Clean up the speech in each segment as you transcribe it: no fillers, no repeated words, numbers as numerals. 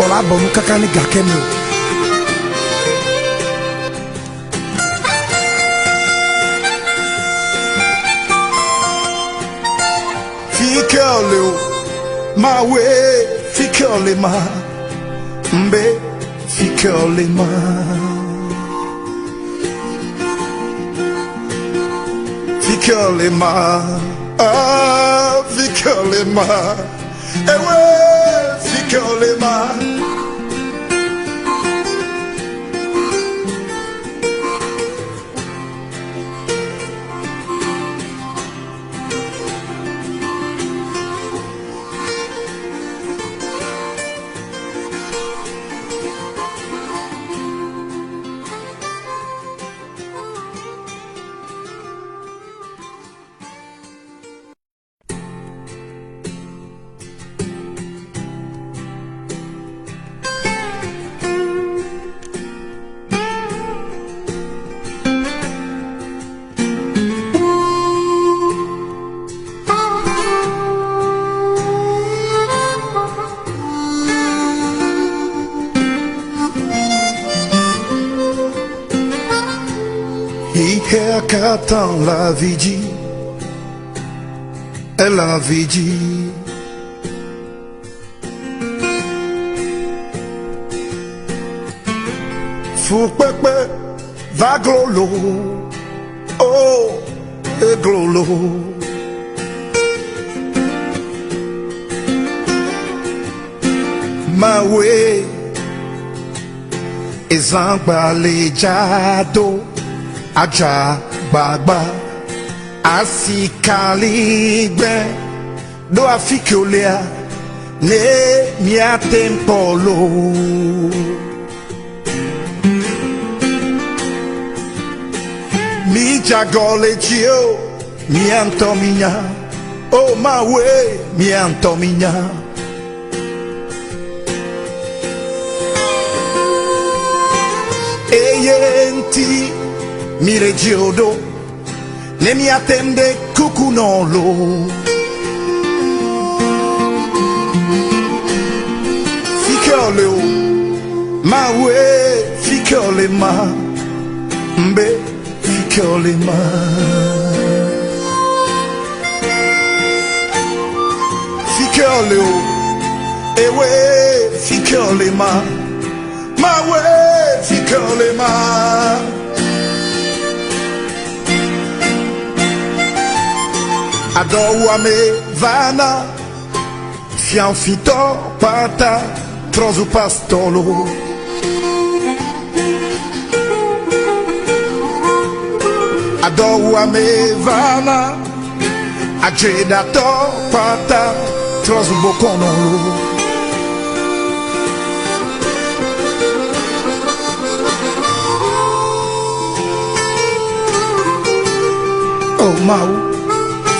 Bola bonu kakani gakeme. Fikole ma we fikole ma mbe fikole ma fikole ma fikole ma ewe fikole ma Hier qu'attend la vigie, et la vigie. Fou pepe va glolo, oh, et glolo. Ma we, ezambalejado. Aja gbagba asikaligbe do afikolea ne mia tempolo mi jagole chio mi antominya oh my way mi antominya eyenti Mire Giodo, ne mi attende cucunolo. Ficole o, ma we, ficole ma, mbe, ficole ma. Ficole o, e we, ficole ma we, ficole ma. Adouame vana fianfito pata trozu pastolo Adouame vana ajedato pata trozu bokonolo Oh mau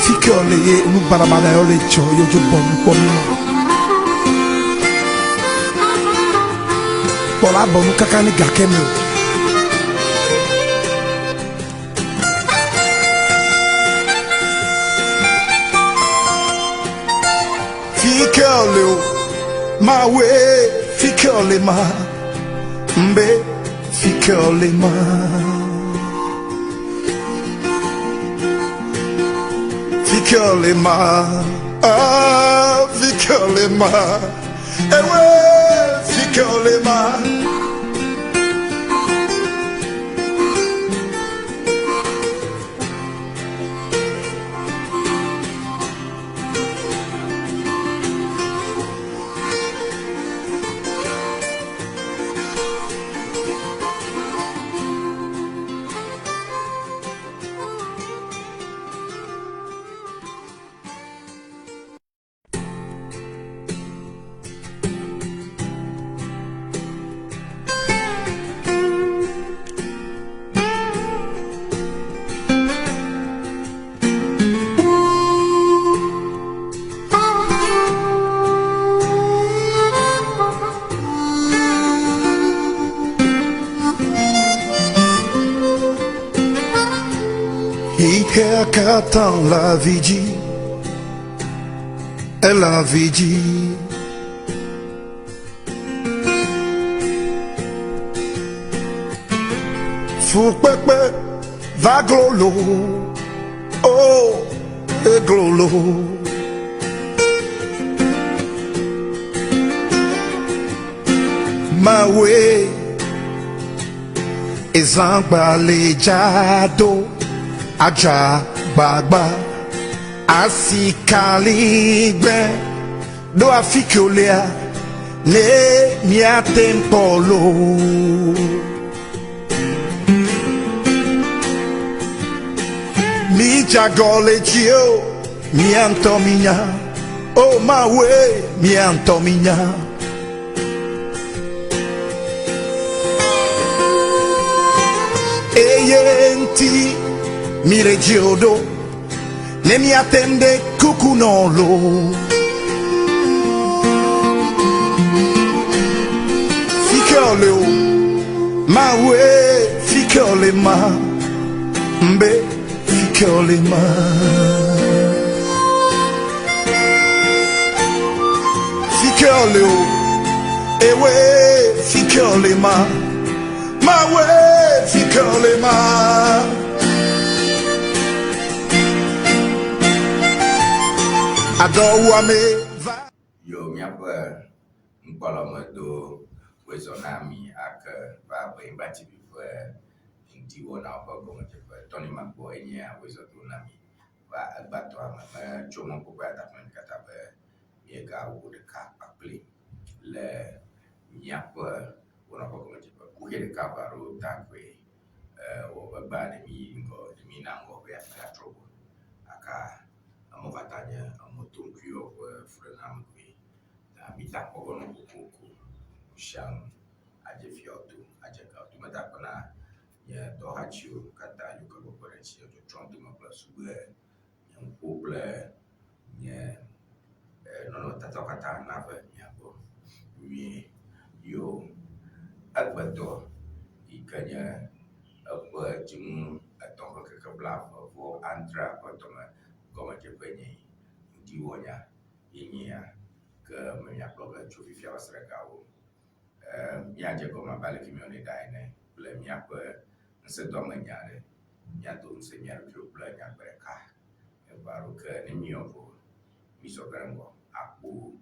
Fikole nu baramana yo le cho yo jo bon pomino Bola bonu kakani gakeme Fikole ma we fikole ma mbe fikole ma Fikole ma, fikole ma, ewe fikole ma. Hier qu'attend la vigie, et la vigie. Fou pepe va glolo. Oh, e glolo. Ma way is balejado aja gbagba asikaligbe do afikolea le mia tempolo mi jagole chio mi antominya oh my way mi antominya eyenti mi regiodo ne mi attende cucunolo fichiole o ma we fichiole ma mbe fichiole ma fichiole o e we fichiole ma we fichiole ma adowame va yo miapa mpalomado wezonami aka va imbati bifwe inti wona obago mtepe Tony Maboy nya wezonami va abato ama chomo kwa tapman katabe yega wude ka apli le miapa wona obago mtepe kuhele ka baro takwe o babane mi nango ya trobo aka amovatanya amotunkio frenam kwi na mitako gono kuku sham aje fiotu aje ka tu matakona ya to hachiu kata yuka bokorenchi to tronto mapla sube yang poble ya nono tatokata nave nyabo mi yo agbato ikanya apa jeng atau ke kebelah vo antra atoma como que penye diwonya ini ya ke menyak loga chufi fia wasrakawo ya je ko mabale kimione daine ble myak nse do manyare ya do nse nyar pyo ble nyak ka e baru ke ni miovo miso garango aku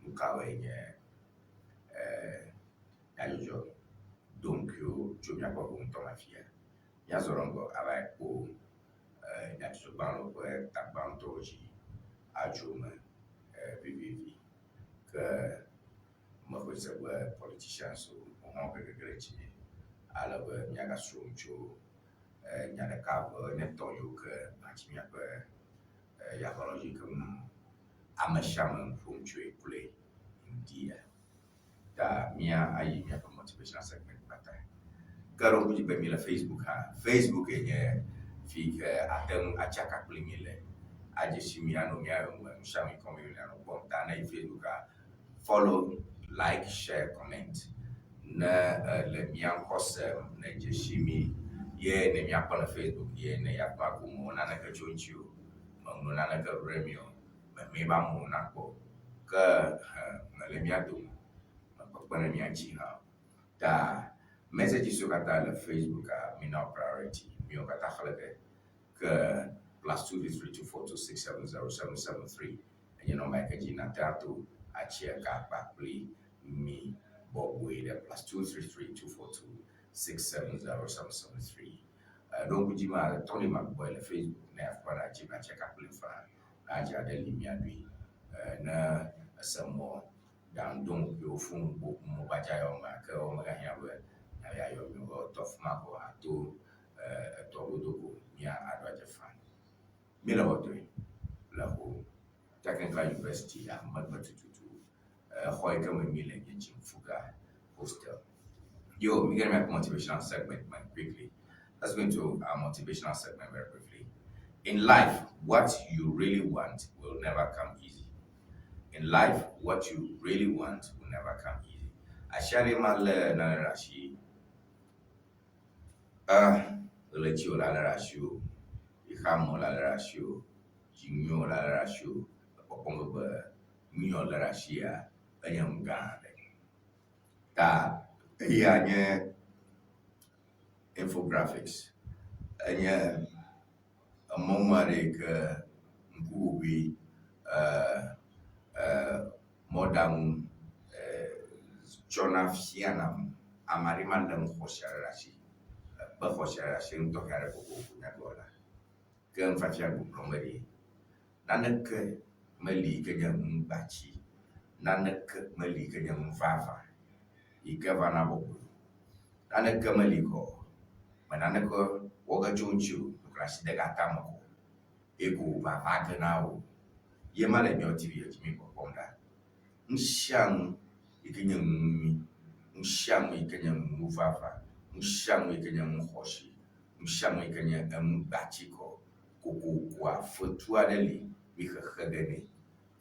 mukawe nye ayo donc yo jomya ko to mafia ya zorongo aba ko ya tsobano ko tabantoji ajuma PVV que ma ko se politician so on pe grechi ala be nyaga sumcho nyaga ka ne to yo que achimia pe ya koloji comme amashama fumcho e play india da mia ayi mia ko motivation segment bata garo buji be mi la Facebook enye fi atem achaka plimile aje simiano mia mshami community no bon dana Facebook follow like share comment na le mia kose na je shimi ye ne mia pa na Facebook ye ne ya pa ku mo na ka chonchu mo na ka remio me ba mo na ko ka le mia do pa na mia chi ha da message sur la Facebook mi na priority mi o kata khalebe que +2332426707773 and you know my kajina tatu achia ka pakli mi bobwe de +2332426707773 donc jima Tony Maboy le Facebook na afara jima check up le fa na ja de limia bi na samo dan donc yo fun bo mo baja yo ma ka o ma ga ya we ya yo mi go tof ma ko ato to godoko ya adwa fan mila wodoy la ho Technical University ya Madmatutu hoy kama mila ngi fuga hostel yo we get my motivational segment man quickly. Let's go into our motivational segment very briefly. In life, what you really want will never come easy. In life, what you really want will never come easy. Ashari male na rashi lechi la rashi ikamo la rashi jinyo la rashi popongo ba nyo la rashi ya anyam gande ta yanye infographics. And yeah, a moment we modern Jonah Fianam, Amarimandam Hosharashi, but Hosharashi to Harako Nagola. Gun Fatia Comedy. Nanak Mali Kanyam Bachi, Nanak Mali Kanyam Fafa, Ikavanabo, Nanak Maliko, Mananako, Woga Junchu, Crash de Gatamako, Ego Vaganao, Yemale TV, Jimmy Ponda. Nshang ikanyam nshang ikanyam mufafa nshang ikanyam hoshi nshang ikanyam bachiko koko kwa fotua dali mikakagane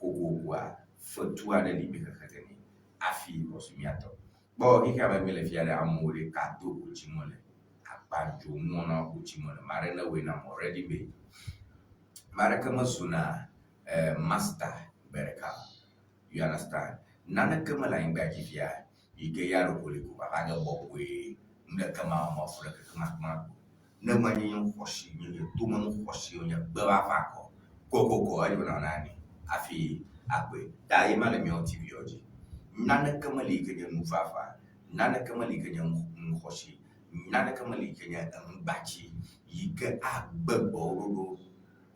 koko kwa fotua dali mikakagane afi osumiato bo ikaba mele fiare amore kato kuchimole apanjo mona kuchimole marena wena already made maraka masuna master bereka. You understand? Nana kama la imba kifia, ike yaro kuliku bakaga bokwe, nda kama mafura kama na manyi yung hoshi, yung tuma yung hoshi yung bawa fako, koko ayo na nani, afi akwe, da ima le miyo TV oji. Nana kama li kanya mufafa, nana kama li kanya hoshi, nana kama li kanya bachi, ike akbebo,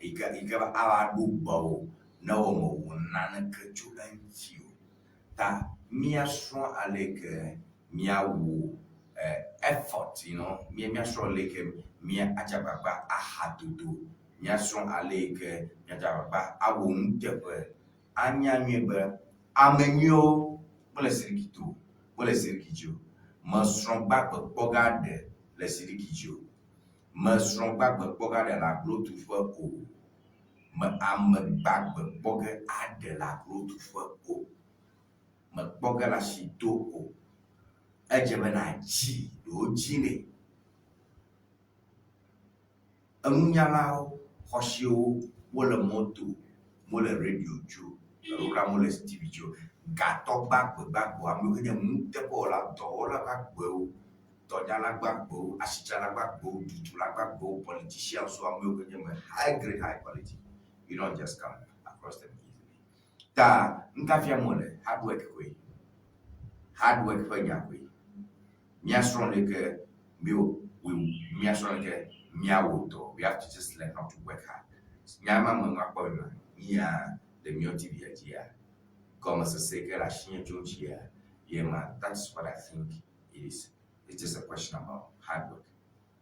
ike ba awadu bawo. Na omo nana ke chulanchio ta mia so aleke mia wo effort mia so aleke mia ajababa ahadudu mia so aleke mia ajababa awo mtepe anya nwebe amenyo mole sirikito ma so gbagbo pogade le sirikito ma so gbagbo pogade la blotu fo ko me ame bagbe boge ade la grotu fo me boge la shito o ejebe na ji do jine amunyala hoshio wala moto wala radio jo la wala TV jo gato bagbe amu ke mu te ko la do la bagbe o tonya la bagbe o asija la bagbe o dutu la bagbe o politician so amu ke high grade high quality. You don't just come across them easily. Ta nkafia mole hard work kwe nyakwe. Miasron leke miasron leke miawoto. We have to just learn how to work hard. Nyama mwa kwa mia the Mio TV idea. Comme se seke la chien jonchia. Yeah man, that's what I think it is. It's just a question about hard work.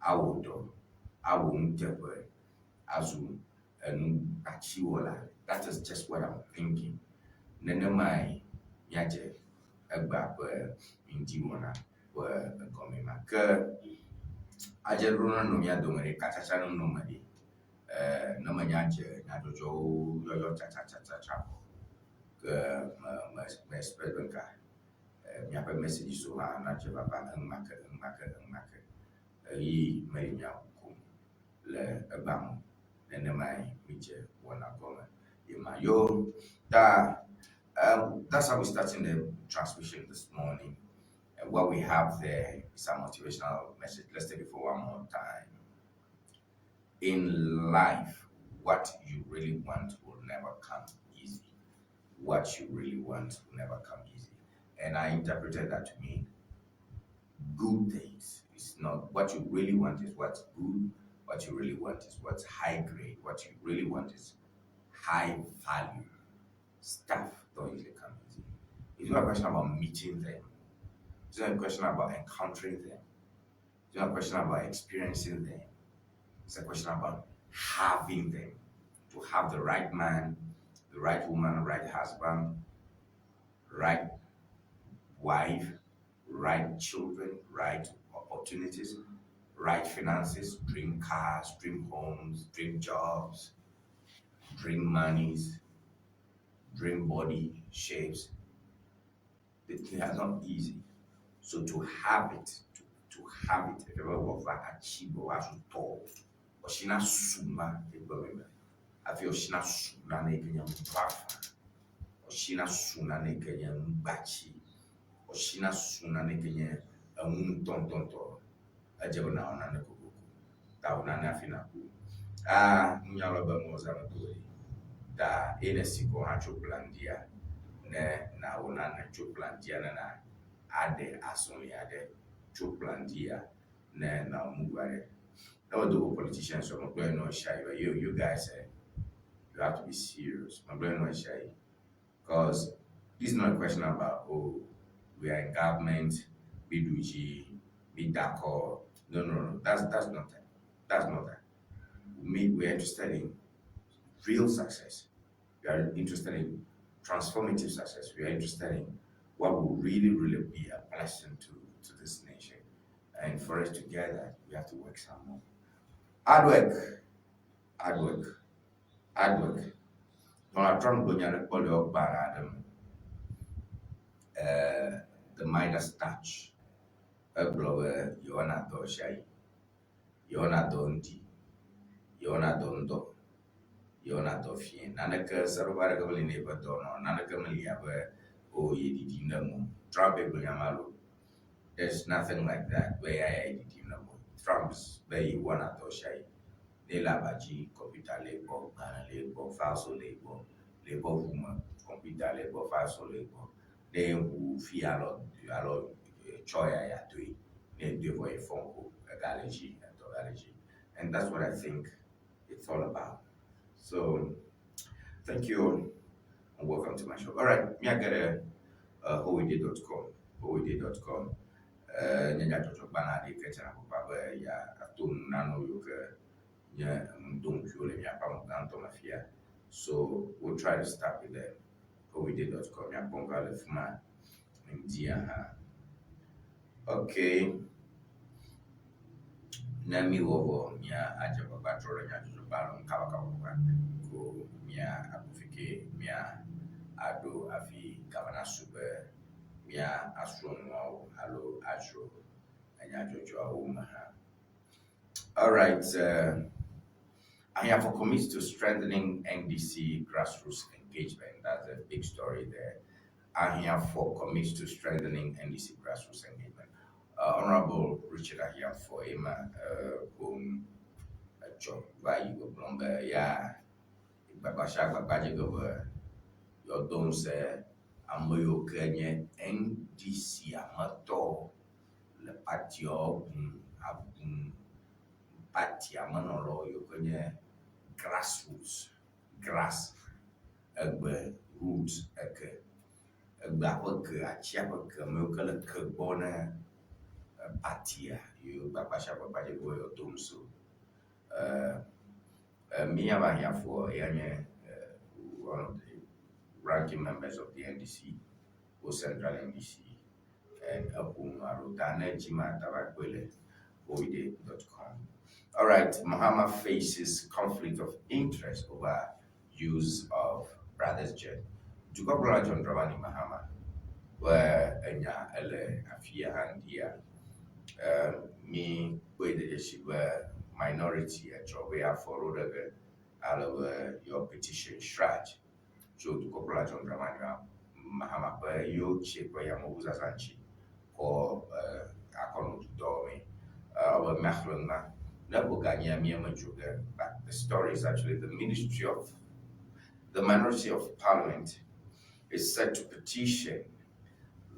Awoto, awumtepe, azum. And achiwola. That is just what I'm thinking. Nenemai yaje agba indiwana komema ke aje runa no ya domere kachacha no mari na manyaje na dojo yo cha ke ma spebenka mi apa message so na je baba ngmake yi mai nya ku le abam and my media wanna go yo that's how we're starting the transmission this morning. And what we have there is a motivational message. Let's take it for one more time. In life, what you really want will never come easy. What you really want will never come easy. And I interpreted that to mean good things. It's not what you really want is what's good. What you really want is what's high grade. What you really want is high value stuff. Don't usually come easy. It's not a question about meeting them. It's not a question about encountering them. It's not a question about experiencing them. It's a question about having them. To have the right man, the right woman, the right husband, right wife, right children, right opportunities, right finances, dream cars, dream homes, dream jobs, dream monies, dream body shapes. It is not easy. So to have it, to have it, if ever work like achieve or as to talk, or she not suma, I feel she not suna naked bafa, or she not suna naked bachi, or she not suna naked a moon tonto. ajabo na ona ne kuku ta ona na fina ku nyalo ba mo za mtori da ene siko ha choplandia ne na ona na choplandia na ade asumi ade choplandia ne na mugware. Now the politicians so I'm going no shy, but you guys you have to be serious. I'm going no shy. Because this is not a question about we are in government, we do G, we DACO. No. That's not that. That's not that. We're interested in real success. We are interested in transformative success. We are interested in what will really be a blessing to this nation. And for us to get that, we have to work some more. Hard work. Donald Trump punya rekod para Adam the Midas touch. Blower Yona do Shai, Yona Donti, Yona Dondo, Yona Dofien, Nanaka Sarubara Gabali neighbor dono, Nanaka Malia where ye did no Trump Yamalu. There's nothing like that where I did no Trump's very one at Shai. De la baji, computer labor, Ghana labor, falso labor, labor woman, computer labor, falso labor. They who fear a lot, choya ya tui, they do for a phone call, a allergy, and allergy. And that's what I think it's all about. So, thank you all, and welcome to my show. All right, me I get a howwedid.com, Nyanya Jojo Bana, the Ketana Papa, ya, Atun Nano Yoga. So we'll try to start with the howwedid.com. Okay. Nami wovo mia aja babatro nya jubalon kawa ko mia akufike mia ado afi gavana super mia astrono halo astro anya jojo umaha. All right. I have a commit to strengthening NDC grassroots engagement. That's a big story there. I have for commit to strengthening NDC grassroots engagement. Honorable Richard Ahia for him, job by you Blomber, yeah, Babashaka Bajigo, your don't say, Amoyo Kenya, NDC Amato, Le Patio, Abun. Party amanolo yokonya grassroots grass roots achia mekele kebona patia you babasha babaje go yo domso me aba here for one of the ranking members of the NDC or Central NDC and Apumaro Dana Jima Tabakwele howwedid.com. All right, Mahama faces conflict of interest over use of Brothers Jet. Jukabula John Dramani Mahama, where Enya Ele Afia Handia, me with the issue minority at Jovea for Rodaga, out of your petition strat. So Jukabula John Dramani Mahama, where you chip where Yamuza Sanchi, or Akono Domi, our Machlona. But the story is actually the Minority of Parliament is set to petition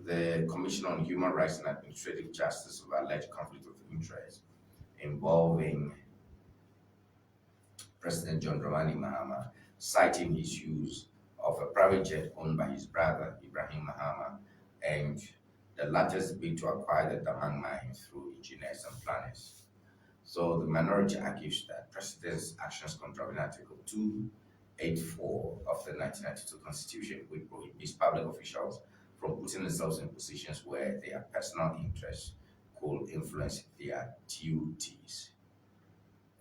the Commission on Human Rights and Administrative Justice of alleged conflict of interest involving President John Dramani Mahama, citing his use of a private jet owned by his brother Ibrahim Mahama and the latter's bid to acquire the Damang mine through engineers and planners. So the minority argues that President's actions contravene Article 284 of the 1992 Constitution, which prohibits public officials from putting themselves in positions where their personal interests could influence their duties.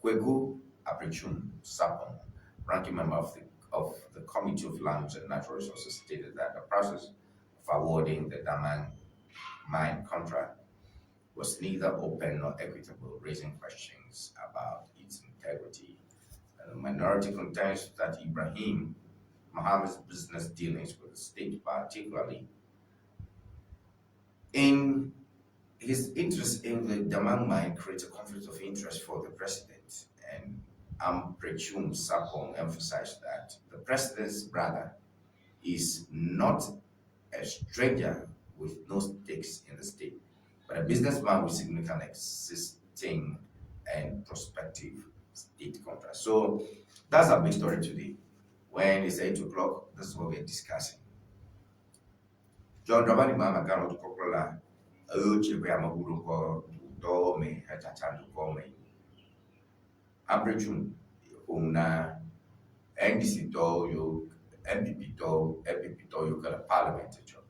Kwegu Aprichun Sapon, ranking member of the Committee of Lands and Natural Resources, stated that the process of awarding the Damang mine contract was neither open nor equitable, raising questions about its integrity. And the minority contends that Ibrahim Mahama's business dealings with the state, particularly in his interest in the Damang mine creates a conflict of interest for the president. And Amprechum Sapong emphasized that the president's brother is not a stranger with no stakes in the state, but a businessman with significant existing and prospective state contracts. So that's our big story today. When it's 8 o'clock, this is what we're discussing. John Dramani Mama Gano to Cocola, Ochi Yamaguru, Dome, Hatachan to Come. Ambrechun, Una, NDC to you, MPP to you got a parliament job.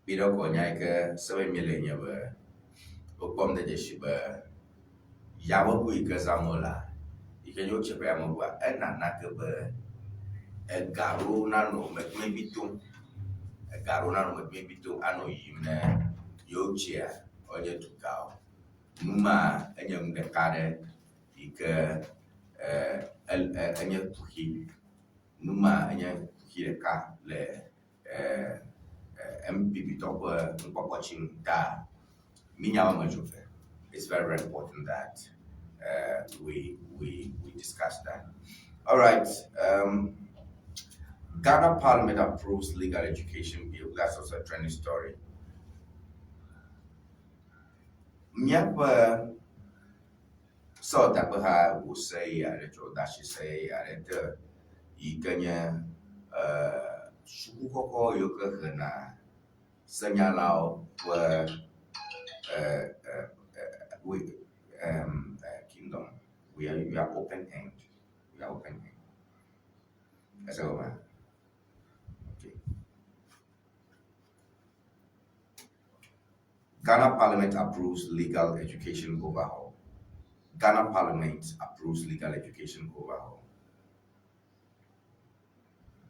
Bido Konyaika, 7 million yaber, Opom the Jeshiba, Yawabu Kazamola, you can yo chip Yamagua, and Nanakaber, a Garuna no, maybe two. Garona no maybe to ano yimne yo chia oje to cow numa enyam de kare ike enya tuhi numa enya tuhi de ka le MPP top watching da minya wa majofe. It's very, very important that we discuss that. All right. Ghana Parliament approves legal education bill. That's also a trending story. Miapa so that will say that she say that ikanya sukuko yoka na senyalao we kingdom we are open end. We are open end. That's all, man. Ghana Parliament approves legal education overhaul. Ghana Parliament approves legal education overhaul.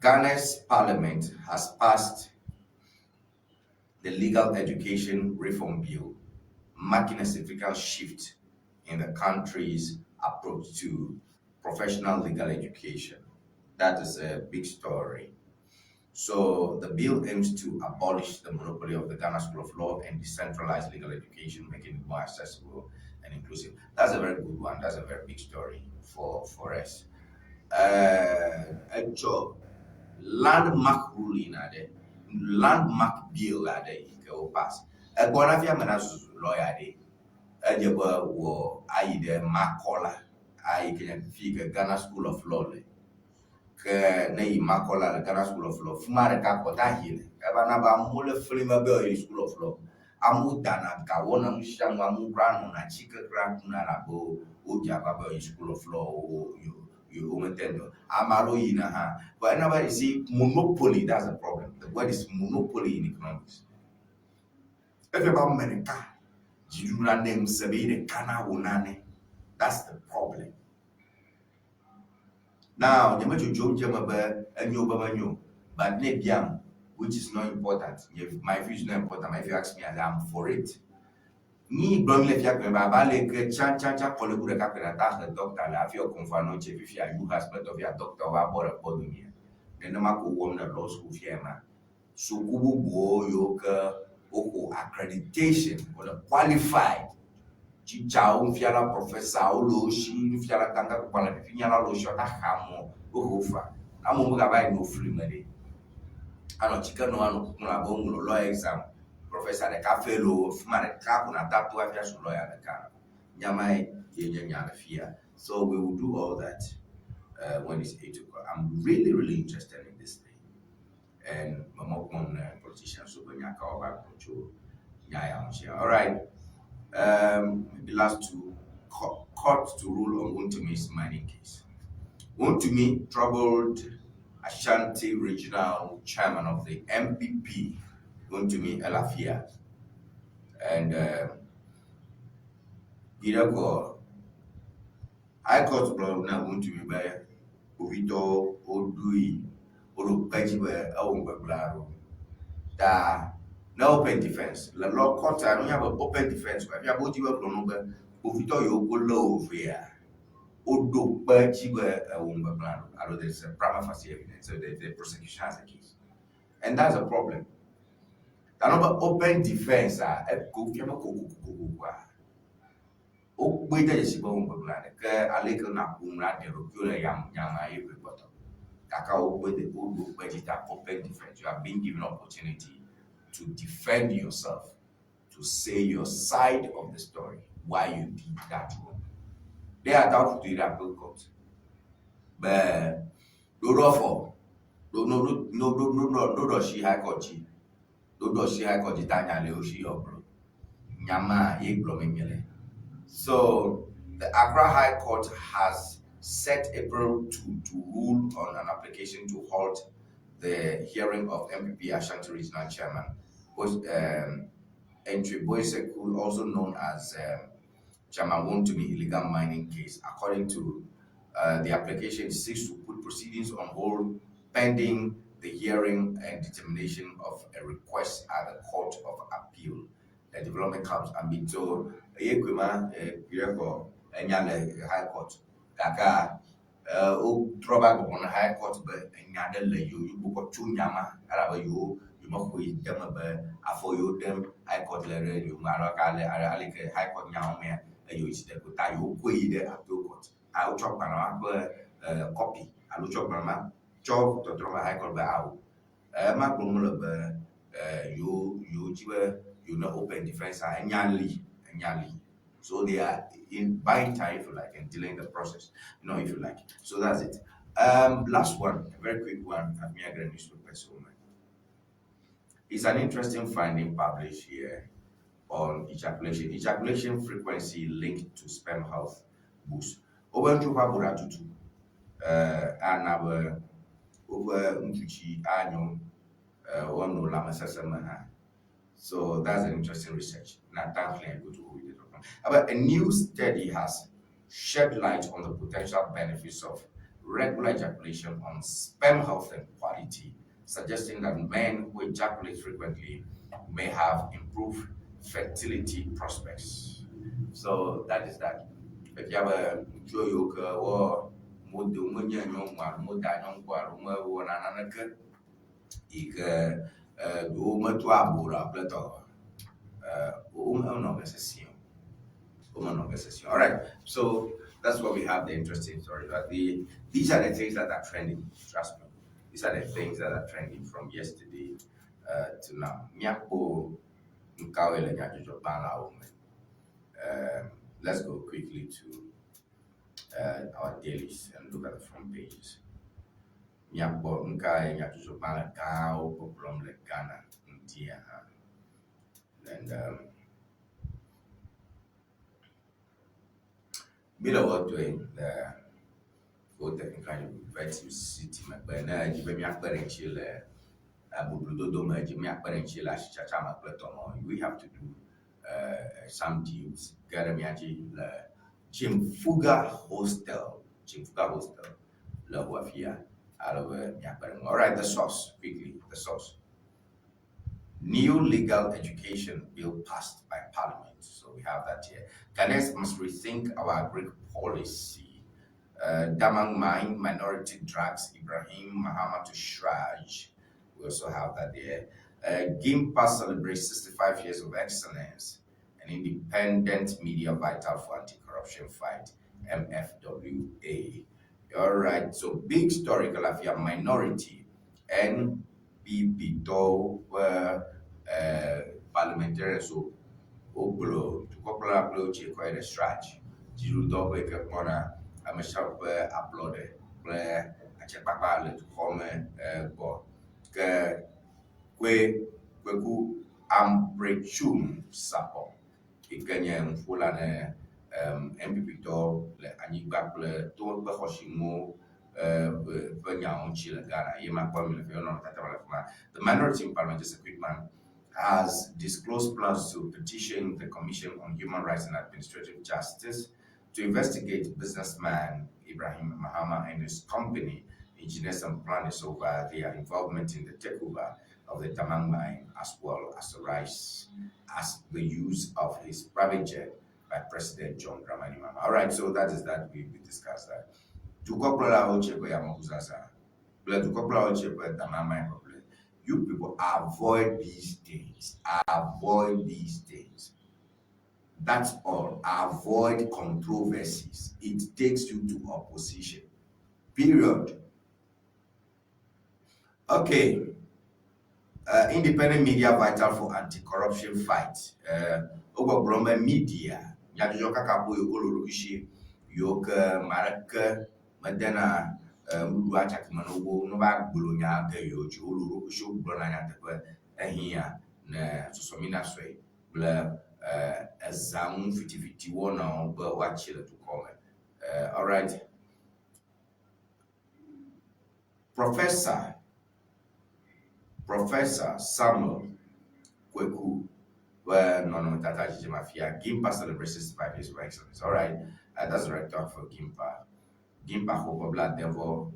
Ghana's Parliament has passed the Legal Education Reform Bill, marking a significant shift in the country's approach to professional legal education. That is a big story. So the bill aims to abolish the monopoly of the Ghana School of Law and decentralize legal education, making it more accessible and inclusive. That's a very good one. That's a very big story for us. Actual landmark ruling ade, landmark bill ade go pass. Gwana fi amana lawyer ade. Ejeba wo ayi de makola ayi kenya fi Ghana School of Law le. Ne makola le Ghana School of Law fumare ka kota hile eba na ba mule frima be School of Law amu dana ka wona mshang amu granu na chika granu na rabo uja baba School of Law you umetendo amaro yina ha but whenever you see monopoly, that's a problem. The word is monopoly in economics. Everybody meneka jiduna name sebide kana unane, that's the problem. Now, the matter of but nebiam, which is not important. If my view is not important, my view asks me, I'm for it. Ni bring le fiak me baba le ke chan kole gure ka pena ta the doctor la fio confano che fi you husband of your doctor wa bora podumia. The no ma ko wom na law school fiema. So kubu bo yo ka oko accreditation or qualified. Chichao fiala professor lo shi fiala tanga ko pala fiala lo shota hamo ohofa amu muga bai no free mede ano chika no ano kuna bongo law exam professor de cafe lo fuma de ka kuna tatu afia so lawyer de ka nyamai yenya fia. So we will do all that when it's 8 o'clock. I'm really interested in this thing, and mamokon politicians so nyaka oba control nyaya mshia. All right. The last two, court to rule on Wuntumi's mining case. Wuntumi troubled Ashanti regional chairman of the MPP, Wuntumi Elafia, and Bidako High Court blow na Wuntumi by Uvito Odui Uru Pejibe Awumbablaro da. No open defense. The law court, I don't have an open defense. If you have what you have to know, if you go low over here, Odo Bajiba Awumba, I know there's a prima facie evidence, so the prosecution has a case. And that's a problem. Another open defense, Okwete yesibo mboglane ke aleke na kumra de rokule yam nyama everybody. Kaka okwete open defense. You have been given opportunity to defend yourself, to say your side of the story, why you did that wrong. They are doubtful to the appeal court. But no she high court. No she high court tanya leo she obro. Nyama ebro memele. So the Accra High Court has set April to rule on an application to halt the hearing of MPP Ashanti Regional Chairman, Entry Boyseku, also known as Chairman Wontumi illegal mining case. According to the application, seeks to put proceedings on hold pending the hearing and determination of a request at the Court of Appeal. The development comes amid so Ekwima High Court. Kaka trouble on High Court, but Nyadele you book two Yama, Araba you must wait them after you them High Court letter, you Marakale, Alike High Court Yama, you is the Kutayo, Kui the Appeal Court. I will chop an copy. I will chop my chop to drama High Court by out. My you know open defense annually. So they are in buying time if you like and delaying the process, if you like. So that's it. Last one, a very quick one. I've made a newspaper so much. It's an interesting finding published here on ejaculation. Ejaculation frequency linked to sperm health boost. Over tutu and our over Ntuchi annual one no lama sasama. So that's an interesting research. Not that clear go to read it. But a new study has shed light on the potential benefits of regular ejaculation on sperm health and quality, suggesting that men who ejaculate frequently may have improved fertility prospects. So that is that. If you have a joyoka or mudunya nyongwa mudanyongwa rumwa nanaka ika do matu abura plato all right, so that's what we have the interesting story. But these are the things that are trending. Trust me, these are the things that are trending from yesterday to now. Let's go quickly to our dailies and look at the front pages. Nyakbo nkai nyatuzo bala kao problem le Ghana India and below what doing the go technical university city makbana jibe mi akpere chile abubudo do ma jibe mi akpere chile achichacha makpetomo. We have to do some deals garamiaji la Chimfuga Hostel la Wafia. All right, the source, quickly, the source. New legal education bill passed by Parliament. So we have that here. Ghanaians must rethink our Greek policy. Damang Mine, minority drugs, Ibrahim Muhammad Shraj. We also have that there. GIMPA celebrates 65 years of excellence, an independent media vital for anti-corruption fight, MFWA. All right, so big story Calafia minority and BBDO parliamentary so Oglo to couple upload quite a stretch. Jiru dog wake up on a sharp uploaded where I check papa to comment bo kweku ambrechum sapo ikanya fulane MPP to le anyiba ple to be hoshimo the minority in parliament is a quick man has disclosed plans to petition the Commission on Human Rights and Administrative Justice to investigate businessman Ibrahim Mahama and his company, engineers and planners, over their involvement in the takeover of the Damang mine, as well as the use of his private jet by President John Dramani Mahama. All right, so that is that we discussed that. To couple our check by Yamakusa, to couple our check by Damang mine, You people avoid these things. Avoid these things. That's all. Avoid controversies. It takes you to opposition. Period. Okay. Independent media vital for anti-corruption fight. Bromba media. Yajoka kapo yogolorokishi. Yoka maraka madana mudwa chakimanogo no ba gbolonya ke yoji olorokishi ogbonanya tepe ehia na sosomina sway. Bla exam 50-51 on but watch it to comment. All right. Professor Samuel Kweku, well, no, Tata Mafia, GIMPA celebrates 65 years of excellence. All right, that's the right talk for GIMPA. GIMPA Hope Blood Devil,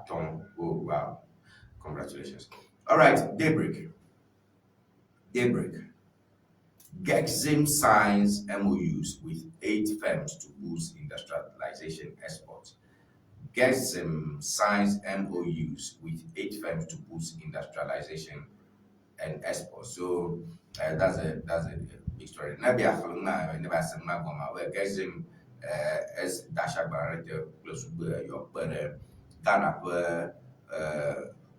Tom. Oh, wow. Congratulations. All right, Daybreak. Gexim signs MOUs with 8 firms to boost industrialization exports. Gexim signs MOUs with 8 firms to boost industrialization and exports. So that's a big story. Nabi Akhluna never said Magoma where Gexim as Dasha Barrett plus your Ghana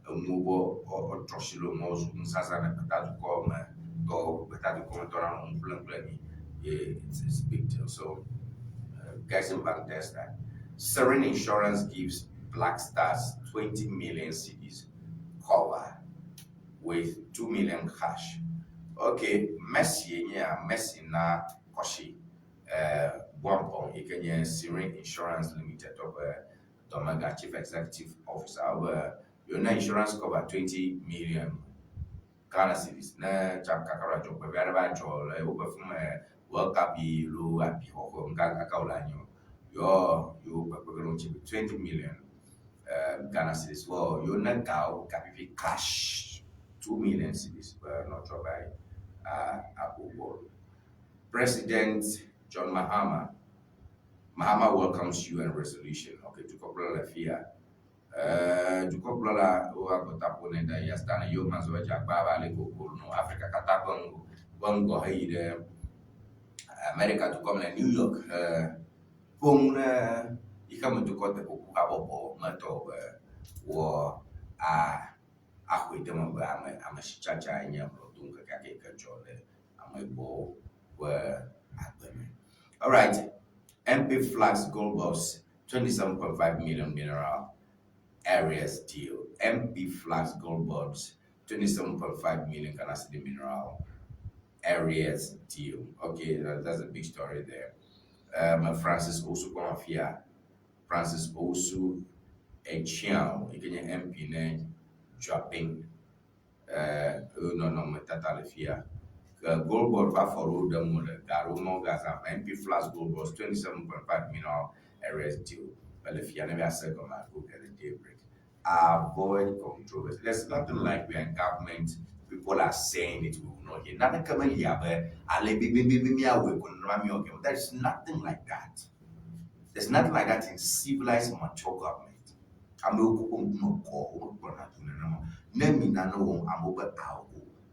Mubo or Troshilo Mos Sasana Patatu Koma or Patatu Komatora on Blank. It's a big deal. So Gexim Bank does that. Serene Insurance gives Black Stars 20 million CDs cover with 2 million cash. Okay, Messi na Koshi Bompong, Ikenya Serene Insurance Limited of Domaga Chief Executive Officer. Your insurance cover 20 million Ghana cedis. Na Chakakara Job, Verba Jol, over from World Cup, Lu, and Piho, Gaga Kaulanyo. You 20 million Ghana cedis. Well, you're not now cash 2 million cedis, but not by Apple Board. President John Mahama welcomes UN resolution. Okay, to couple of fear. To couple of Tapone that Yastana Yomas or Jakbaba Lego no Africa Katapon Bongo Haide America to come to New York. Pung ikamu to cut the Kukabobo Mato war with them. I'm a chacha in your Dunka Kake Kajole. I'm a bow were all right. MP flags gold boss 27.5 million mineral areas deal. MP flags gold boss 27.5 million Ghana cedi mineral areas deal. Okay, that's a big story there. Francis Osu Kwamafia, Francis Osu Echiao, Ikenya MP ne dropping no Metatalefia. Gold board for the mother, Garumo Gaza, MP flash gold board 27.5 million areas deal. But if you never said, go get a daybreak. Avoid controversy. There's nothing like we are in government. People are saying it, we will not hear. Nothing coming here, but there's nothing like that. There's nothing like that in civilized, mature government. I'm no call, Nemi Nano, I'm over our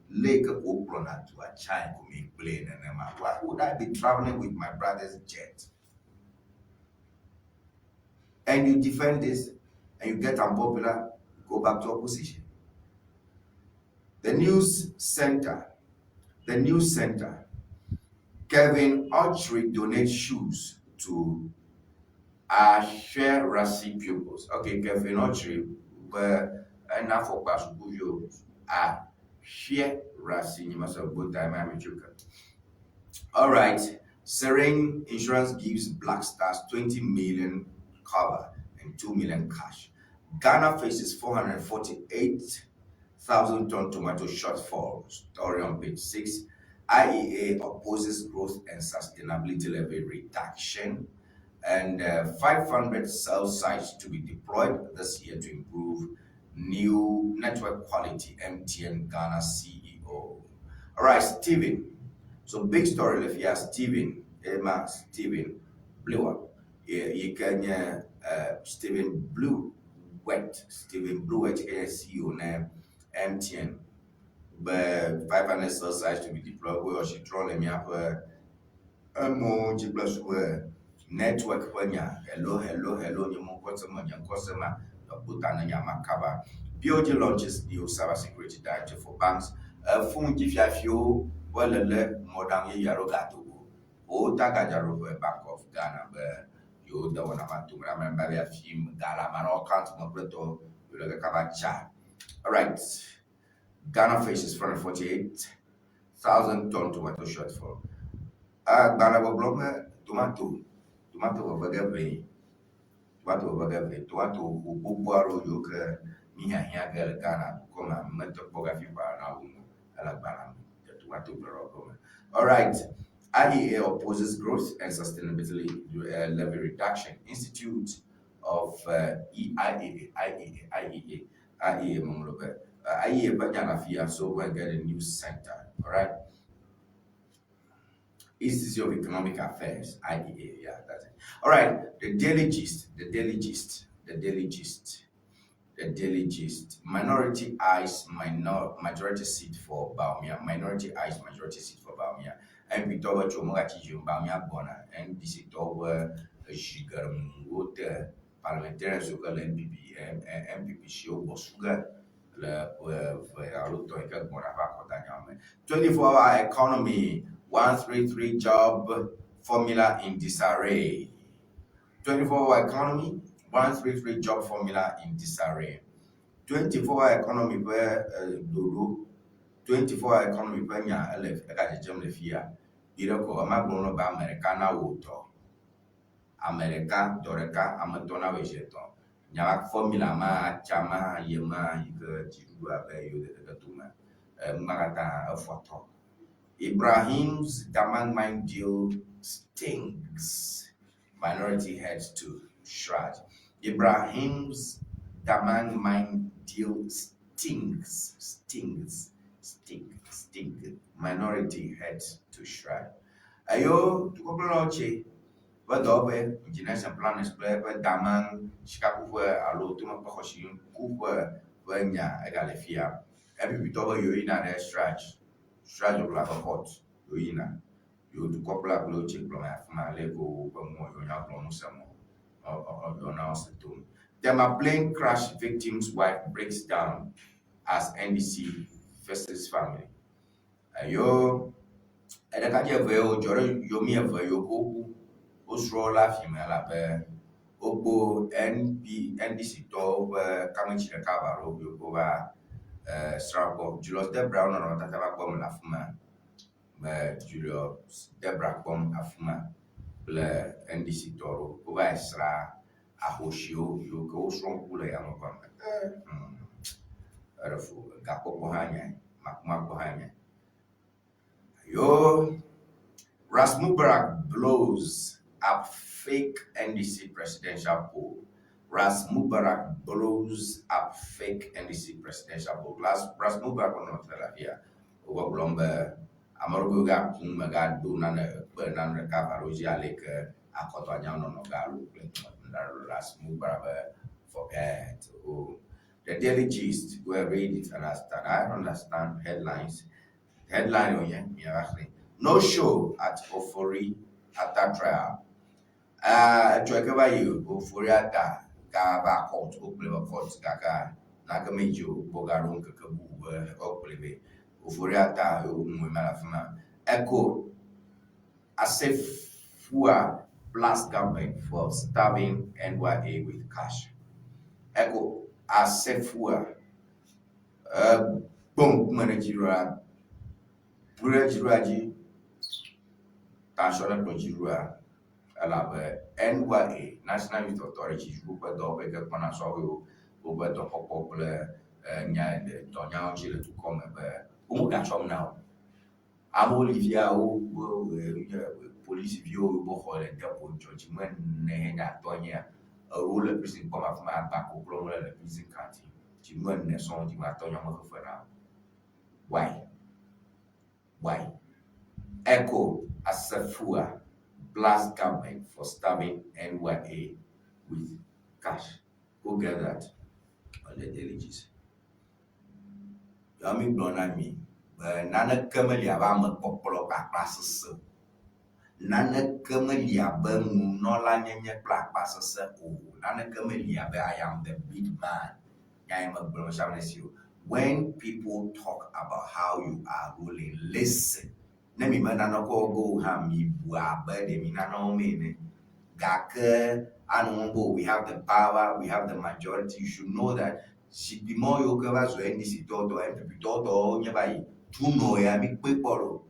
Lake Oprona to a child who make plane and why would I be traveling with my brother's jet? And you defend this and you get unpopular, go back to opposition. The news center, Kevin Archery donates shoes to share Rasi pupils. Okay, Kevin Archery, but enough for Pasubuvio, share Rasi, you must have good time, I'm a all right, Serene Insurance gives Black Stars 20 million cover and 2 million cash. Ghana faces 448,000 ton tomato shortfall. Story on page 6. IEA opposes growth and sustainability level reduction. And 500 cell sites to be deployed this year to improve new network quality. MTN Ghana CEO. All right, Stephen. So big story if you have Stephen Blue. You can Stephen Blue Wet, CEO name MTN. But 500 cell sites to be deployed where she draw them up more plus where network when ya hello you more customer butana nyama cover. BOG launches new cyber security directive for banks. Phone if you well more than a year ago. O Tagajaro Bank of Ghana, but you don't want to remember a film Galamaro can't completo you look at chat. All right. Ghana faces 448,000 ton tomato shortfall. Ghana Bobloma, tomato Bagave, tomato Bubuaro Yoka, Mia Yaga Ghana, Koma, Metabogafi Barna, Alabama, the tomato Barogoma. All right. IEA opposes growth and sustainability levy reduction. Institute of IEA, Monglobe. IEA, Bajanafia, so we're getting a new center. All right. Institute of Economic Affairs, IEA, yeah, that's it. All right, the Daily Gist. Minority eyes, majority seat for Baumia. MP Toba Chomogati Baumia Bona, NDC Toba Shigarum Water, Parliamentarian Sugar, MPP Show Bosuga, 24-hour economy, 133 job formula in disarray. 24-hour economy, 133 job formula in disarray. 24-hour economy where Duru, 24-hour economy where nya elef eka jem le fia. Ireko amagbono ba Americana woto. America doreka amatona wejeton. Nyawa formula ma chama yema yike jiru abe yo de tuma. Magata afoto. Ibrahim's Daman mine deal stings. Minority heads to Shraj. Ibrahim's Daman mine deal stings. Minority heads to Shraj. Ayo, tukopoloche. Wadobe, engineers and planners play, but Daman, Shikapu, alo, tuma Pahoshin, Cooper, Vanya, Egalefia. Every bit over you in a stretch. Stretch of like a hot, Yoina. You to couple up low chick from my Lego, but more you're not from some or you're now to. Them a plane crash victim's wife breaks down as NDC versus family. Ayo, and the Kaja Veo, Yomi of Yoko, Osrola female, Obo NDC to Kamichi Cabaro, Yoko. Strabo, Julius Debra, no, Tataba Bom Lafuma, Julius Debra Bom Afuma, NDC Toro, Ovasra, Ahoshio, you go strong Pula Yamapam. Gapo Bohanya, Makma Bohanya. Yo, Rasmubarak blows up fake NDC presidential poll. Ras Mubarak blows up fake NDC presidential poll. Ras Mubarak on not here. Over Blomber, Amaruga, Pumaga, Dunan, Bernan, Cavarogia Lake, Akotanyano, Nogalu, Ras Mubarak, forget. The Daily Gist, where read it and I understand headlines. Headline, oh yeah, no show at Ofori at that trial. Chwekeba you, Ofori at that. Ba court open court kaka nagamejo bogaron kakabu oplebe ufuriata malafuma echo Asefua plus government for stabbing NYA with cash. Echo Asefua boom manajira purajiraji tanshona projira alabe NYA National Youth Authority group do be get pana so we do popular nya de donya chile to come be umu ga chom now abolivia police view bo hole de po judgment ne na donya a rule prison come from back ko problem le prison county ti mo ne so ti ma donya mo for now why echo Asefua blast government for stabbing NYA with cash. Go get that on the Daily Gist. mi blona mi nana kemeli aba me kpɔkplɔ kpakpa sese nane kemeli abe ŋunɔla nyenye kple akpa sese o nane kemeli abe I am the big man nyanya me gblɔ shamesi o. When people talk about how you are ruling, listen. Ne mi menana ko go ha mi bu abe de mi nana me ne gake anu we have the power, we have the majority. You should know that si bimo yo ke va zo NDC toto MPP toto nye ba yi tuno ya mi pe poro.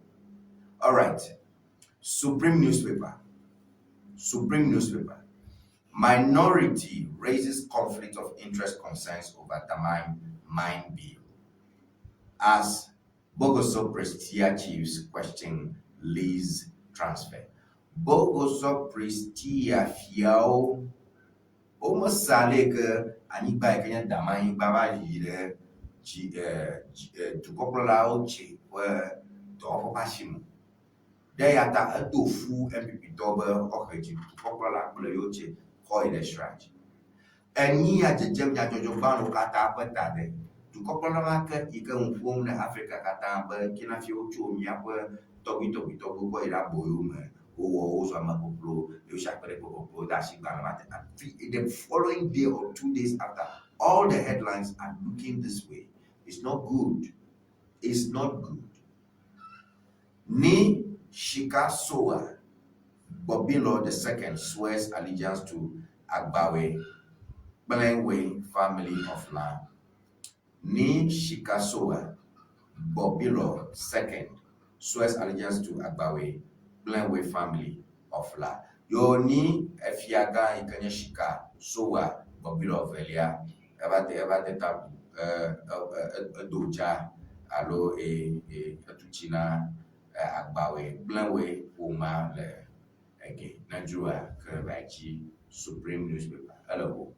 All right. Supreme newspaper. Minority raises conflict of interest concerns over Damai mine bill. As Bogoso Prestia chiefs question lease transfer. Bogoso Prestia fiao almost sale ke ani ba kenya Damai baba yire to kokola oche where to opashimu. They are a tofu MPP double okeji to kokola kule yoche koi the stretch. And ye at the gem that your bano kata patade. To kokola market, you can form the Africa kata, but kina fio chu miapa, togi ko ira boyume, who also a mapoplo, you shall put a dashing ganamat. The following day or 2 days after, all the headlines are looking this way. It's not good. It's not good. Ni Shika Soa Bobilo II swears allegiance to Agbawe Belengwe family of land. Ni Shika Soa Bobilo II swears allegiance to Agbawe Belengwe family of land. Yo ni Efiaga Ikanya Shika Soa Bobilo Velia Evate tabu Doja alo Tuchina Agbawe, Blanwe, Uma, again, Najua, Karachi, Supreme newspaper. Hello.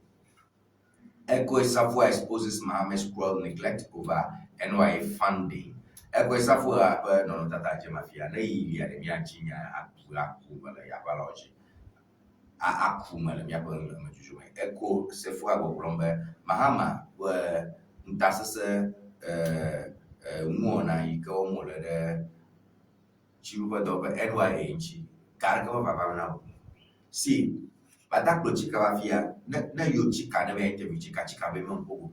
Echo Safwa exposes Mohammed's cruel neglect over NYA funding. Echo Safwa, no, Tata Mafia, Nailia, the Miachinya, Akuma, Yabalogy. Akuma, Yabalu, Echo Safwa, Brombe, Mahama, were Ntasasa, Mona, Iko, Mola, Chiruba doba NYA nchi karaka baba na si bataklo chika wafia na yo chika na be interview chika be mpogo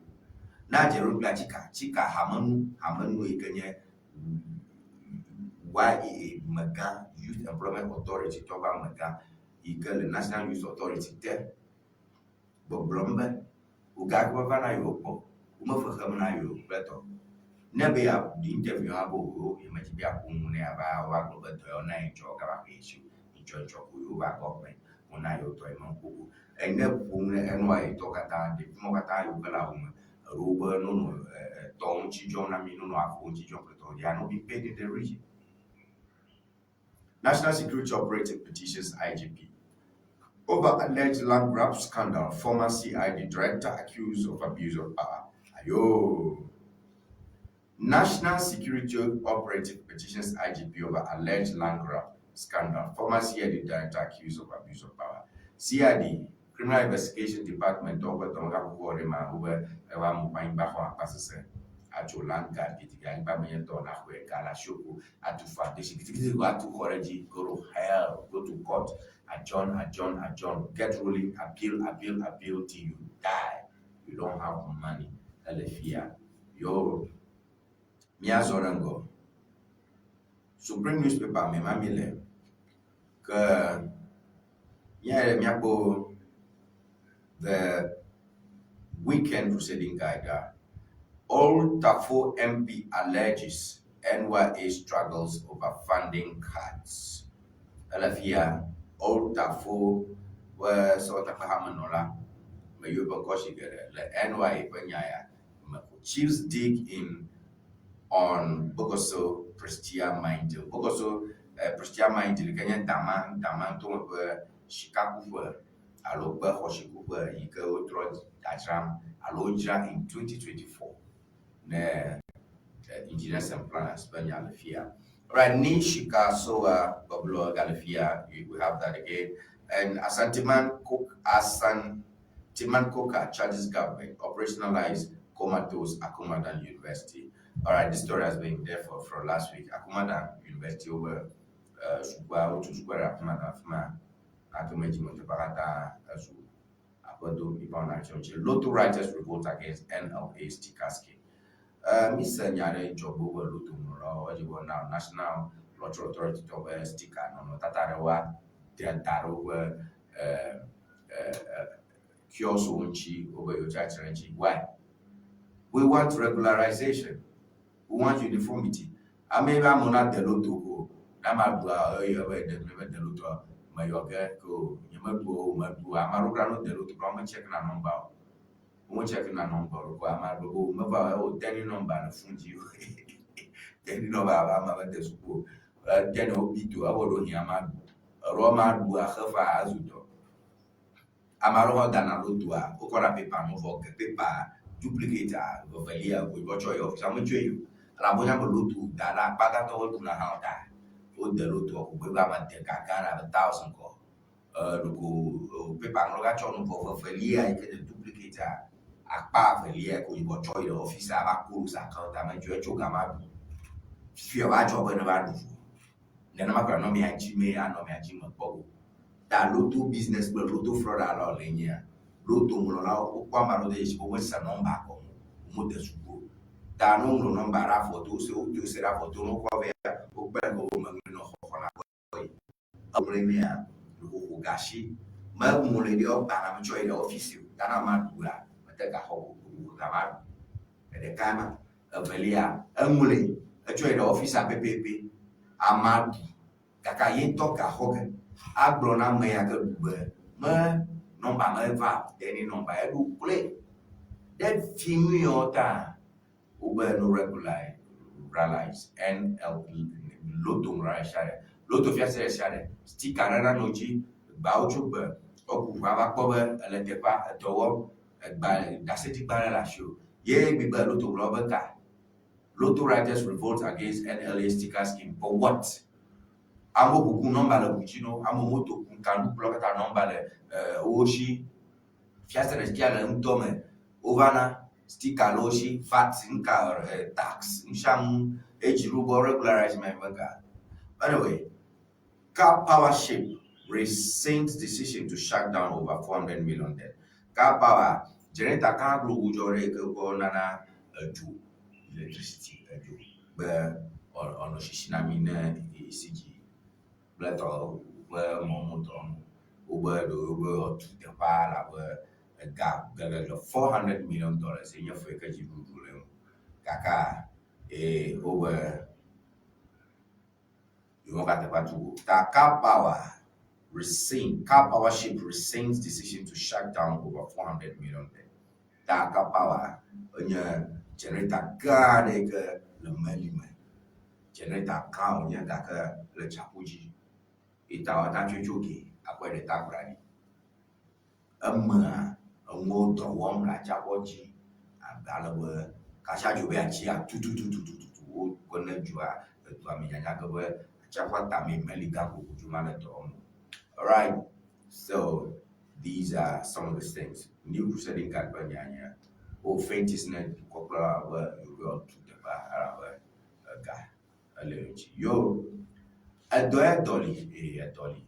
na jeru bla chika hamanu ikenye YEA Maga Youth Employment Authority toba Maga ikele National Youth Authority te bo blombe ugakwa bana yo umafaka na yo beto never have the interview abo you might be a woman about what over to nine joke about issue in church of Uba government when I go to a monk and never woman and why talk at the Mogata Ugala Ruba no Tom Chijon I mean no Afon Chijon they are not being paid in the region. National Security Operating Petitions IGP over alleged land grab scandal, former CID director accused of abuse of power. Ayo. National Security Operative Petitions IGP over alleged land grab scandal. Former CID director accused of abuse of power. CID, Criminal Investigation Department, over Tonga Kuorema, over Ewa Mupain Baho Passes, Acho land guard, Gitigan, Bamian Tona, Galashoku, Atu Foundation, Atu Koreji, go to hell, go to court, adjourn, get ruling, appeal till you die. You don't have money. Elefia. Yo. Mia Zorango. Supreme newspaper me mamile. Que miapo the weekend proceeding guide. All Tafo MP alleges NYA struggles over funding cuts. Elefia, all Tafo were sort of Hamanola. May you be the NYA Penyaya. Chiefs dig in on Bogoso Prestia Mind. Bogoso Prestia Mind, the Kenyan Daman to Chicago, Aloba Hoshikuba, Iko Trot Ajram, Aloja in 2024. The engineers and planners, Alafia. Right, Nishika Soa, Bablo Galafia, we have that again. And Asantiman Timan Coca charges government operationalize comatose Akumadan University. All right, this story has been there for last week. Akumada University over Sukwa, to Square Akumada, Fma, Atumeji Motobarata, Azu, Apodo, Ipan Action. Lotto writers revolt against NLA sticker scheme. Miss Nyare job over Lotto Mura, or you will now National Lottery Authority to sticker, no Tatarewa, Taro, Kyoso Unchi, over your church. Why? We want regularization. We want uniformity. I mean, I'm not the Lotto. I'm not the Lotto. My yoga go, you might go, I'm around the Lotto. I'm checking a number. I'm checking a number. I'm go, move 10 number. Fungi. 10 number. I'm at the school. 10 OB to our own Yaman. Roma, who are Hafa Azuto. I'm around than a Lotto. Okora paper, move paper, duplicator, Valia, with what choice of some you. Raboya Lutu, Dara, Bagato, Kuna Hauta, Put the Lutu, Bugama, Kakara, 1,000 call. Paper Rogachon for Felia, I can duplicate a pa Felia, could you got choice of officer, Bakus, account, I meant you a chogama. Fear I job in a bad. Then I'm going to me and Jimmy and no me and Jim Bobo. That Lutu business, but Lutu fraud allow Lenia. Lutu Mulola, Kwamaro, always a number. Modesu. Da no number for those who say for no cover, open woman no hona boy. Abremia, Gashi, Mamuli of Anamachoy office, Danamadula, Mataka Ho, Gamad, and the Kama, a Velia, Amuli, a trade office at Pepe, Amad, Kakayin Toka Hogan, Abrona Mayaka, number never, any number, who play. That female time. Uber no regularize NL Lotto Rashare, Lotto Fiasare Share, Stick Arana Noji, Bauchuber, Okuvava Cover, a Letepa, a Tower, a Daseti Barrel show. Yea, be Lotto Roberta. Lotto writers revolt against NLA sticker scheme for what? Amo Buku number of Buchino, Amo Moto Kanu block at a number, Oshi, Fiasare Schiala, Tome, Ovana. Sticker loshi, VAT sinka tax, sham age rubo regularize my banker. Anyway, Car Power Ship rescinds decision to shut down over 400 million debt. Car Power, generator can't grow ujore go nana to electricity but on Shishinamina ECG. Blato, where Momoton, over the over to the bar, a gap of $400 million in your fake Kaka over you won't get the Car Power Car Power Ship rescinds decision to shut down over 400 million. Car Power on your generator garden the melima generator count your Daka le chapuji. It our Tachuki, acquire the Takrani. A motor one like Chapoji and Balawa, Kasaju Beachia, to Gonajua, the Tuamianaga, Chapatami, Meligaku, Jumanatom. All right, so these are some of the things. New Crusading Campania, or faintest net to Copra, you go to the bar, a guy, a little yo. A dolly,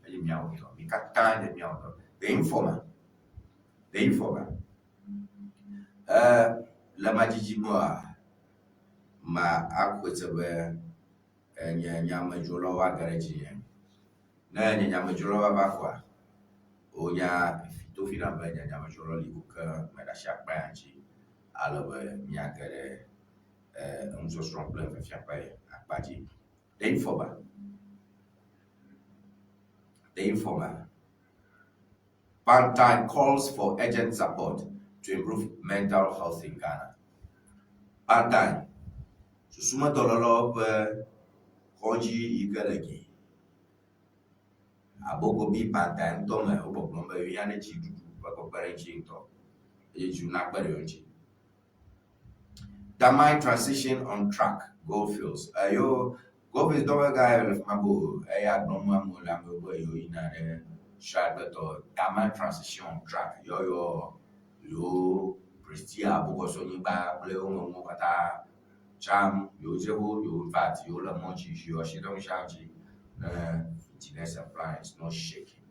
a meow, you can't kind of meow. The informer. La majijimoa ma akwetebe nyama jolo wa gareji na nyama jolo wa bakwa onya fitofina ba nyama jolo likuka ma da shakpa yanchi alabe nyakere unzo strong plan fa shakpa akpaji the informer Bantai calls for urgent support to improve mental health in Ghana. Bantai, susuma dololo hoji igalegi. Abogo bi bantai ntome oboglomba yane chidu bakopere chinto. Eju nakbere yonchi. Damai transition on track Goldfields. Goldfields don't guy mabo nomu amula mbo yo inare. Shadow Dama transition track yo Prestia Bogosoni ba Bleo Mokata Cham, you Jehu, you fat, you Lamonchi, you Shidon Shanchi, Tinessa appliance, no shaking,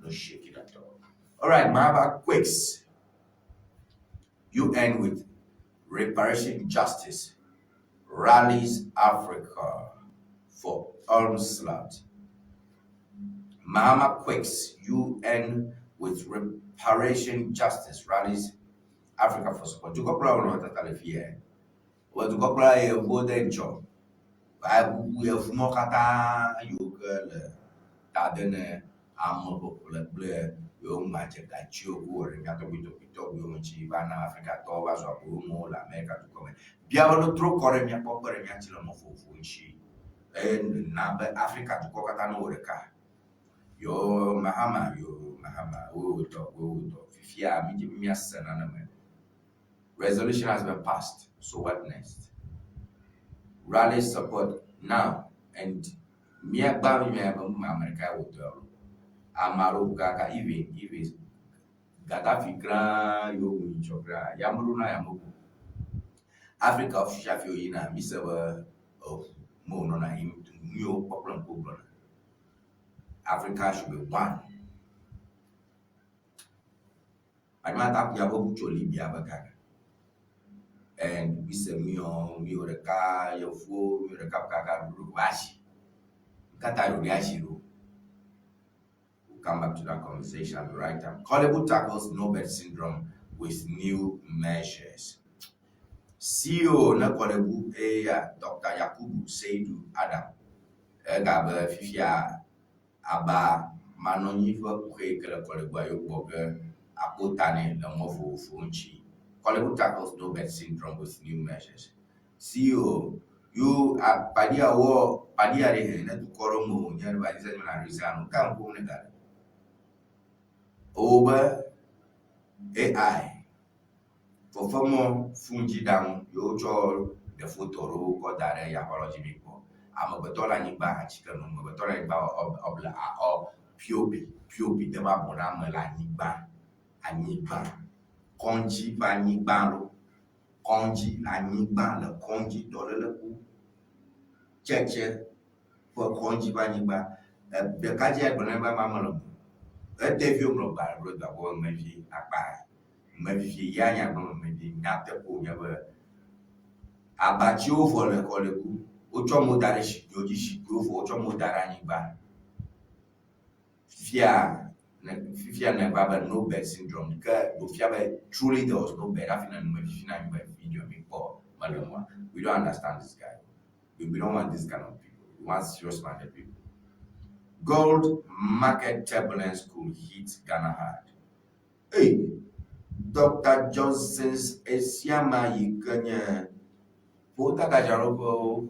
no shaking at all. All right, Mahaba Quakes. You end with reparation justice rallies Africa for onslaught. Mahama Quakes, UN with reparation justice rallies Africa for support. You go play on what I fear. What you go play a golden job. I will more kata you girl. Tadene amo popular yo magic that you go and got to be to be Africa to was a boom la America to come. Biabolo tro kore mi popore mi atilo mo fufu nchi. And number Africa to kokata no reka. Yo Mahama, we will talk. Fifia, me resolution has been passed. So what next? Rally support now. And me about me America will tell. Amaro Gaga, even Gaddafi Grand, yo, Chokra, Yamuruna Yamuku. Africa of Shafio Ina, Mr. of Monona, him to new problem. Africa should be one. I might have Yabo Choli Biabaga. And we say, the car, your food, the Kapaka, Rubashi. Kata Rubiashiro. We'll come back to that conversation at the right time. Kolebu tackles Nobel syndrome with new measures. CEO na Kolebu Dr. Yakubu Seidu Adam. Gabe Fifia Aba Manonifa Kwekele Kolebu Ayoboga. Apotane the Mofo Funchi. Kolebu tackles Nobel syndrome with new measures. CEO, you are Padia War, Padia to Koromo, Yerba Rizano, Campo Negar. Over AI. For former Fungi down, you told the photo or that apology before. I'm a batola niba, chicken, batola obla or Piopi, the Babonama la niba. Aniba, konji ba niba lo, konji la niba le konji dole le ku, cheche for konji ba niba, the kaji a gonna ba mamalo, a devil no ba road the boy maybe a bar, maybe yanya no maybe not the poor never. Abatio for the colebu, Uchomo Darish, Yoji, go for Uchomo Daraniba. Fifia never Nobel syndrome because truly there was no bed. Video before we don't understand this guy. We don't want this kind of people. We want serious minded people. Gold market turbulence could hit Ghana hard. Hey, Dr. Johnson's Esiama Yikanya Pota Gajaropo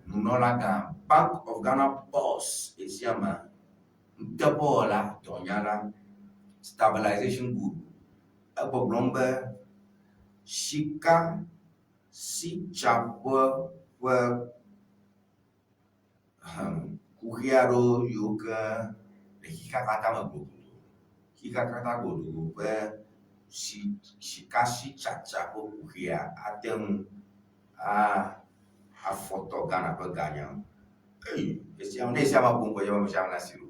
Nunolaga Bank of Ghana boss Esiama Debola Tonyala stabilization group Abo Blomba Shika Si Chapwa Kuhiaro Yoga the Hikakatama group Hikakata group where Shikashi Chachapo Kuhia Atem a photo Ghana Paganyam. Hey, it's Yamnesama Bungo Yamashamasiru.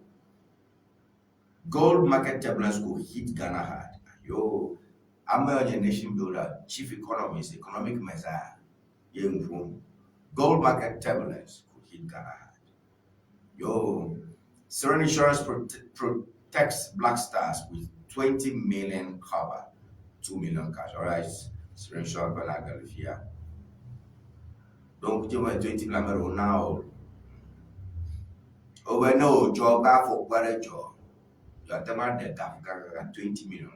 Gold market turbulence could hit Ghana hard. Yo, I'm a nation builder, chief economist, economic measure. Gold market turbulence could hit Ghana hard. Yo, Seren Insurance protects Black Stars with 20 million cover, 2 million cash. All right, Seren Insurance Galifia. Don't give me 20 million now. Over no job for better job. You are telling that Africa 20 million.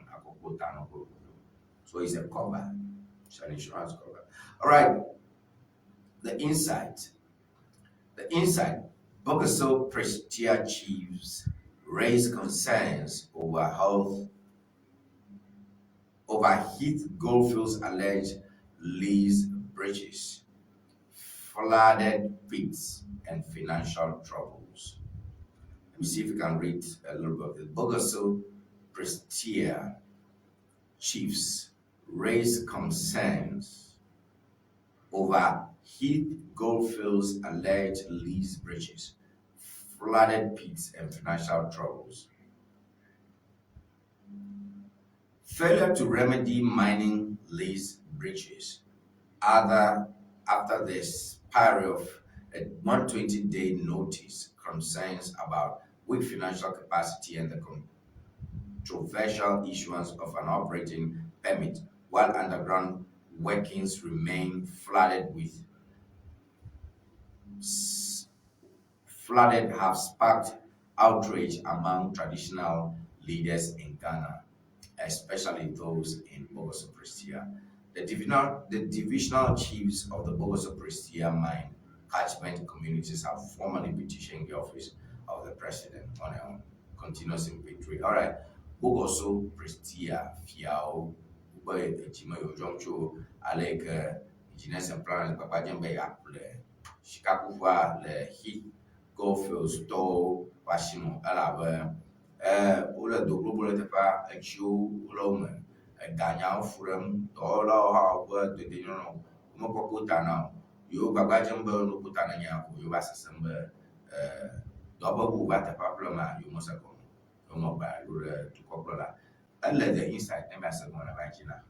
So it's a cover. It's an insurance cover. All right. The insight. Bogaso Prestia chiefs raise concerns over Heath Goldfield's alleged lease breaches, flooded pits, and financial troubles. Let me see if we can read a little bit of this. Bogaso Prestia chiefs raise concerns over Heath Goldfield's alleged lease breaches, flooded pits, and financial troubles. Failure to remedy mining lease breaches after the expiry of a 120-day notice concerns about weak financial capacity and the controversial issuance of an operating permit while underground workings remain flooded have sparked outrage among traditional leaders in Ghana, especially those in Bogoso Prestia. The divisional chiefs of the Bogoso Prestia mine catchment communities have formally petitioned the office of the president on a continuous inventory. All right, Bogoso Prestia, Fiao, Ube, Ejima, Yojongcho, Alek, Engineers and Planners, Papa Jembe, Apple, Chicago, Le Heath, Goldfields, Do, Washimo, Alaba, Ula do Global Tepa, a Jew, Loman, a Ganya, Furam, Dola, how word the dinner, Mopokutana, you Babajambo, Luputana, you Assassemble, Double Bata Paplama, you must have gone, mobile, to Copola, and let the inside ambassador of Vagina.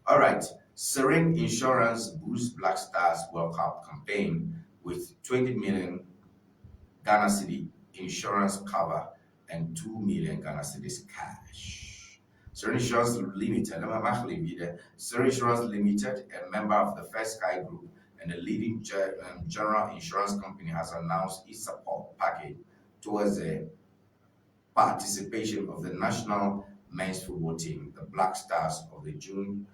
All right, Serene Insurance boosts Black Stars World Cup campaign with 20 million Ghana City insurance cover and 2 million Ghana Cedis cash. Serene Insurance Limited, Serene Insurance Limited, a member of the First Sky Group and a leading general insurance company, has announced its support package towards the participation of the national men's football team, the Black Stars, of the June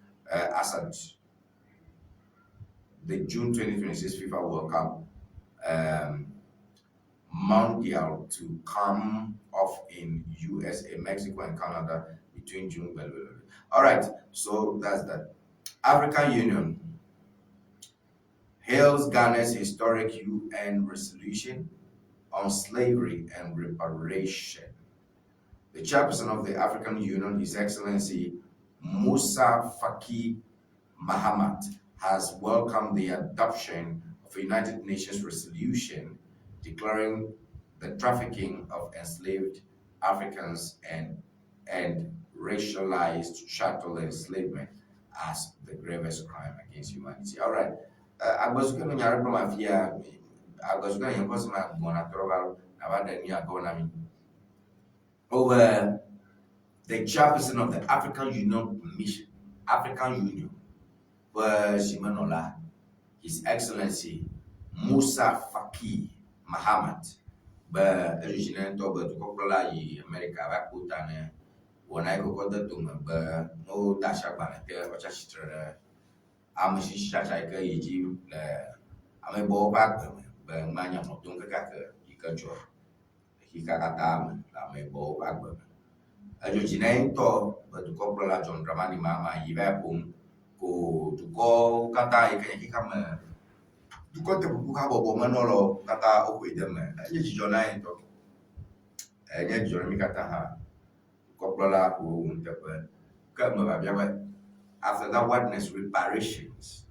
2026 FIFA World Cup Mondial to come off in USA, Mexico, and Canada between June. All right, so that's that. African Union hails Ghana's historic UN resolution on slavery and reparation. The chairperson of the African Union, His Excellency Musa Faki Mahamat, has welcomed the adoption of a United Nations resolution declaring the trafficking of enslaved Africans and racialized chattel enslavement as the gravest crime against humanity. All right. I was going to over the chairperson of the African Union Commission, African Union, was Shimanola, His Excellency Musa Faki Mahamat, but originally to Cocola, America, Bakutane, when I go to Tuma, but no Dasha Banate, or Chashitra, Amashisha, Egypt, I'm a ball back, but Mania Motunga, Ikajo, Hikakatam, I'm a ball back. Originally to, but to Cocola John Dramani Mama, Yvapum, go to go Kata, Hikama. Tu ko te buka bobo manolo kata okwe deme enye jijona ento enye jijona mi kata ha koplola ko untepe kama ba biawe. After that, what next? Reparations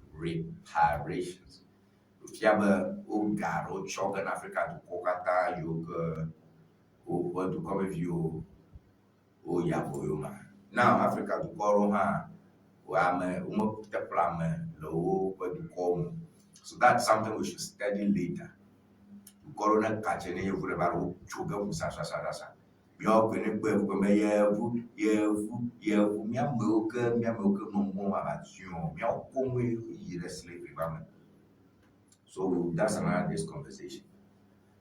ukiaba o garo choga na Africa to kokata yoga o to come view o yabo yoma now Africa to koro ha wa me umo te plame lo ko to come. So that's something we should study later. Corona catching you for about sugar with Sasa. You're going to put me so that's another day's conversation.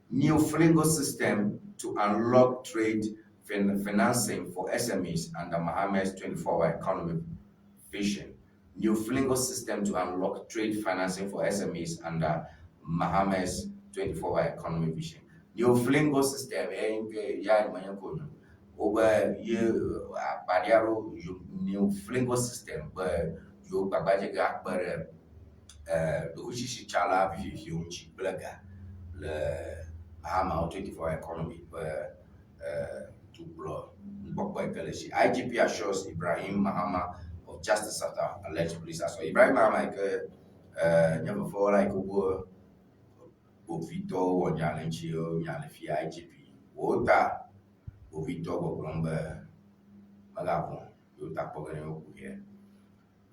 New Flingo system to unlock trade financing for SMEs under Mohammed's 24-hour economic vision. New Flingo system to unlock trade financing for SMEs under Mohammed's 24-hour economic vision. New Flingo system, over you, Badiaro, New Flingo system, but you Babajaga, but the Ushishi Chala, Viunchi, Blaga, the Mahama 24-hour economy, but to blow. IGP assures Ibrahim Mahama of justice after alleged police assault. Ibrahim Mahama Never before like Vito or Yalenchio, Yalefi IGP. Wota, Vito or Grumber, Magapon, you tap here.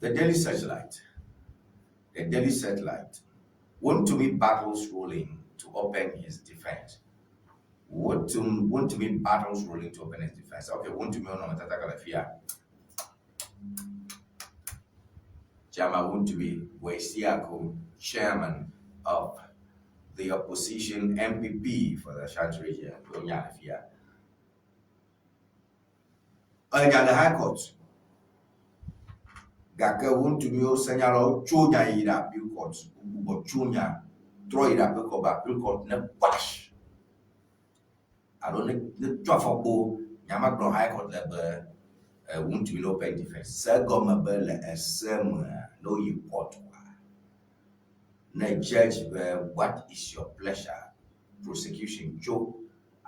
The Daily Searchlight. The Daily Searchlight. Want to be battles rolling to open his defense. Want to be battles rolling to open his defense. Okay, want to be on Matata Galafia. Jama want to be Wesiako, chairman of the opposition MPP for the Ashanti region, Galafia. The High Court. Gaka want to be Senyalo Chunya Ida Bill Court, but Chunya, throw it up Bill Court, ne bash. I don't know, Trafalgar, Yamagro High Court level, want to be open defense. Sagoma Bell, a sem, no import. Na judge, what is your pleasure? Prosecution, Joe.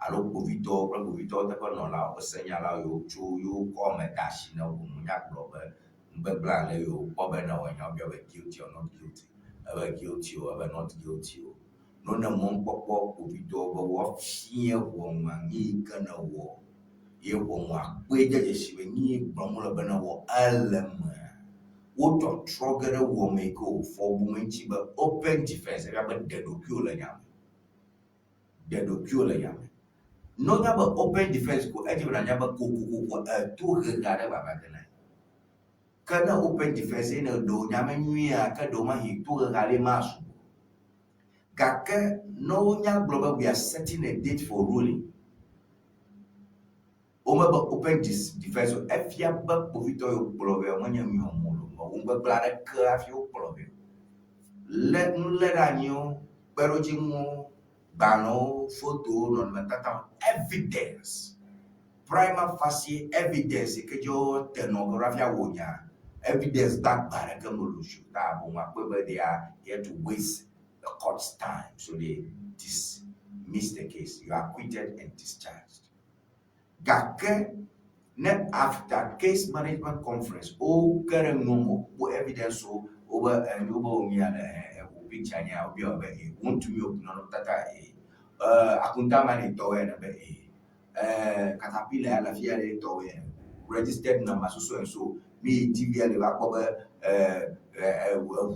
Alo Povito, the Conola, or Senyala, you come a dash, no, Munyak Robert, Mbebla, you, Bobena, when you're guilty or not guilty, ever guilty or ever not guilty. No, no, Mon Popo, Povito, but what fear woman, ye can a war. You won't wait a she when ye Bromola Benawa, Alam. What a trogger will make go for women cheaper open defense. I have a dead ocula yam. Dead ocula yam. No number open defense go anywhere and never go 2 back. Kana open defense in a do Yamania Kadoma he 2 masu. Gaka no young global we are setting a date for ruling. Omaba open defense of Efia Buck Povito Plover when you Umba Bladder Curfew Plover. Let you Perojimo Bano photo non matata evidence. Prima facie evidence kejo tenografia wonya. Evidence that Barakamulush that whoever they are here to waste the court's time. So they dismiss the case. You are acquitted and discharged. Gake net after case management conference, current normal evidence over and over picture want to be open tata akunta mani towe na be caterpillar la fiare towe registered number so and so me TV le ba ko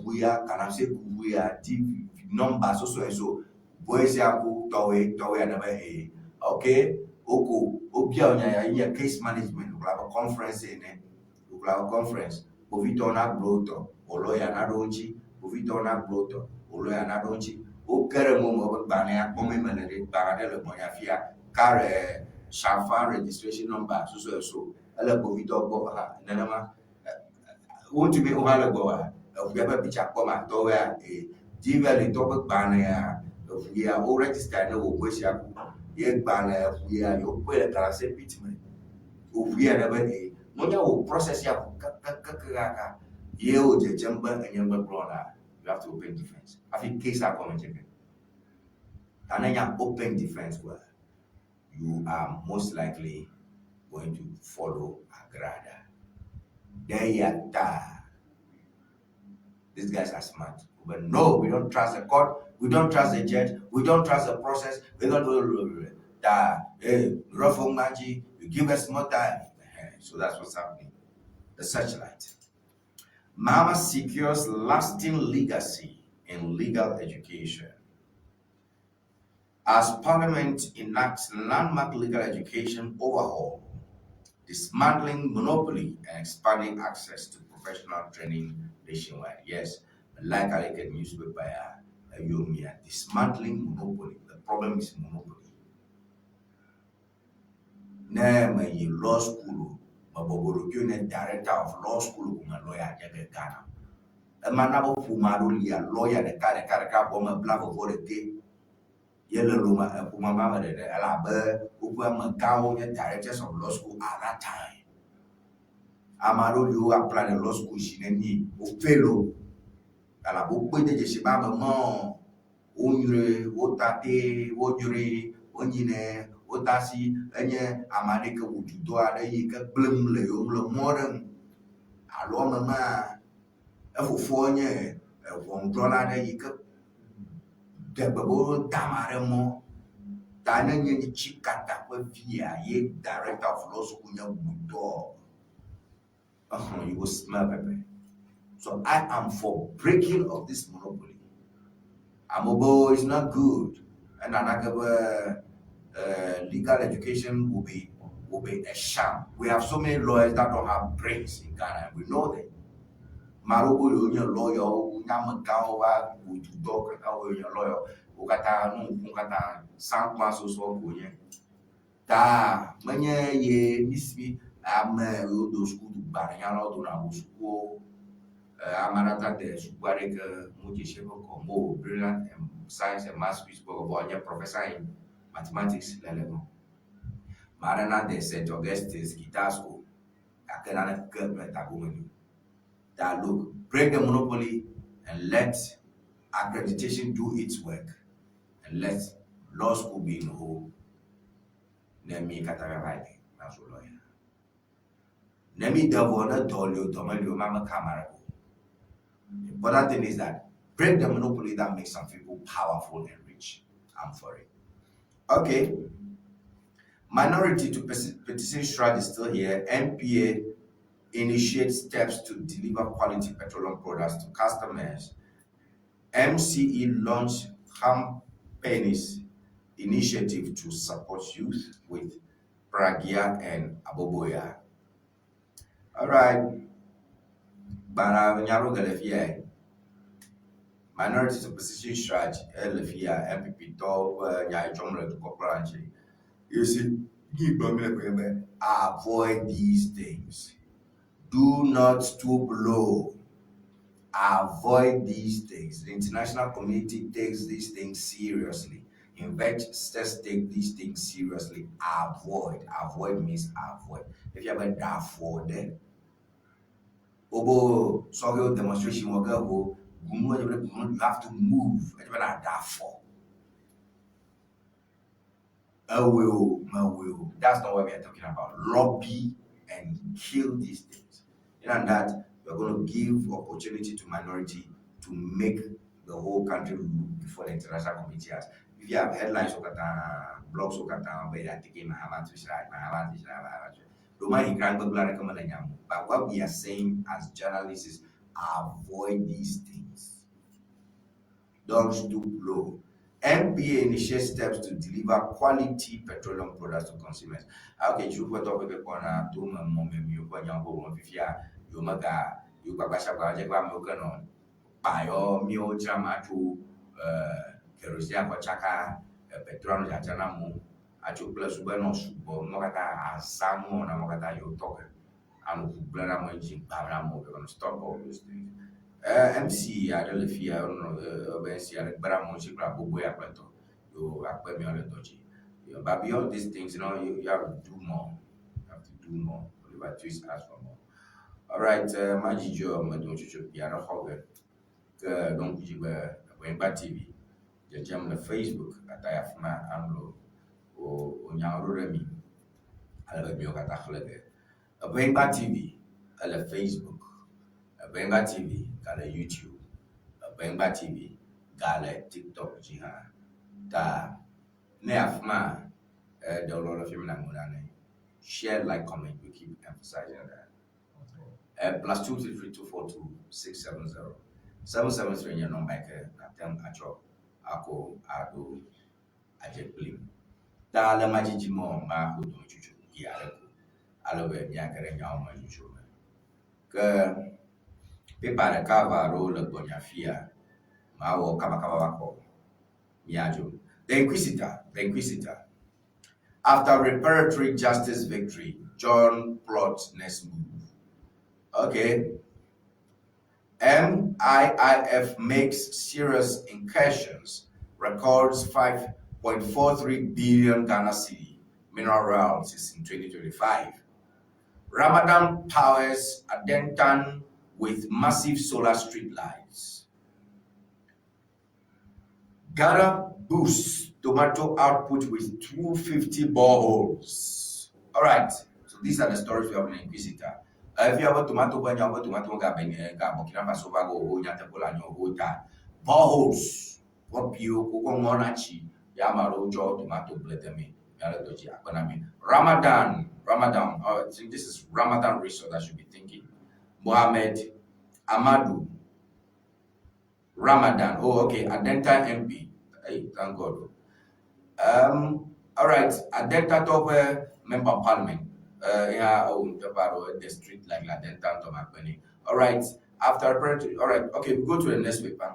buya kana se buya TV number so and so boys ya ku towe na be okay. Oko obia onya case management we have a conference in it we have a conference Povito na bloto oloya na donchi Povito na bloto oloya na donchi o kere mo bane ya komemele ba de le moya fia car shafa registration number so ele Povito go ha nanama want to be over go ha we have a picture come to where diva le to bane ya we are all registered no we share yet banner we are your way that say pitman we are never a no process ya kaka you the jumper and younger brother you have to open defense I think case are coming check and then you open defense where you are most likely going to follow Agrada these guys are smart but no we don't trust the court. We don't trust the judge. We don't trust the process. We don't do that. Ruffle magic. You give us more time. So that's what's happening. The Searchlight. Mama secures lasting legacy in legal education. As Parliament enacts landmark legal education overhaul, dismantling monopoly and expanding access to professional training nationwide. Yes, like I get newspaper. Dismantling monopoly. The problem is monopoly. Nema yi law school, mabogorokyo ne director of law school kuma lawyer jage Ghana. Emanabo fumaru ya lawyer de kare boma blavo volete. Yele luma puma mama de alabe ukwa makao ne directors of law school at that time. Amaro you apply the law school shineni o fellow. Ala bukwe de jeshibaba mo unyure wotate wojure onyine wotasi enye amadeke wujudo ade ke blemle yomle modern alo mama efofo onye Von Dronade, you could the Babo Tamaremo, Tana Chicata, via ye director of Los Unya Budo. You will smell pepper. So I am for breaking of this monopoly. Amobo is not good, and another legal education will be a sham. We have so many lawyers that don't have brains in Ghana, and we know that. Marobo you're lawyer, Yamakawa, would you talk about your lawyer, Ukata, no Ukata, San Maso so Ta, many ye, Miss Me, I'm those school to Barriano, Dona school. Amarata de Subareka Mujishebo Combo, brilliant and science and math spoke about your professor in mathematics level. Marana de St. Augustus Guitar School, Akana government agumenu. That look, break the monopoly and let accreditation do its work and let law school be in whole. Nemi Katara that's a lawyer. Nemi Davona Dolio Tomelio Mama Camara. The important thing is that break the monopoly that makes some people powerful and rich. I'm for it. Okay. Minority to petition strategy is still here. MPA initiates steps to deliver quality petroleum products to customers. MCE launched Hampeni's initiative to support youth with Pragia and Aboboya. All right. Minority to position strategy, LFIA, MPP, to corporate. You see, avoid these things. Do not stoop low. Avoid these things. The international community takes these things seriously. Investors take these things seriously. Avoid. Avoid means avoid. If you ever die for them, Obo Sogio demonstration will go. You have to move. That's not what we are talking about. Lobby and kill these things. And that we're going to give opportunity to minority to make the whole country look before the international community has. If you have headlines, blogs, but what we are saying as journalists is avoid these things. Don't stoop low. MPA initiates steps to deliver quality petroleum products to consumers. Okay, you put up a corner to my mom and you put your home if you maga, you babasha, Jagam, Payo, Mio Jamatu, Kerosia, Chaka, Petron, Janamu, Achu plus Bueno, Mogata, Samu, and Mogata, you talk. And Blanamo, Paramo, we're going to stop all those things. MC, I don't know if you know, Bramo, Chicago, you are me on the dodgy. But beyond these things, you know, you have to do more. You have to do more. Oliver Twist asks for more. All right, Majijo, Madon Chuchu, Piano Hogger, don't you Wemba TV, the German Facebook, at Ayafma, Amlo, or Onyauremi, Alabioka Holiday. A Wemba TV, a Facebook, a Wemba TV, a YouTube, a Wemba TV, Gale, TikTok, Jiha, Da, Neafma, the Lord of Yemina Munane. Share, like, comment, we keep emphasizing that. Plus 233-242-670. 773 your number, Natem Acho, Ako, Ado, Ajeplim. Da la Majimo, Ma, who don't you, Yarako, Aloe, Yakare, Yama, you que Pepa Cava roll of Bonafia, Mao Kabakawako, Miajo. The Inquisitor. After reparatory justice victory, John plots next move. Okay. MIIF makes serious incursions, records 5.43 billion Ghana cedi mineral royalties in 2025. Ramadan powers Adentan with massive solar street lights. Ghana boosts tomato output with 250 boreholes. All right, so these are the stories we have in Inquisitor. If you have a tomato, when you have a tomato, Burkina Faso, go, Yatapola, no, boreholes. What you go monachi, Yamaro, Joe, tomato, bletami, Yaladoji, economy. Ramadan. Oh, I think this is Ramadan resource I should be thinking. Mohammed Amadou. Ramadan. Oh, okay. Adenta MP. Hey, thank God. All right. Adenta top member of parliament. The street like Adenta to Macbeni. All right. All right. Okay, we go to the next paper.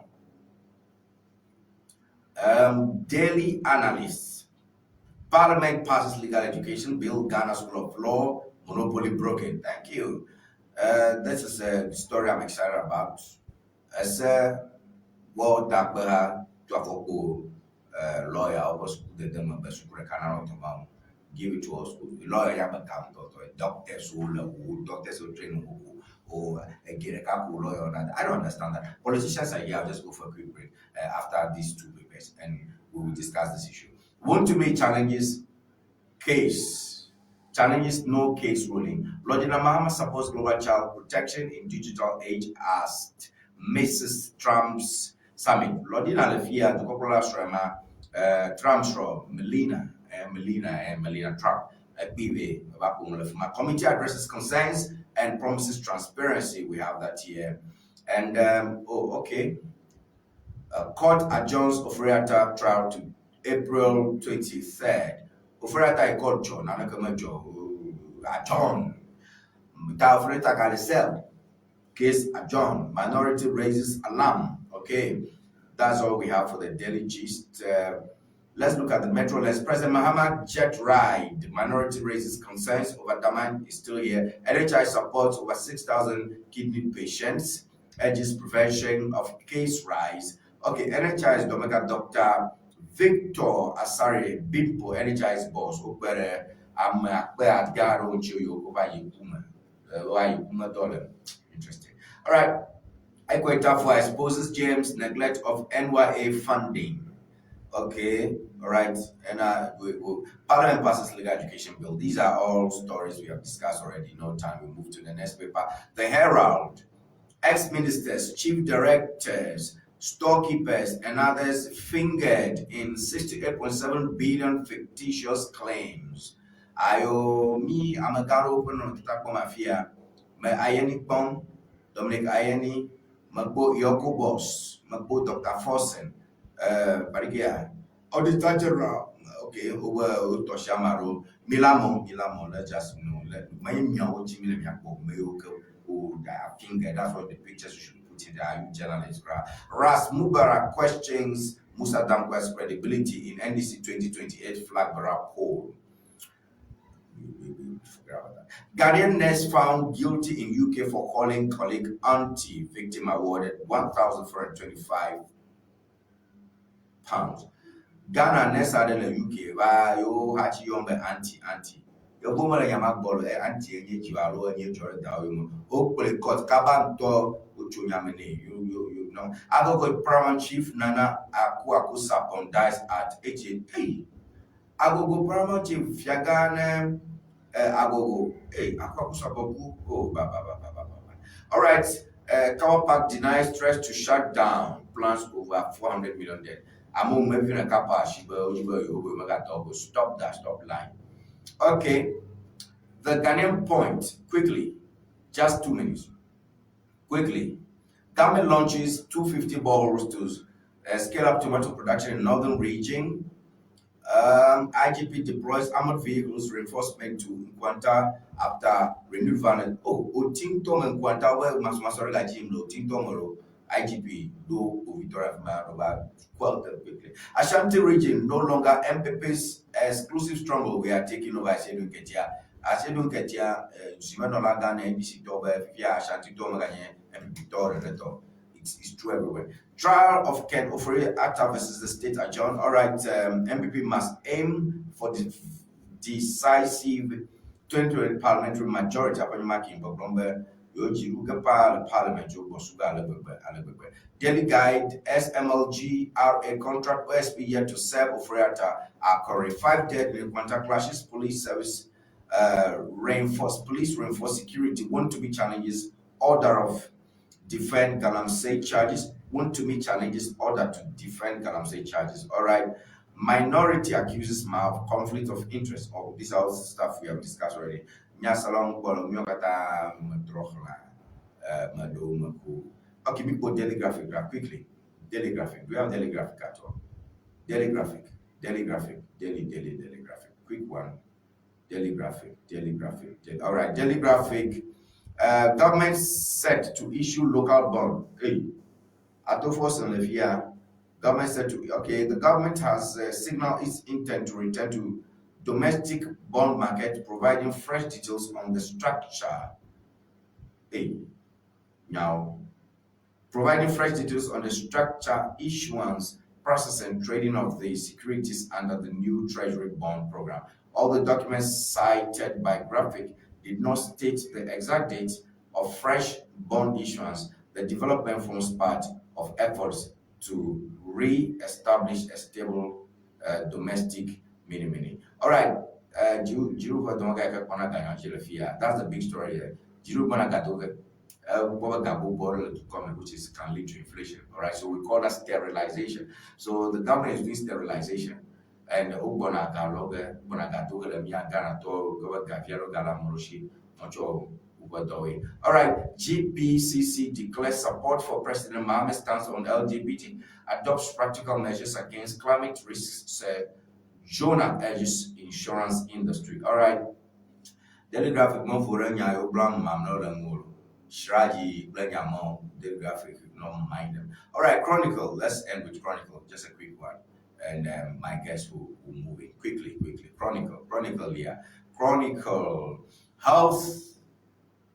Daily analysts. Parliament passes legal education bill. Ghana School of Law monopoly broken. Thank you. This is a story I'm excited about. As well, Dakbaha to lawyer was the demon best give it to us. Lawyer have account or doctors who doctors who train or get a couple lawyer on that. I don't understand that. Politicians are here, I'll just go for a quick break after these two papers and we will discuss this issue. Want to make challenges no case ruling. Lordina Mahama supports global child protection in digital age as Mrs. Trump's summit. Lordina Lefia, the popular Shrema, Trump's Melania Trump. My committee addresses concerns and promises transparency. We have that here. And, court adjourns Oforiatta trial to April 23rd. Oforiatta court John, adjourn. Oforiatta can sell. Case adjourn. Minority raises alarm. Okay, that's all we have for the daily gist. Let's look at the Metro List. President Mahama jet ride. Minority raises concerns over demand is still here. NHI supports over 6,000 kidney patients. Urges prevention of case rise. Okay, NHI's Domega Dr. Victor Asare Bimpo, NHI's boss. Interesting. All right. Equator exposes James neglect of NYA funding. Okay, all right, and Parliament passes legal education bill. These are all stories we have discussed already. No time. We move to the next paper. The Herald, ex-ministers, chief directors, storekeepers, and others fingered in 68.7 billion fictitious claims. Me, I'm a guy open on the Taco Mafia. Me Ayeni Pong, Dominic Ayeni, Magbo Yoko Boss, Magbo Dr. Fossen. Parigia, Auditor General, okay, over Toshamaro, Milamo, let's just know, let me know what you mean, who I think that's what the pictures you should put in there, journalists. Ras Mubarak questions Musa Damkwa's credibility in NDC 2028 flag bearer poll. Ghanaian nurse found guilty in UK for calling colleague auntie. Victim awarded £1,425. Ghana nessa de la UK va yo hachi yombe anti yo goma la yama bolo anti enye jiwalo enye jore dawo mo o pele court kabanto uchunyamene you know agogo paramount chief Nana Akua Sapon dies at 88. Agogo paramount chief Fiagane agogo Akua Sapon oh ba. All right, Kawa Park denies threats to shut down plans over 400 million debt. I'm moving a kappa, stop line. Okay, the Ghanaian point, quickly, just 2 minutes. Quickly, government launches 250 boreholes to scale up tomato production in northern region. IGP deploys armored vehicles reinforcement to Nkwanta after renewed violence. Ting Tom and Nkwanta, where Masoriga Jim, Ting Tomoro. IGP do Victoria Roba quickly. Ashanti region no longer MPP's exclusive stronghold. We are taking over Asedun Ketia, Simanola Ghana, NBC Toba, Ashanti Tomaganye, and Victoria. It's true everywhere. Trial of Ken Ofori Atta versus the state adjourned. All right, MPP must aim for the decisive 2020 parliamentary majority. Daily Guide, SMLG, RA contract, OSP yet to serve Oforiatta, Akore. 5 dead in Nkwanta clashes, police service reinforce security, want to be challenges, order of defend Galamsey charges, want to meet challenges, order to defend Galamsey charges. All right. Minority accuses ma of conflict of interest. Oh, these are all stuff we have discussed already. Nyasalong Bolomyokata Madrohla Mado. Okay, we put daily graphic quickly. Daily graphic. We have daily graphic at all. Daily graphic. Daily graphic. Daily graphic. Quick one. Daily graphic. All right, daily graphic. Government set to issue local bond. Hey, Atofos and Levia. Government said to the government has signaled its intent to return to domestic bond market, providing fresh details on the structure. Now, providing fresh details on the structure, issuance, process, and trading of the securities under the new Treasury bond program. All the documents cited by graphic did not state the exact date of fresh bond issuance. The development forms part of efforts to re-establish a stable domestic mini. All right, that's the big story here. Which is can lead to inflation. All right, so we call that sterilization. So the government is doing sterilization. And all right, GPCC declares support for President Mohammed's stance on LGBT, adopts practical measures against climate risks, Jonah urges insurance industry. All right, daily graphic more for Shraji, Blenyamo, daily graphic, no mind them. All right, Chronicle, let's end with Chronicle, just a quick one. And my guests will move it quickly. Chronicle, yeah. Chronicle,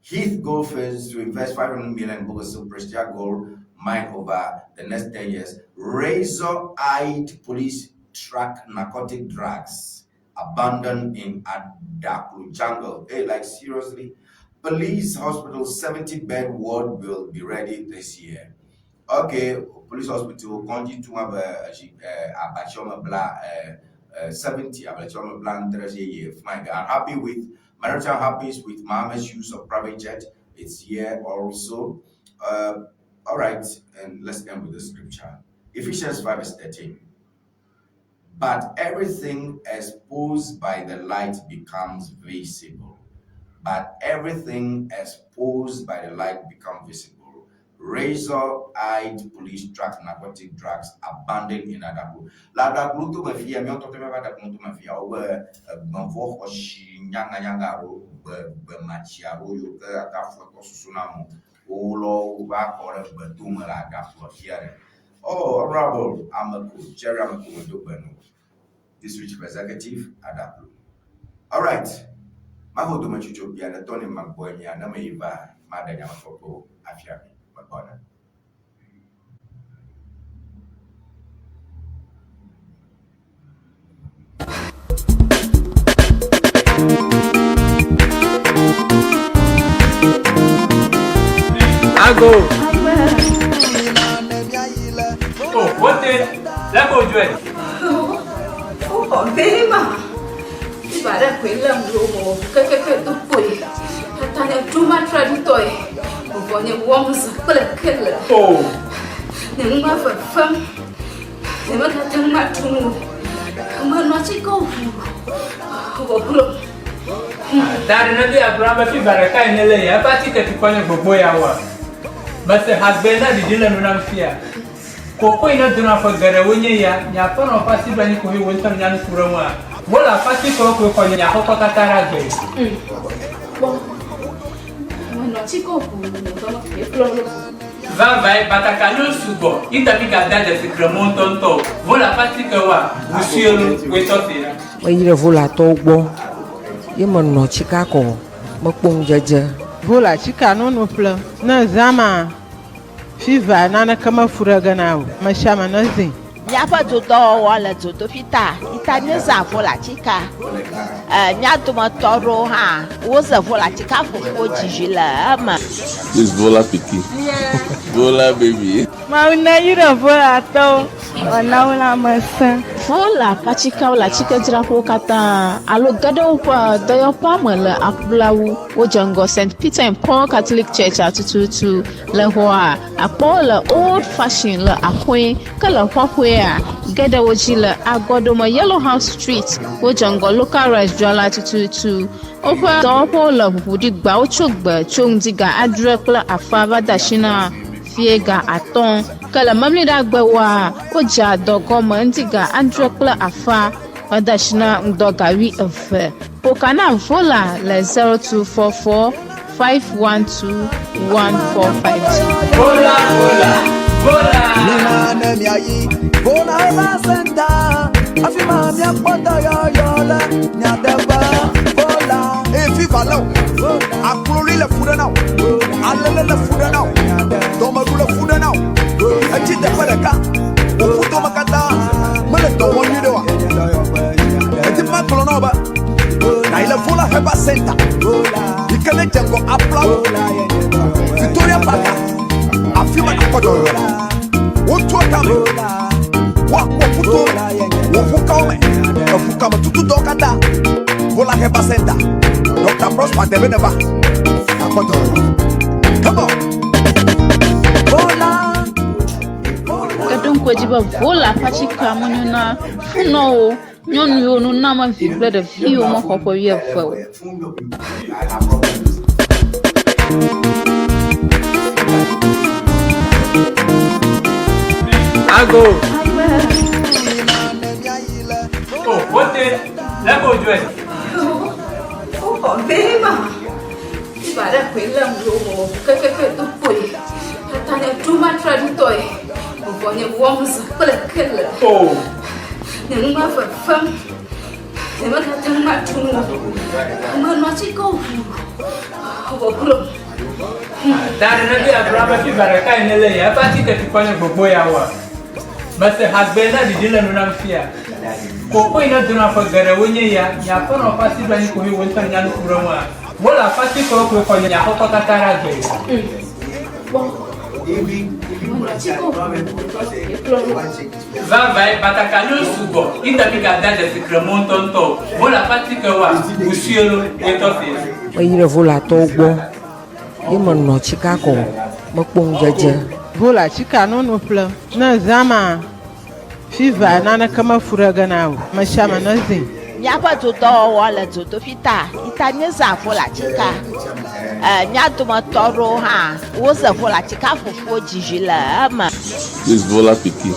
Heath Goldfields to invest 500 million Bogosil Prestia gold mine over the next 10 years. Razor-eyed police track narcotic drugs abandoned in Adaklu jungle. Hey, like seriously? Police hospital 70-bed ward will be ready this year. Okay, police hospital continue to have a 70 I'm happy with marital happy with Mohammed's use of private jet. It's here also. All right, and let's end with the scripture. Ephesians 5:13. But everything exposed by the light becomes visible. Razor-eyed police track narcotic drugs abandoned in Adaklu. Ladaklu to mafia, me to mafia over Banfo Nyangaro, Bemachiaro, Yoga, Gafo, Susunamo, Olo, Bakor, Batumala, Gafo here. Oh, Honorable Amaku, Jerry Amaku, Dubano, District Executive, Adaklu. All right. Maho Dumachucho, Piana, Tony Magbonia, Namaiva, Madame Foko, Afiami. I go. Oh, what is? Let go, Joy. Oh, very much. If I don't quit them, cái tụt bụi, ta nhận too much right toy. Có những worms, có lẽ kết lệ. Oh. Những mà vật phẩm, những mà ta thân mặt chung, mà nó chỉ có luôn. Dari nanti Abraham fi baraka inele ya pati ke tukone gbogbo ya wa. But hasbena di dile nuna fia. Koko ina duna fa gare wonye ya nya fa no pasi bani ko wi wontam nya nkuro wa. Mola pati ko ko nya ko katara gbe. Bon. Nó chỉ có nó phải luôn. Vai batakalo sugo itabi gada de secrement tonto. Mola pati ke wa usielu wetofira. Mayire vola togbo. Yemo no chika ko mokpong jeje vola chika no plan na zama fiva nana kama furaga nawo mashama nozi nyapa todo wala todo fita itanye za vola chika nyato motoro ha woza vola chika fofo jijila ama this vola piki vola baby ma una yira vola to ona una masa Vola pachika la chika drapo kata alo gado pa doyo pama le apulawu o jango St. Peter and Paul Catholic Church atututu le hoa apo le old fashion le apwe kala hwahwe a gada woji le agodoma Yellow House Street o jango local restaurant atututu opa dopo le budi gba o chogba chongdiga adrekla afava dashina fiega aton kala mamli da gbawa o ja dogo mandiga andrekla afa adashina ndogawi efe pokana vola le 0244 512 1452 vola Nina ne miayi, bona eba senta. Afima mi apoto yo la, nya deba vola. E viva lo, akulori le fuda now, alele le fuda now, domaru le fuda now. Ati de pareka, ofuto makata, mele to wonyi de wa. Ati makolo no ba, na ile vola heba senta. Ikele jengo applaud, Victoria Park. Afima akodo yo. Wotu kame, wakuto, wofukame, wofukame tutu dokada. Vola heba senta. Dr. Prosper Debeneva. Akodo. Come on. Vola. Kadon kwajiba vola pachika monyuna funo nyonu yo no na ma vibre de fio mo kopo wi afa. Ago. Oh, what the? Let go do it. Oh, Belima. Ibara kwela mlomo kekeke tupoi. Tatanya tuma traditoi. Ubonye womza kule kele. Oh. Nima fam. Nima katama tumu. Mano chiko. Obulo. Dari nabi Abraham fi baraka inele ya pati ke kufanya gbogbo ya wa. Mase hasbena didila nuna mfia. Koko ina duna fa gare wonye ya pono pati bani ko hi wonta nyanu kurama. Mola pati ko ko nya ko katara ge. Vai batakalo sugo inda biga dade fikremon tonto. Mola pati ke wa usielo etofi. Oyire vola to gbo. Yema no chika ko mo pon jeje. Vola chika no no pla. Na zama fiva na kama furaga nawo. Mashama nazi. Nyapa to do wala to fita itanye za vola chika nya ma toro ha wo za vola chika fofo jijila ama This Vola picky.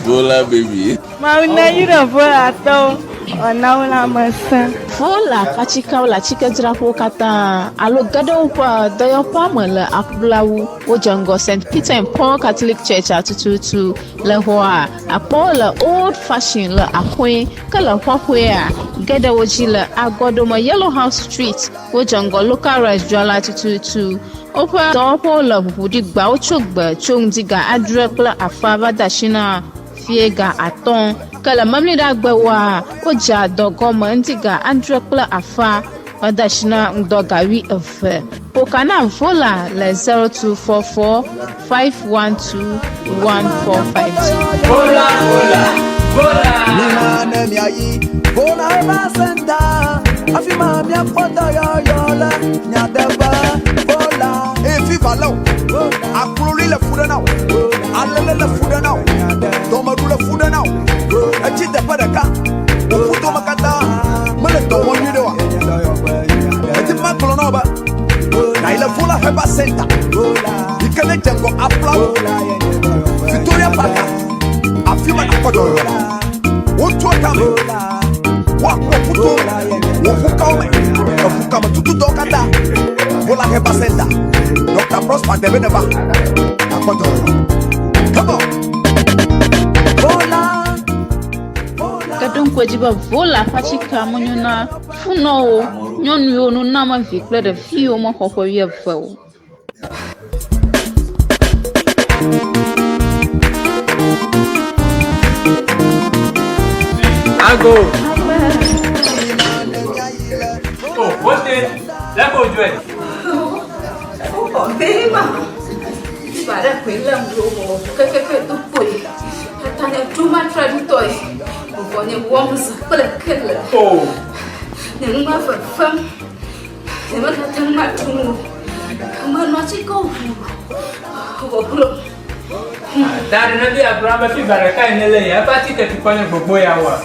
Vola baby. Ma una yira vola to ona una masa. Vola pachika la chika drapo kata alo gado pa doyo pama le apulawu o jango St. Peter and Paul Catholic Church atututu le hoa apo le old fashion le apwe kala hwahwe a gada woji le agodoma Yellow House Street o jango local restaurant atututu opa dopo le budi gba o chogba chongdiga adrekla afava dashina fiega aton kala mamli da gbawa o ja dogo mandiga andrekla afa adashina ndogawi efe pokana vola le 0244 512 1452 Vola. Nina ne miayi, bona eba senta. Afima mi apoto yo la, nya deba vola. E viva lo, akulori le fuda now, alele le fuda now, domaru le fuda now. Ati de pareka, ofuto makata, mele to wonyi de wa. Ati makolo no ba, na ile vola heba senta. Ikele jengo applaud, Victoria Park. Afima akodo yo. Wotu kame, wakuto, wofukame, wofukame tutu dokada. Vola heba senta. Dr. Prosper Debeneva. Akodo yo. Come on. Vola. kadon kwajiba vola pachika monyuna funo nyonu yo no na ma vibre de fio mo kopo wi afa. Ago. Oh, what the? Let go do it. Oh, Belima. Ibara kwela mlomo kekeke tupoi. Tatanya tuma traditoi. 我你我们是不能去了。哦，你们嘛分分，你们他他妈冲我，他们拿起狗我不了。dari nabi Abraham fi baraka inele ya pati ke kufanya gbogbo ya wa.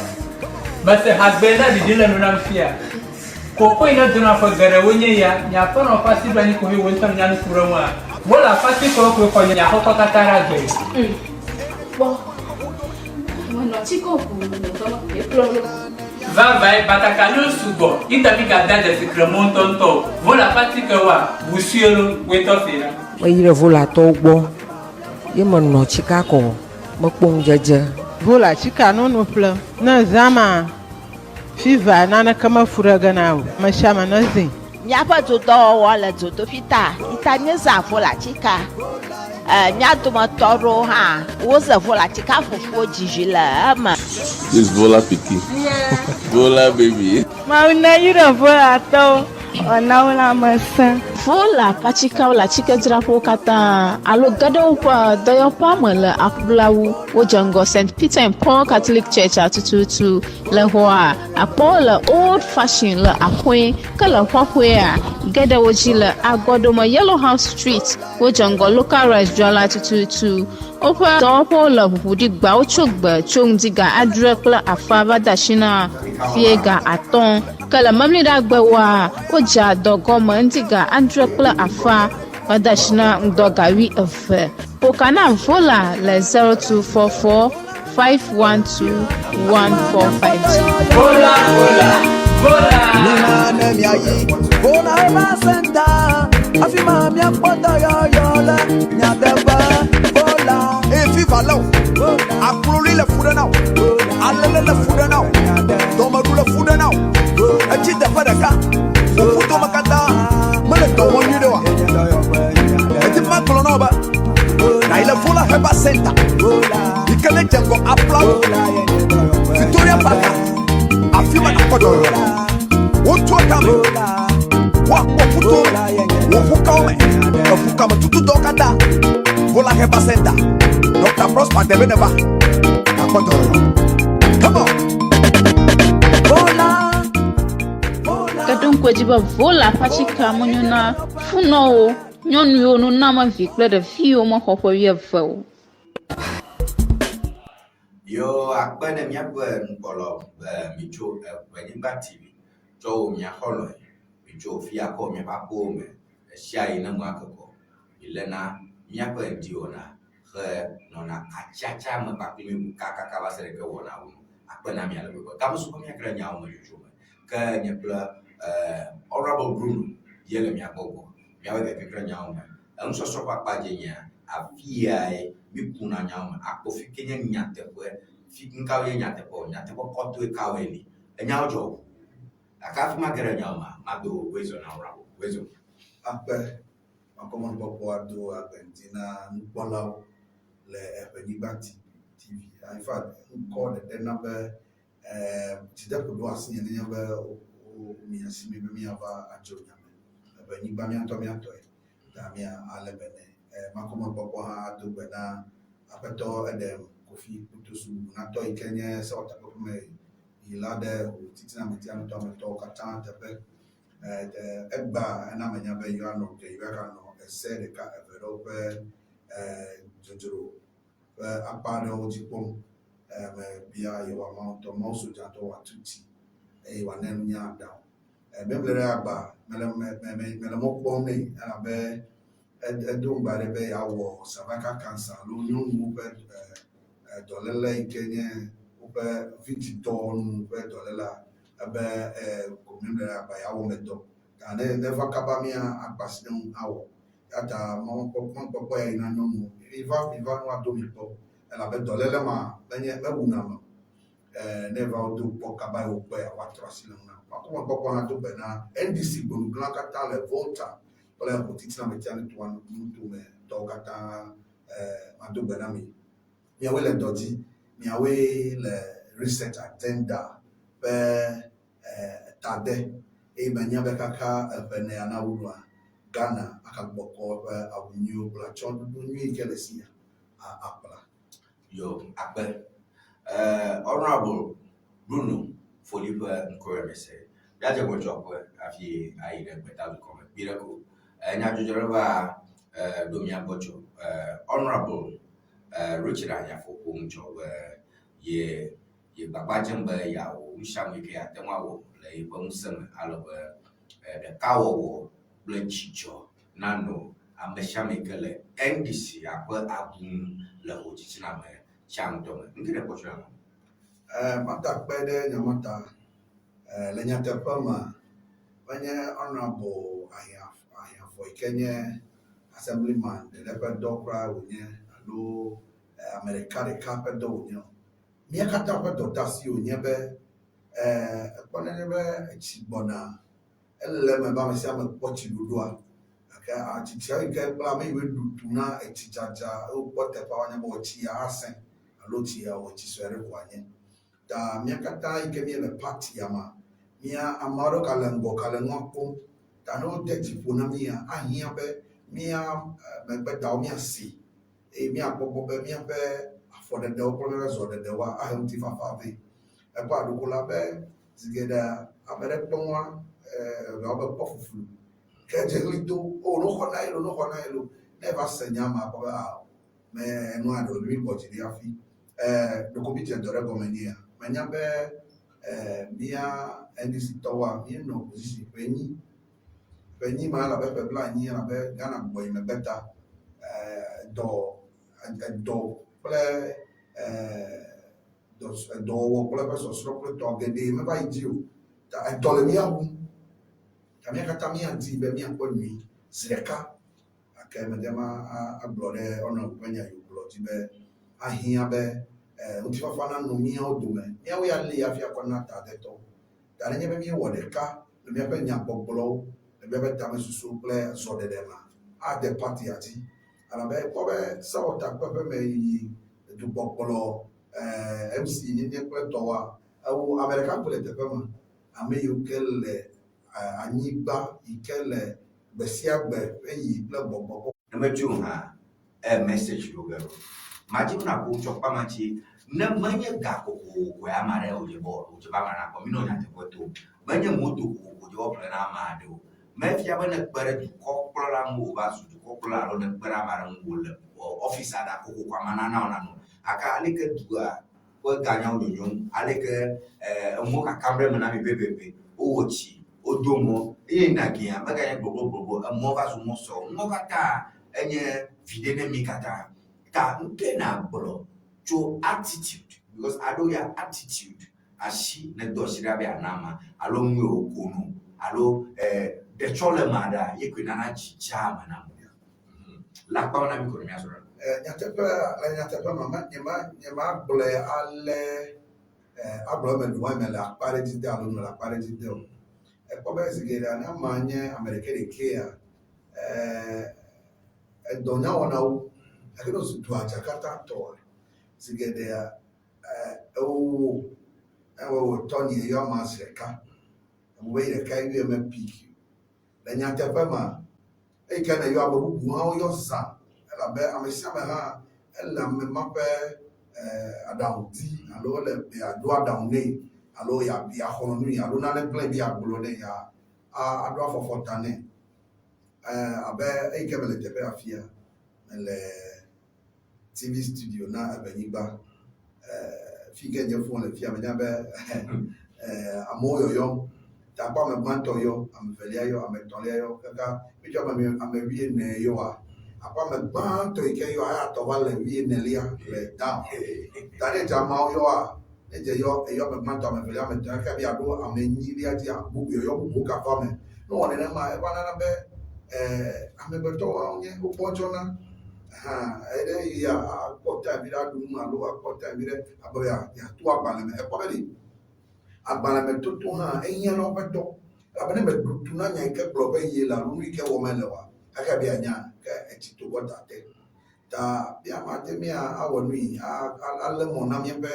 Basi husband di dile nuna mfia. Koko ina duna fa gare wonye ya nya pa no pasi bani ko hi wontam nya nkura wa. Wala pasi ko ko nya ko katara gbe. Bon. Moi non ci ko ko no e plolo. Va vai batakalu sugo. Ita bi ga dade se kremon tonto. Wala pati ke wa busielo weto fira. Wa yire vola to gbo. Ye me nɔ tsika kɔ me kpɔm dzedze. Vola tsika nono ƒle ne zama fiva naneke mefu ɖe gena o mesiame ne zi. Míaƒe dzodɔwɔwɔ le dzodoƒi ta yita míezã vola tsika. Mía dometɔ ɖewo hã woze vola tsika ƒuƒuwo dzizi le eme. This Vola pikin. Vola baby. Mawu ne yi ɖe vola tɔwo ɔnawo la me sẽ. Vola patsikawo le atikedzraƒewo katã alo geɖewo ƒe dɔyɔƒea me le aƒulawu wodze ŋgɔ St. Peter and Paul Catholic Church tututu le xɔa akpɔwo le old fashion le aƒoe ke le xɔƒoea geɖewo dzi le agɔdome Yellow House Street wodze ŋgɔ local rice dzrala tututu woƒe dɔwɔƒewo le ʋuʋuɖigbawo tso gbe tso ŋdi ga adre kple afa va de asi na fie ga atɔ̃ ke le memliɖagbewoa wodze adɔ gɔme ŋdi ga adre kple afa va de asi na ŋdɔ ga wi2 ƒoka na vola le 0244 512 1450. Vola vola vola. Nina ne miayi, bona eva senta, afima mia pota yo la, nya deba, vola. E viva lo. Akloli le fuda now. Alele le fuda now. Domaru le fuda now. E chite padaka. Ufuto makata. Mele to wonyi de wa. E ti ma klo no ba. Na ile vola heba center. Ikele jengo apla. Victoria Park. Afima na kodo. Wotu akame. Wa kofuto. Wo fukame. Fukame tutu dokada. Vola heba center. Dr. Prosper Debeneva. Come on. Vola. Kadon kwajiba vola patsika monyona funowo nyɔnuwo no nama vi kple ɖeviwo me xɔƒe wi2. Yo akpe ne miaƒe nukpɔlɔ mitso Enyigba TV tsɔ wo miaxɔlɔe mitso fia kɔ miaƒe aƒewo me esia yi ne ŋu akekɔ milena miaƒe diwɔna xe nɔna atsiatsia me kpakple mi kakaka va se ɖe ke wɔna wo akpe na mia le gbegbe gamesu ƒe miakle nyawo me dzodzo me ke nye kple Honorable Bruno ye le mia gbɔgbɔ miawo kekle nyawo me enusɔsrɔ̃ ƒe akpadze nye afiae mi kuna nyawo me akpɔfi ke nye nyateƒe fi nkawo ye nyateƒe kɔtɔe kawoe li enyawo dzɔ akafi ma geɖe nyawo ma mado wezo na Honorable wezo akpe makɔmɔnukpɔkpɔ ado agbɛnti na nukpɔlawo le Enyigba TV. In fact, ŋkɔ ɖeɖe na be dzideƒo ɖo asi nye be miasi mi be miava adzo nyame Enyigba miatɔe ta mia ale bene makɔmɔnukpɔkpɔ hã ado gbe na aƒetɔ Edem Kofi Kutusu natɔ yi ke nye sewɔtakpeƒe yi la ɖe titina ametɔwo katã teƒe egba ena menya be yewoanɔ ke yewoakanɔ ese ɖeka eve ɖewo ƒe dzodzro ƒe akpa ɖewo dzi kpɔm bia yewoama ŋutɔ mawu sodzatɔ wòatuti eye wòane nunya ɖa memle ɖe agba mele mɔ kpɔm nɛ elabe edo ŋgba ɖe be yeawɔ cervical cancer alo nyɔnuwo ƒe dɔléle yi ke nye woƒe viditɔwo ƒe dɔléle ebe ko memle ɖe agba yeawɔ me dɔ ta ne va kaba mia agba si ne ŋu awɔ yata mɔkpɔkpɔ ya yina nyɔnu iva no ado mi kpɔ elabe dɔléle ma mewuna me ne va wodo kpɔ kaba yi wokpɔ ya woatrɔ asi le ŋu na makɔmɔkpɔkpɔ hã do gbe na NDC gbolugblã katã le Volta kple hotitina metia ne toa nuto me tɔwo katã mado gbe na mi miawoe le dɔ dzi miawoe le research agenda ƒe tade eye menya be kaka eve ne ana wunua Ghana akagbɔkɔ ƒe awu nyuiwo kple atsyɔ̃ɖoɖo nyui ke le si akpla yo akpe Honorable Bruno Folipe Nkoremese. That's a good job. Afi I the better comment. Miracle. Nyajujoraba Domia Bocho. Honorable Richard Anyafo Umcho. Ye Babajamba ya Ushamike at the Mawo. Lay Bomson Alover. The Kawo Blanchicho. Nano. Ameshamikele NDC akwa abun la hojitina me chamdom ngire pochana mata pede nyamata lenyata pama wanye honorable ahia for Kenya assemblyman the leper dokra wonye alo America de carpet wonye mia kata kwa dotasi wonye be kwanene be chibona eleme ba me sia me pochi dudua ka atitia ke bla me we dutuna etijaja o pote pa wanya mo chi asen alo chi ya o chi swere kwanye da mia kata ike mi me party ama mia amaro kalengo kalengo da no deti pona mia ahia be mia me be da mia si e mia popo be mia be for the do problem so the wa ahunti fa fa be e kwa dukula be zigeda abere tonwa robe pofufu kejelito o no konailo never senyama baba me no ado mi bojiri afi the committee to recommend here manya be mia ndc towa mi no position penyi ma la be plan ni na be Ghana boy me better do ple do wo ple pe so so ple to gede me ba idio ta to le mi awu kamia kata mi anti be mi akwa nwi sreka akema dema a blode ono kwanya yu blode be ahia be untifa fana no mi odume mi awu ya le afia kona ta deto dare nye be mi wodeka le mi pe nya popolo le be ta me susu ple so de dema a de party ati ala be ko be sawta pepe me yi du popolo MC ni ne ple towa awu American ple te pe ma ame yu kele anyigba ikele besiagbe eyi ple bobo number 2 ha message logero maji na ko chokpa machi na manye ga ko ya mare o je bo o je ba mara ko mino nya te ko to manye moto ko je o na ma de o me fia ba na gbere du ko kplola mo ba su du ko kplola lo na gbere mara ngole officer da ko kwa mana na ona no aka alike dua ko ga nya o nyom alike mo ka camera me na me bebebe o wochi odomo na kia maganya bobo mo va su mo so mo kata enye vide ne mi kata ta nke na bolo to attitude because ado ya attitude ashi na do shira be anama alo nwe okonu alo de chole mada yekwina na chicha mana mo la pa na mi ko mi asora nyatepa mama nyema ble ale ablo me do me la pare di da lo la pare di do e poi beh si chiede a manye americani che donna ona u che non si tua Jakarta to si chiede Tony io ma seka we the kai we me pick la nyata pa ma e kana yo abu bu ha yo sa la be amesa me ha ela me mape adauti alo le be ado adaune alo ya bia hono ni alo na le plan bia gbolo ne ya ado afofotane abe e kebele tepe afia le TV studio na abaniba fike je fon le fia menya be amoyo yo ta pa me manto yo amfelia yo ametolia yo kaka bijo me wie ne yo apa me manto ike yo aya to vale wie ne lia le down tare jama yo eje yo me manto me felia me ta ka bia do amenyi lia ti abu yo bu ka fa me no one na ma e bana na be ame beto onye upojona ede ya akota bira du ma lo akota bira aboya ya tu agbala me e ko be agbala me to ha enye no beto abane me du na nya ke blobe ye la lu ke wo me le wa aka bia nya ke etito bota te ta bia ma te mi a wonu ale mo na mi be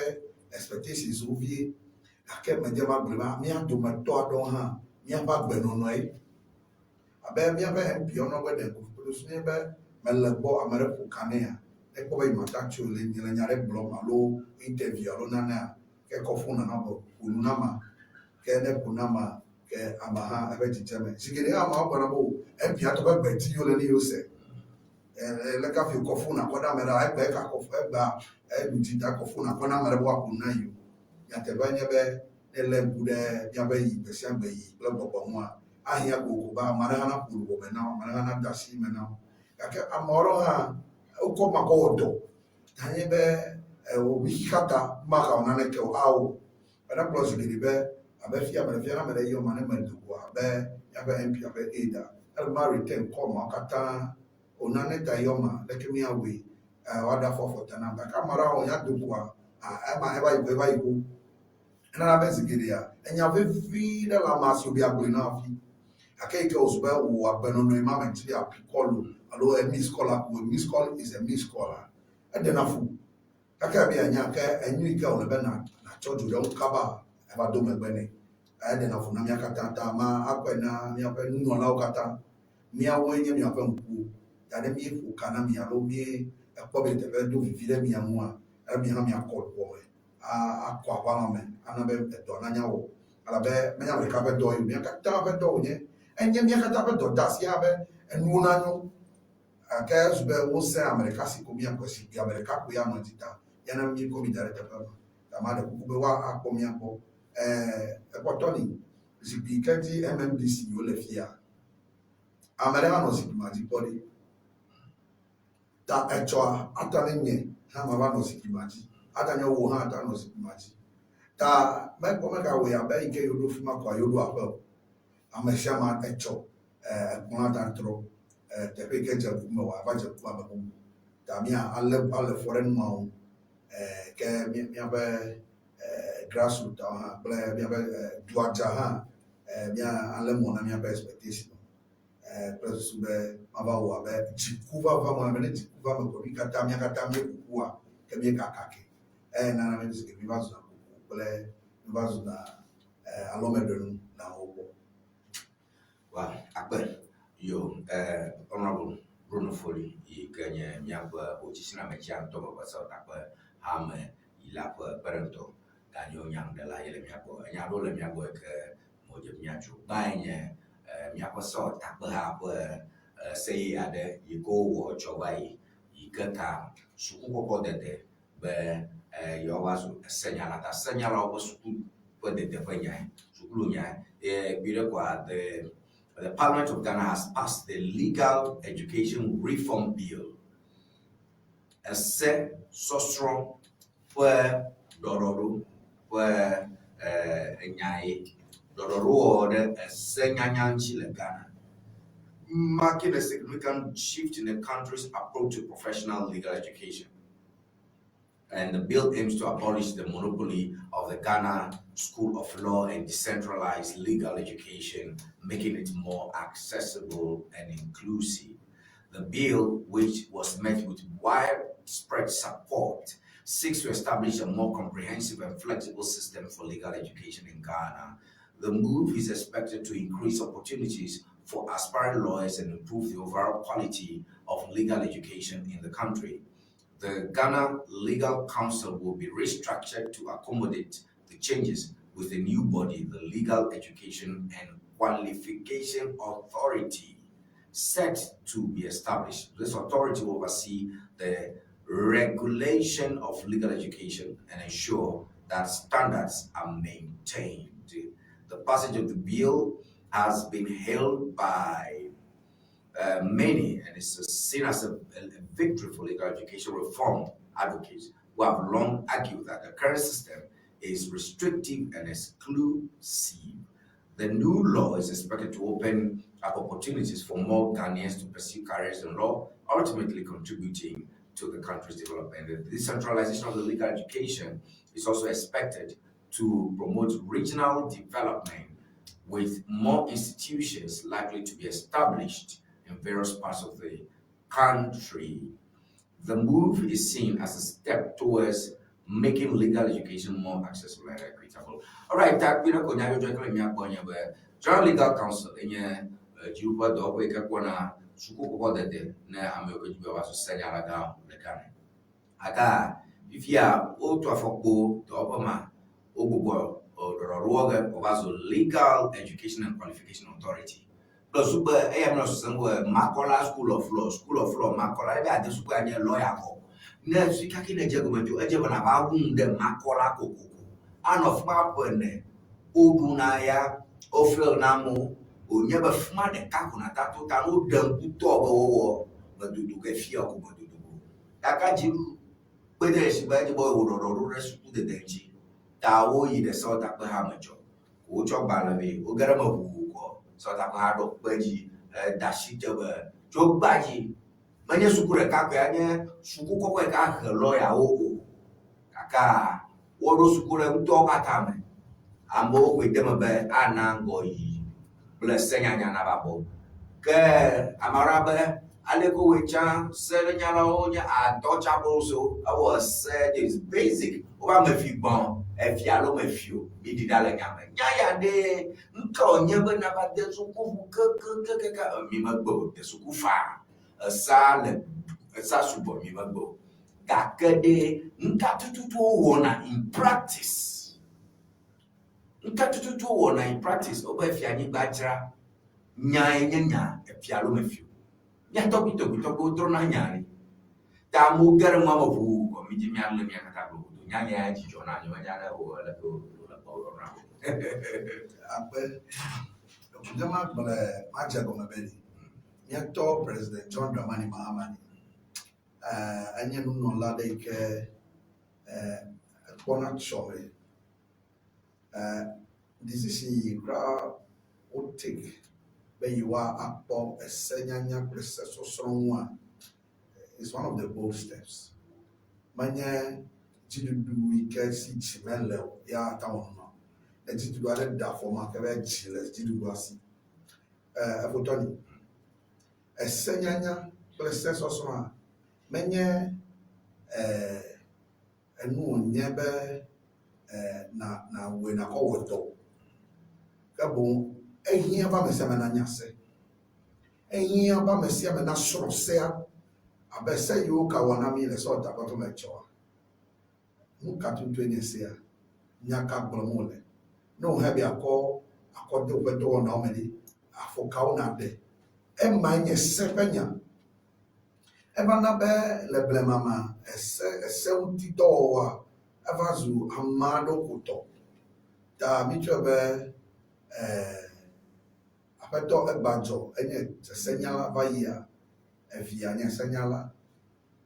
expectations ovi ake me je ma blema mi ando me to ado ha mi ba gbe no no e abe mi be mpi ono gbe de ko produce ne be melebo amere ko kanea e ko be mata chu le nyare blog malo interview alo na ke kofuna na bo ulunama ke ne kunama ke amaha abeti cheme sigede ama ko na bo e bia to be beti yo le ni yo se le ka fi kofuna ko da mera e be ka kofu e ba e du ti ta kofuna ko na mera bo akuna yo ya te ba nye be ele bude ya be yi be sia be yi le bobo ho a ahia ko ba mara na pulu bo me na mara na dasi me na ya ke amoro ha ko ma ko do tanye be obi kata maka ona ne ke awo ana plus de be abefia na mere yo mane mandugo abe ya be mp abe eda el mari ten ko ma kata ona ne ta yo ma le ke mi awe wada for tana ba kamara o ya dugo a ma e ba ibu na be zigiri ya enya fe fi de la maso bi agbo na fi akai ke osba wo abeno no ma mentri apikolo alo a miss call is a miss caller adenafu kaka bi anya ka anyi ka o be na chojo yo kaba e ba do megbene adenafu na mi akata ta ma akwena mi ape nu la okata mi awo enye mi ape nku ya de mi fu kana mi alo mi e ko be te be do vivi de mi amu a mi ha mi akol bo akwa kwa me ana be do na nyawo ala be me nya ka be do yo mi akata be do nye enye mi akata be do das ya be enu na nyo aka zube wo se America si ko mi akosi bi America ko ya no tita yana mi ko mi director pa ma da ku be wa akpo mi akpo ekotoni zipi kati MMDC yo le fia America no zipi ma di body ta echoa atane nye ha ma ba no zipi ma di atanye wo ha ata no zipi ma di ta me ko me ka we ya be ike yo do fuma kwa yo do apel amesha ma echo kuna ta tro te pe ke je kuma wa ba je kuma ba mu ta mi alle foreign ma ke mi be grassroots ha ble mi be duaja ha mi alle mo na mi be expectation plus be aba wa be jikuva va mo na jikuva mo ko mi kata mi kuwa ke mi kakake na na mi se mi ba zo na ku ble mi ba zo na alomedonu na obo wa akbar yo honorable Bruno Foley y kanye miaba ochisina mechia to ba sa takwa hame ila pa parento ganyo nyang de la ile miabo nya do le miabo ke mo je miachu baine miabo so takwa ha pa sei ade yigo wo chobai yikata suku ko de be yo wasu senyala obo suku ko de fanya suku nya bire kwa the Parliament of Ghana has passed the Legal Education Reform Bill. A set so strong for Dororo, for Nyai, Dororo order a Senyanyan Chile Ghana, marking a significant shift in the country's approach to professional legal education. And the bill aims to abolish the monopoly of the Ghana School of Law and decentralize legal education, making it more accessible and inclusive. The bill, which was met with widespread support, seeks to establish a more comprehensive and flexible system for legal education in Ghana. The move is expected to increase opportunities for aspiring lawyers and improve the overall quality of legal education in the country. The Ghana Legal Council will be restructured to accommodate the changes with the new body, the Legal Education and Qualification Authority, set to be established. This authority will oversee the regulation of legal education and ensure that standards are maintained. The passage of the bill has been hailed by many, and it's seen as a victory for legal education reform advocates who have long argued that the current system is restrictive and exclusive. The new law is expected to open up opportunities for more Ghanaians to pursue careers in law, ultimately contributing to the country's development. The decentralization of the legal education is also expected to promote regional development, with more institutions likely to be established in various parts of the country. The move is seen as a step towards making legal education more accessible and equitable. All right, that we don't know General Legal Council in Juba do we ka kona suku ko de na ameko jibe wa so senyala ga le kan aka ifia o to afoko to obama Ogogo or Legal Education and Qualification Authority. Plus, super, I am not somewhere, Makola School of Law, Makola, I had the super lawyer. Next, we can't get a gentleman to Ejavan about the Makola Coco. And of my perne, Odunaya, Ofel Namo, who never smart the Kakuna Tato Tano, them to talk but to get fear of what to do. Akaji, whether it's by the boy or rest to the danger. Tawo yi the sort of Hamacho, Ucho Balavi, Ugarama Buko, sort of hard of Baji, Dashita, Joe Baji, Manya Sukura Kakanya, Sukuko Kaka, lawyer, Kaka, Wado Sukura, Tokatame, Ambo with them a bed, Anango yi, bless Sanya Nababo, Ke Amarabe, Aleko Wichan, Selanyala, and Touchable, so I was said it's basic. Oba me fi bon e fi alo me fi o bi di dale nyame nya ya de nka onyebe na ba de suku ke mi magbo de suku fa sa subo mi magbo ga ke de nka tututu wona in practice oba fi anyi gbajra nya e fi alo me fi o nya to bi to tro na nya ni ta mo gere mo bu ko mi ji mi alo mi akata bu Nyanya Jona, Nyana, or let go around. Jama Maja Gomabedi, Yato President John Dramani Mahamani, and you know, Ladeke, Bonat Shore. This is a crowd would take where you are up for a Senyanya process or someone. It's one of the bold steps. Manya. Jidu ike si chimele ya town no e jidu ale da for ma ke be chile jidu wasi afotoni esenyanya process oso a menye enu onyebe na we na ko woto ka bon ehia ba mese na nyase ehia ba mese na soro se abese yo ka wana mi le so ta ko me choa nunca tu enya nyaka blomole no have akọ de obedo na omedi afoka una de e manye sepenya e bana be le blemama ese uti dowa avazu amado kuto ta mitrobe apeto ebanjo enye senyala vaya e via nya senyala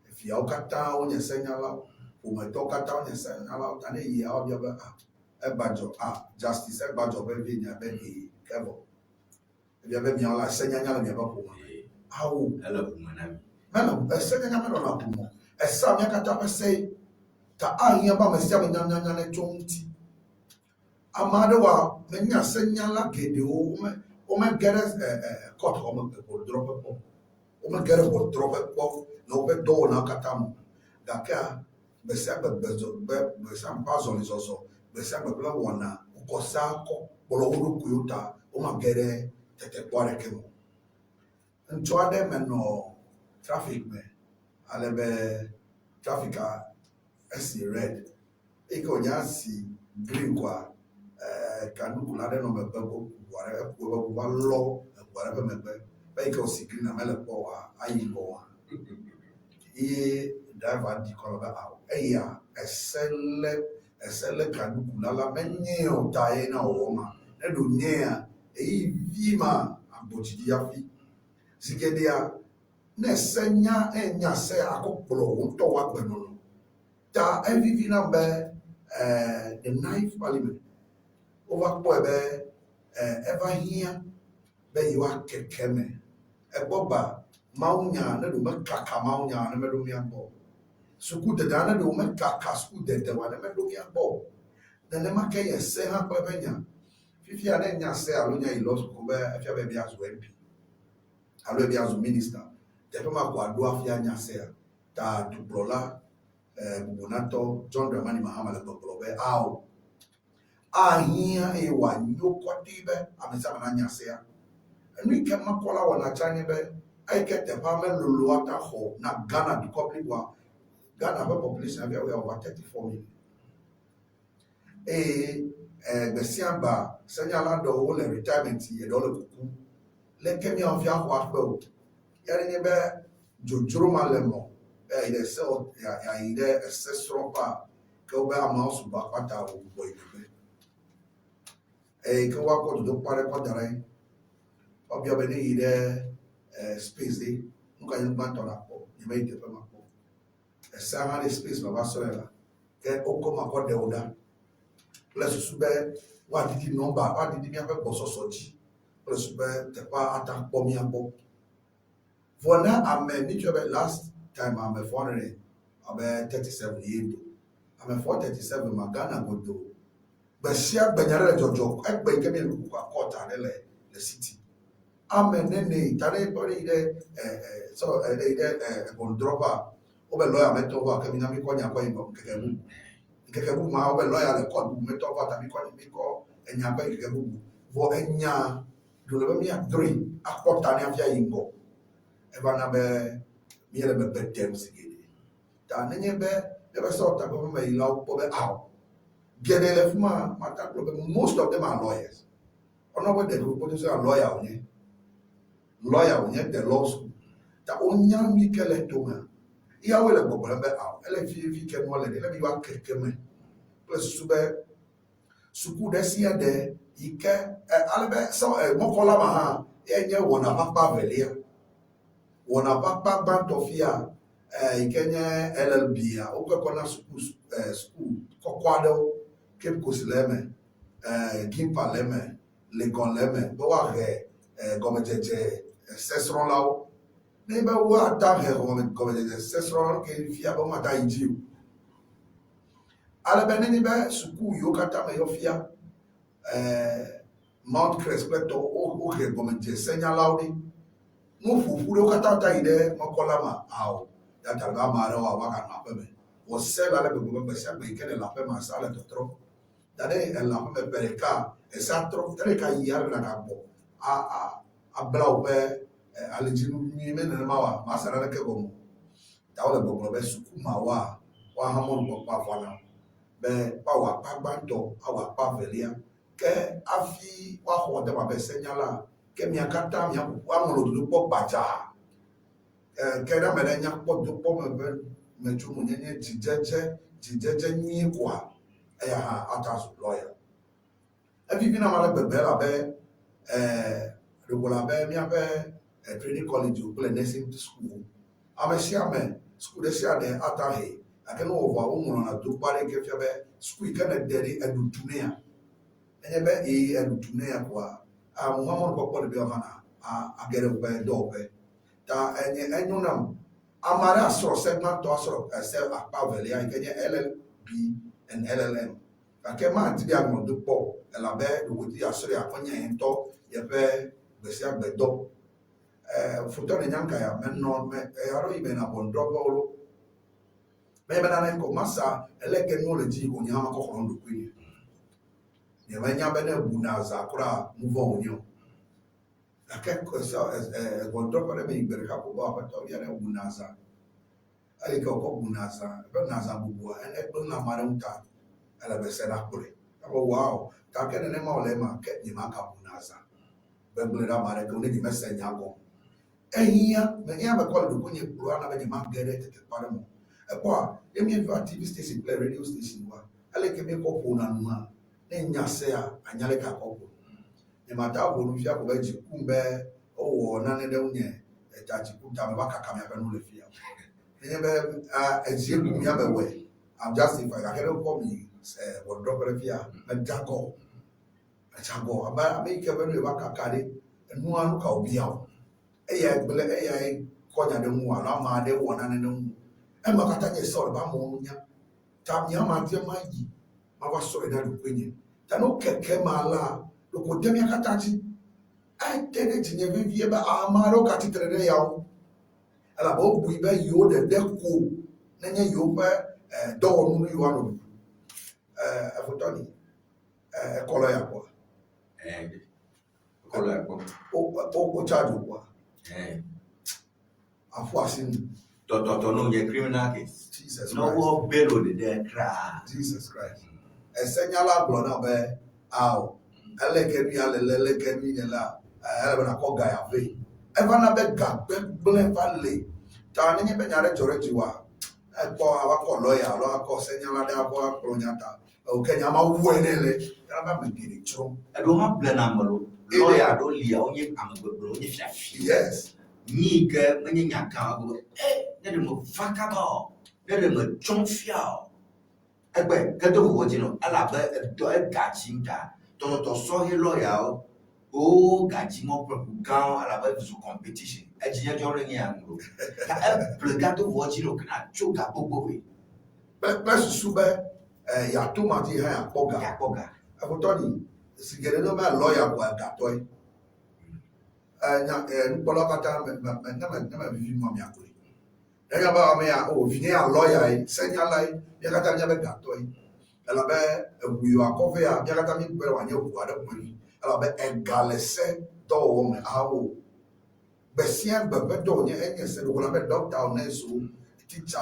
e via okata onye senyala uma toka town and say about an year of your budget justice a budget of every year baby cable if you have me all senya never how hello man a second I'm a sam yakata say ta ahia ba masia nyanya tonti amadowa menya senya la gede o me get court o me drop o me get o drop no be do na katamu daka besaba pazon is also besaba bla wana ukosa ko bolo kuyuta o magere tete kware kemo nto ade meno traffic me alebe traffica esi red iko nyasi green kwa kanuku la de no mebebo ware ko ba lo ware be mebe ba iko si green na mele po wa ayi bo wa driver di kọlọba awo eya esele kanuku lala menye otaye na ọwọma edo nye a eyi vi ma abotidi ya fi sikede ya na esenya enya se akọpọlọ ntọ wa gbẹnu no ta evivi na bẹ the 9th parliament over kpọ ẹbẹ ever here bẹ yiwa kẹkẹ mẹ ẹgbọ ba maunya na do makaka maunya na medo mi abo suku de dana do makaka suku de wa na medo mi abo na ne makaya se ha pa benya fifi ana nya se alonya ilo suku be afia be bia zo MP alo bia zo minister de to ma kwa do afia nya se ta dubrola bubunato John Dramani Mahama le dubro be aw ahia e wa nyoko dibe amesa na nya se enu ke makola wa na chanye be I get the Pamela Luluata Ho, now Ghana, the public one. Ghana, our population, we are over 34 million. Besiamba, Sanyala do whole retirement ye dollar cuckoo. Let me off your work. Yarinebe Jojuruma Lemo, either sell either a session pa, go by a mouse bakwata boy. A go walk to the Parapadare, of your bene there space day, Mukan Bantonapo, you made the Pamapo. A Samari space of Vasola, get Okoma Codeoda. Plus, Sube, what did you know about? What did you have a boss or sochi? Plus, Sube, the power attack Pomiabo. For now, I'm a mutual last time I'm a foreigner, I'm a 37 years. I'm a 437, Magana go do. But share Benara Jojo, I beg me a quarter the city. I'm a nene, Tare body there, so a dropper over lawyer metal, coming to me, Kakamu. Kakamu, my lawyer, the court, metal, what I call and Yaka Kakamu. For Enya, do let me a dream, a quarter of Yingo. Evanabe, Mirabel Bettens again. Tanebe, never saw that of my love for the hour. Get a left man, most of them are lawyers. Or not what they do, put a lawyer on it. Lawyer on it, the law school. The only Mikel Toma. He will have a out. If you can wallet, let me walk Keme. Plus Sube Suku Desia de Ike, Albert saw a Mokolama, and you want a papa velia. One a back band of here, Kenya LLB, Okakona school, Coquado, Cape Cosileme, Gimpa Leme, Legon Leme, Boare, Gomejeje, Sesron Lao. Neighbor who attack her Gomejeje, Sesron, Fiabo Mata in Jew. Alabanebe, Suku, Yokatame Yofia, Mount Crespeto, Oke Gomeje, Senya Laudi. No fufulo katata ide mokolama how that alama wa waka na peme was sell ala bebe be se be kene la peme sala to tro dade la peme pereka esa tro treka yar na kabo a blau be alijinu mi men na mawa masara na ke gomo tawle bobo be sukuma wa hamon bo pa fana be pa wa pa banto awa pa velia ke afi wa ho de ma be senyala Kemi akata mi amolo do po baja kera mele nya po do po me ju mu nyenye jijeje nyi kwa ya ha atas lawyer ebi bi na mala bebe la be regular be mi abe training college o nursing school amesia me school de sia de atahe akeno over o na do pare ke fe be school kana deri edutunea enye be edutunea kwa Muhammad Bokor Biovana, a get away dope. Ta and you know, Amara saw segment to us of self a Pavelia, I get LLB and LLM. I came out to the Amon du Po, and la bed with the Assyria Ponya and talk, Yabe, Bessia Bedo. Futon and Yankaya, men non, I even upon drop all. Maybe an uncle Massa, elect knowledge on Yamako on the Queen. Yamanya bene bunaza kura move on you. I can't cause as one drop of me, but a couple of Toya bunaza. I go bunaza, but Naza Bubua, and Edna Marunta, and I said, oh wow, Takan and Emma Lema, get Nimaka bunaza. Bembula Maraconi, Messer Yago. And here, many have a call to Punya Purana when you might get it at the Paramo. A poor, let me invite TV station, play radio station. I like a make up on Nyasea anyaleka kopo ne mata wonu fia ko baji kumbe o na ne de unye tachi kuta me baka kamya pe no le fia ne be ezie ku mi abewe I'm just if I can call me what drop le fia me jago aba me ke be no baka kare enu anu ka obi awo eya gbele eya konya de mu ala ma de wona ne no e makata nye so ba mo nya ta nya ma tie maji ma wa so da do kwenye tano keke mala loko demia katachi ai tene tinye vivie ba amaro katitrere yawo ala bo buibe yo de deko nenye yo ba do nu yo anu afotoni kola ya kwa kola ya kwa o charge kwa afu asin to no ye criminal case Jesus no Christ. wo bail on the cry Jesus Christ signala blona be aw ele ke mi ale ke mi ne la ele na ko ga ya ve eva na be ga be ble vale ta ni be nyare jore jiwa e po awa ko lawyer lo ko signala da ko pronyata o ke nyama wuenele ya ba me gidi chro e do ma ble na malo lawyer do lia onye amagboro onye fiafi yes ni ke menye nyaka go ne de mo fakaba ne de mo chonfia egbe kedo wo jino ala be do e gachinga to so he lawyer o gaji mo program ala be zu competition e jinya jore ni anglo e plegato wo jino kana choga gbogbo we be susu be ya to ma ti ha apoga abotoni sigere no ma lawyer ko gatoi nya nkola kata na vivi mo mi akuri ya ba me ya o vini a lawyer senya lai ya kata nya be gatoi ela be ebuyo akove ya kata mi pe wa nya ku ada ko ni ela be egalese to wo me awo be sien be do nya enye se ko la be doctor o na so teacher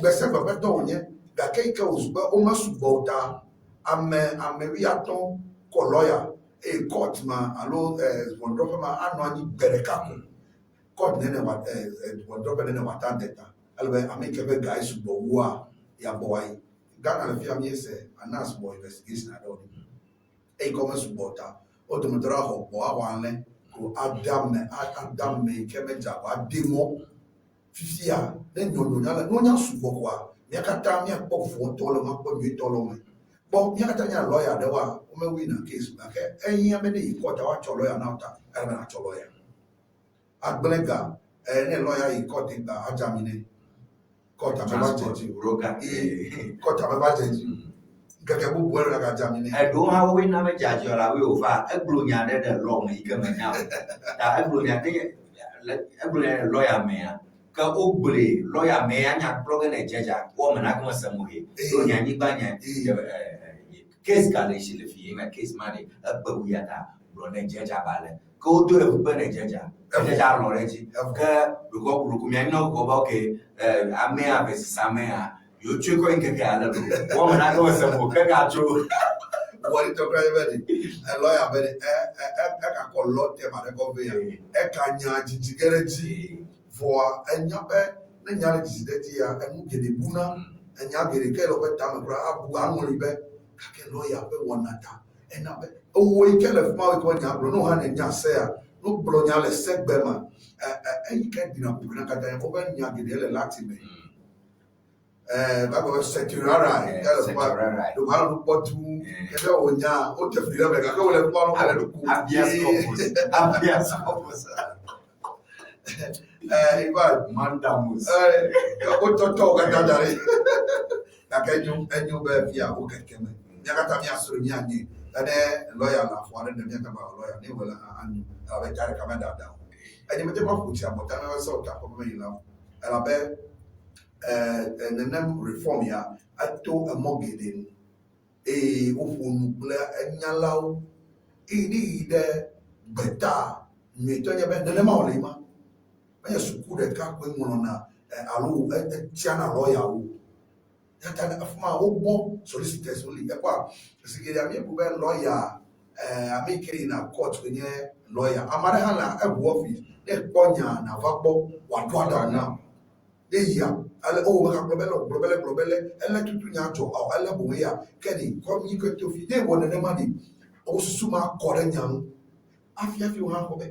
be se be do nya da kai ka usba o masubota ame wi aton ko lawyer e court ma alo wondropa ma anu ani bereka ko court nene wa wondropa nene wa tandeta albe amike be guys bo wa ya boy gana le fiam yese anas boy investigation ado e come subota o to mudra ho bo awanle ko adam me keme ja wa demo fifia ne nyono nyala no nya subo kwa ya kata mi akpo fo to lo ma ko mi to lo me bon ya kata nya lawyer de wa o me win case na ke eyin me ni court wa cho lawyer na ta e na cho lawyer agbelega ne lawyer i court ta ajamine court ba judge roga court ba judge gẹ́gẹ́ bó bu ẹ̀rọ ajamine e do ha we na me judge la we over egblo nya de law me ke me na ta egblo nya lawyer me ya ka ogbole lawyer me ya nya blog na jeja wo me na ko samuhe do nya ni ba nya case galish le fi na case mari abu ya ta bro na jeja bale ko do e ba na jeja lo reji ka ko ku mi na ko ba ke ame a versus ame a yo cheko nke ka ala wo me na ko samuhe ka cho wọ́n tó kọ́ ẹgbẹ́ ni lọ́yà bẹ́ẹ̀ ni ka kọ́ lọ́tẹ̀ mà lẹ́kọ́ bẹ́ẹ̀ yà ka nya jìjì gẹ́rẹ́ jì fọ́ ẹ̀yà bẹ́ ne nya lè jìjì dẹ́ ti yà ẹ̀mú gèdè búná ẹ̀yà gèdè kẹ́ lọ́ bẹ́ ta mẹ́ kúrò abu anwòrì bẹ́ kakẹ́ lọ́yà bẹ́ wọ́n nata ẹ̀nà bẹ́ owó ikẹ́ lẹ̀ fún wa nya bùrọ̀ ní wọ́n hàn nya sẹ́ yà ní bùrọ̀ nya lẹ̀ sẹ́ gbẹ́ ma ẹ̀yìn kẹ́ dìnnà kúrò náà kàtà yẹn kó bẹ́ nya gèdè lẹ̀ láti mẹ́ baba sekurara do hal do potu kebe onya o te fira be ka ko le kwa no ala do ku abias kopos iba mandamus o to ka dadare ka enyu be fia o kekeme nya kata mi asoro mi anyi ane lawyer la fo ane mi ta ba lawyer ni wala anyu abe tare ka manda da enyi mete kwa fuchi abota na so ta ko me yila ala be nenem reform ya ato amogeden ofonu bla enyalaw ini de beta meto nya be nenem awlema anya suku de ka ko ngono na alo tiana lawyer wo yata na afuma wo bo solicitors only e kwa sigiri ami bu be lawyer amikiri na court kwenye lawyer amare hala e bu office e ponya na vapo wadwada na deya ale o ma globele ele tutu nya to o ele bo ya kedi kom yi ko to fi de wona ne mani o suma kore nyam afia fi ha ko be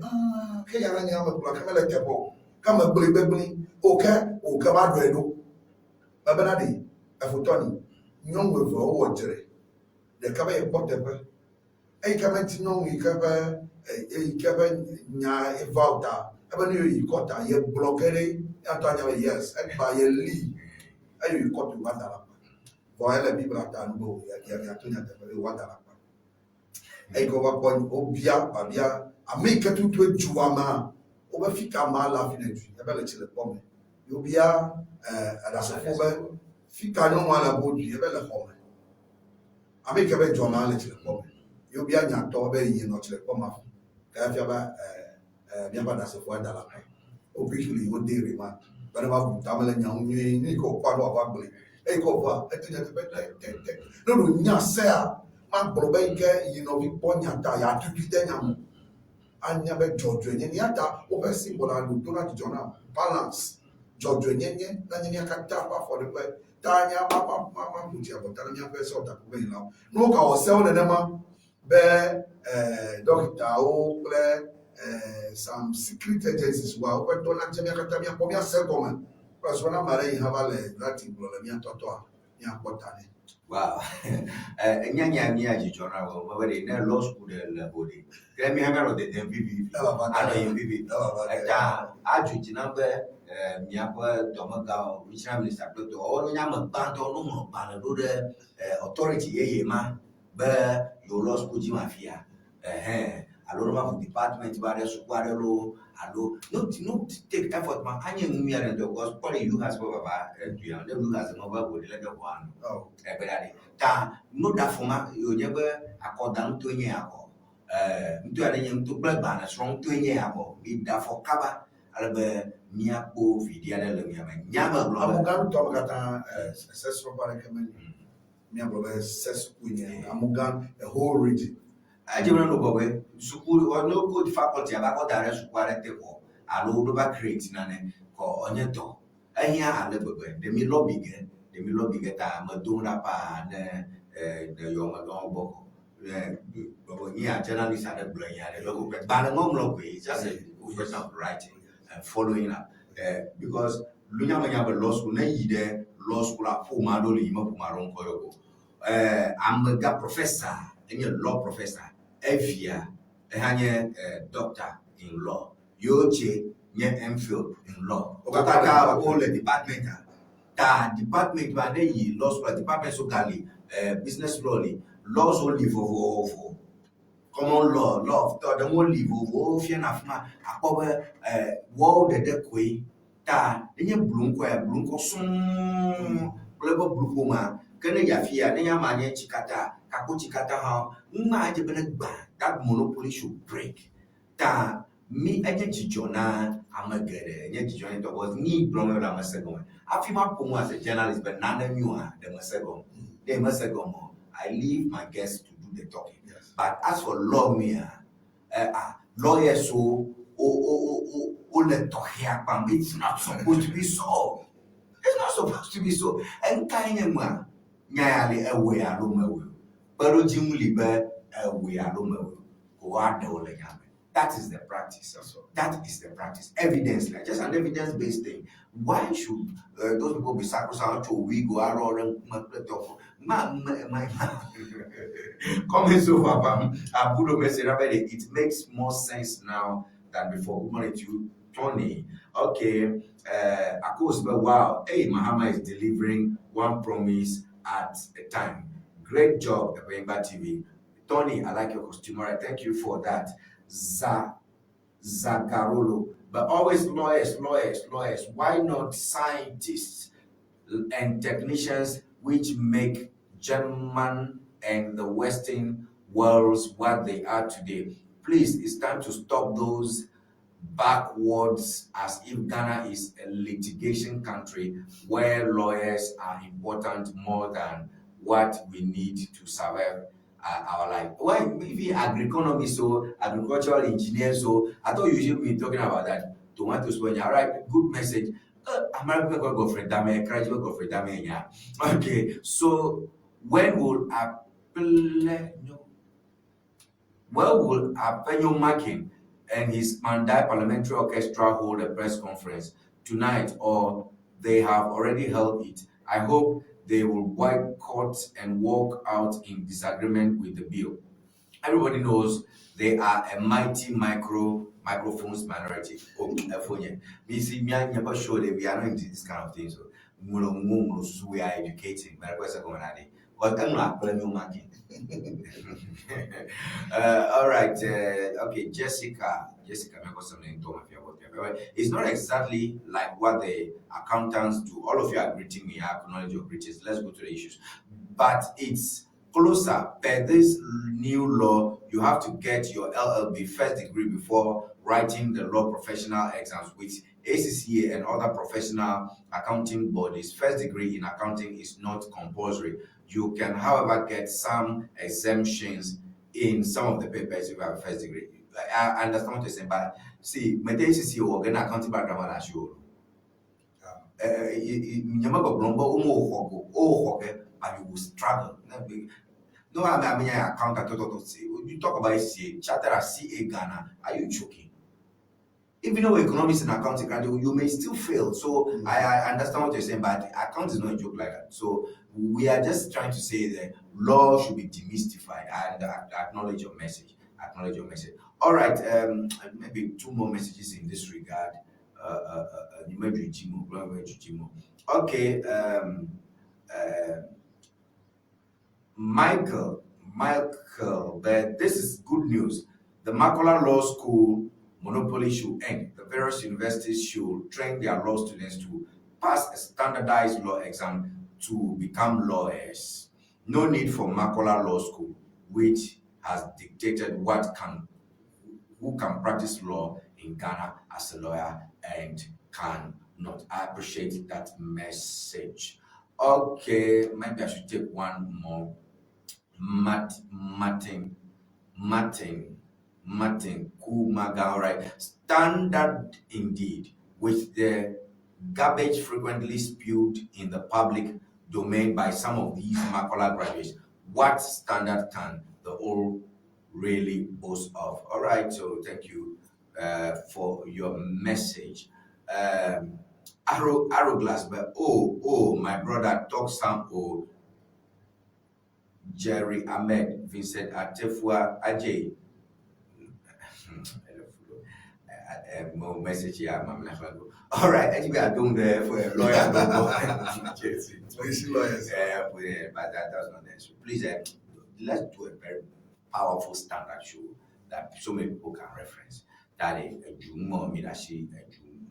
ke ya nya ma kula kamele tepo kama gbeli o ka ba do edo ba bana de afutoni nyom we fo wo jere de ka ba e potepe e ka ma ti nyom yi ka ba nya e volta ebe ni yi kota ye bloquer Antoine yes, and by a lee, and you got to Waterlap. For I let people at Tanbo, Yatonia, Waterlap. I go up on Obia, Babia, I make a 2 Juama, over Fika Mala Finity, a very little woman. Ubia, as a woman, Fika no one about you, a very home. I make a very Juama little woman. Ubia Yantobe, you not the Poma, Kafia, Yaba, as a Waterlap. Officially, what they remind. But about Tamil and young, you go quite what ugly. Ekova, no, no, Nyasea, my brother, you know, we ponya taya to Kitanyam. I never George and Yata over symbol and Dona Jona balance. George and Yen, Nanya Katapa for the way. Tanya, Mama, Mutia, but Tanya Vessel that way now. No, our cell and Emma, bear, Doctor, some secret agencies were open to Natania Pomia Settlement. Plus, when I'm marrying Havale, that in Bologna Toto, Yapotani. Wow. Nyanya Jona, over the law school level. Let me have the MPP. I know MPP. I judge number, Miapa, Domaga, which I'm Mr. Pluto, all Yama Banto, Banado, authority, man, bear your law school mafia. A lot of department, barriers, Guadalo, allo, not take effort, my annual meal and the was probably you has over, you has a mobile with like one. Oh, everybody. No, that for my, you never accord down to a year. To blood banner strong 2 years ago, be that for cover, Albert Miapo, Vidiana, Yama, Amugan, Tomagata, successful recommend Miapo, Sess Queen, Amugan, a whole region. I don't know, Bobby, school or no good faculty about that is quite a I load about creating an on your door. I hear a little bit, the Milo bigger, Madonna Pa, the young Madonna. Yeah, journalists are the brain, but I'm just a question of writing and following up. Because Lunyama law school, law school at Pumadoli, Mapumaron Koyogo. I'm a professor, and a law professor, Evia, a doctor in law. Yoche, MPhil in law. Okaka, all the department. The department, but they law school, department so galley, business law. Laws only for common law of the only for Fianafma, a cover wall the deck way, ta, then you blunko soon, blubber blukuma, Kanayafia, Nayamania Chicata, Kakuchikata, how, that monopoly should break. Ta, me, I get Jonah, I'm a good, yet joined was me, Blomer, I'm a second. I feel my poem as a journalist, but none of you are, they must go. They must go more. I leave my guests to do the talking. Yes. But as for law, lawyers it's not supposed to be so. It's not supposed to be so. And kind of man, nyali away alone. But Jimmy away alone. That is the practice. That is the practice. Evidence, like just an evidence-based thing. Why should those people be sacrosanct to we go around and talk? My comment so far, it makes more sense now than before. Good morning to you, Tony. Okay, of course, but wow, hey, Mahama is delivering one promise at a time. Great job, Ebemba TV. Tony, I like your costume. All right, thank you for that. Zagarolo, but always lawyers. Why not scientists and technicians which make German and the Western worlds what they are today? Please, it's time to stop those backwards as if Ghana is a litigation country where lawyers are important more than what we need to survive our life. Why maybe agroeconomists, so agricultural engineers, so I thought you should be talking about that. Tomatoes when you're right, good message. American go for Dame, graduate go for Dame, yeah. Okay, so when will Apenyo Makin and his Mandai Parliamentary Orchestra hold a press conference tonight, or they have already held it? I hope they will boycott and walk out in disagreement with the bill. Everybody knows they are a mighty microphones minority. Me see me I never show that we are not into this kind of thing. So we are educating. But I'm not playing marking. All right. Okay, Jessica, it's not exactly like what the accountants do. All of you are greeting me. I acknowledge your greetings. Let's go to the issues. But it's closer. Per this new law, you have to get your LLB first degree before writing the law professional exams with ACCA and other professional accounting bodies. First degree in accounting is not compulsory. You can, however, get some exemptions in some of the papers if you have a first degree. I understand what you're saying, but see, my ACCA or an accounting background, I show. And you will struggle. No, I mean, I accountant. You talk about CA, charter as CA Ghana. Are you joking? Even though economics and accounting, you may still fail. So I understand what you're saying, but account is not a joke like that. So we are just trying to say that law should be demystified and acknowledge your message. Acknowledge your message. All right. Maybe 2 more messages in this regard. Okay. Michael, but this is good news. The Makola Law School monopoly should end. The various universities should train their law students to pass a standardized law exam to become lawyers. No need for Makola Law School, which has dictated who can practice law in Ghana as a lawyer and cannot. I appreciate that message. Okay, maybe I should take one more. Martin Kumaga, all right. Standard indeed, with the garbage frequently spewed in the public domain by some of these Makola graduates. What standard can the all really boast of? All right, so thank you for your message. Arrow glass, but my brother talk some Jerry Ahmed, Vincent Atefua Ajay. More message here, all right, anyway, I don't there for a lawyer. Lawyers. But that's not necessary. Please, let's do a very powerful standard show that so many people can reference. That is a Jumo Minashi, a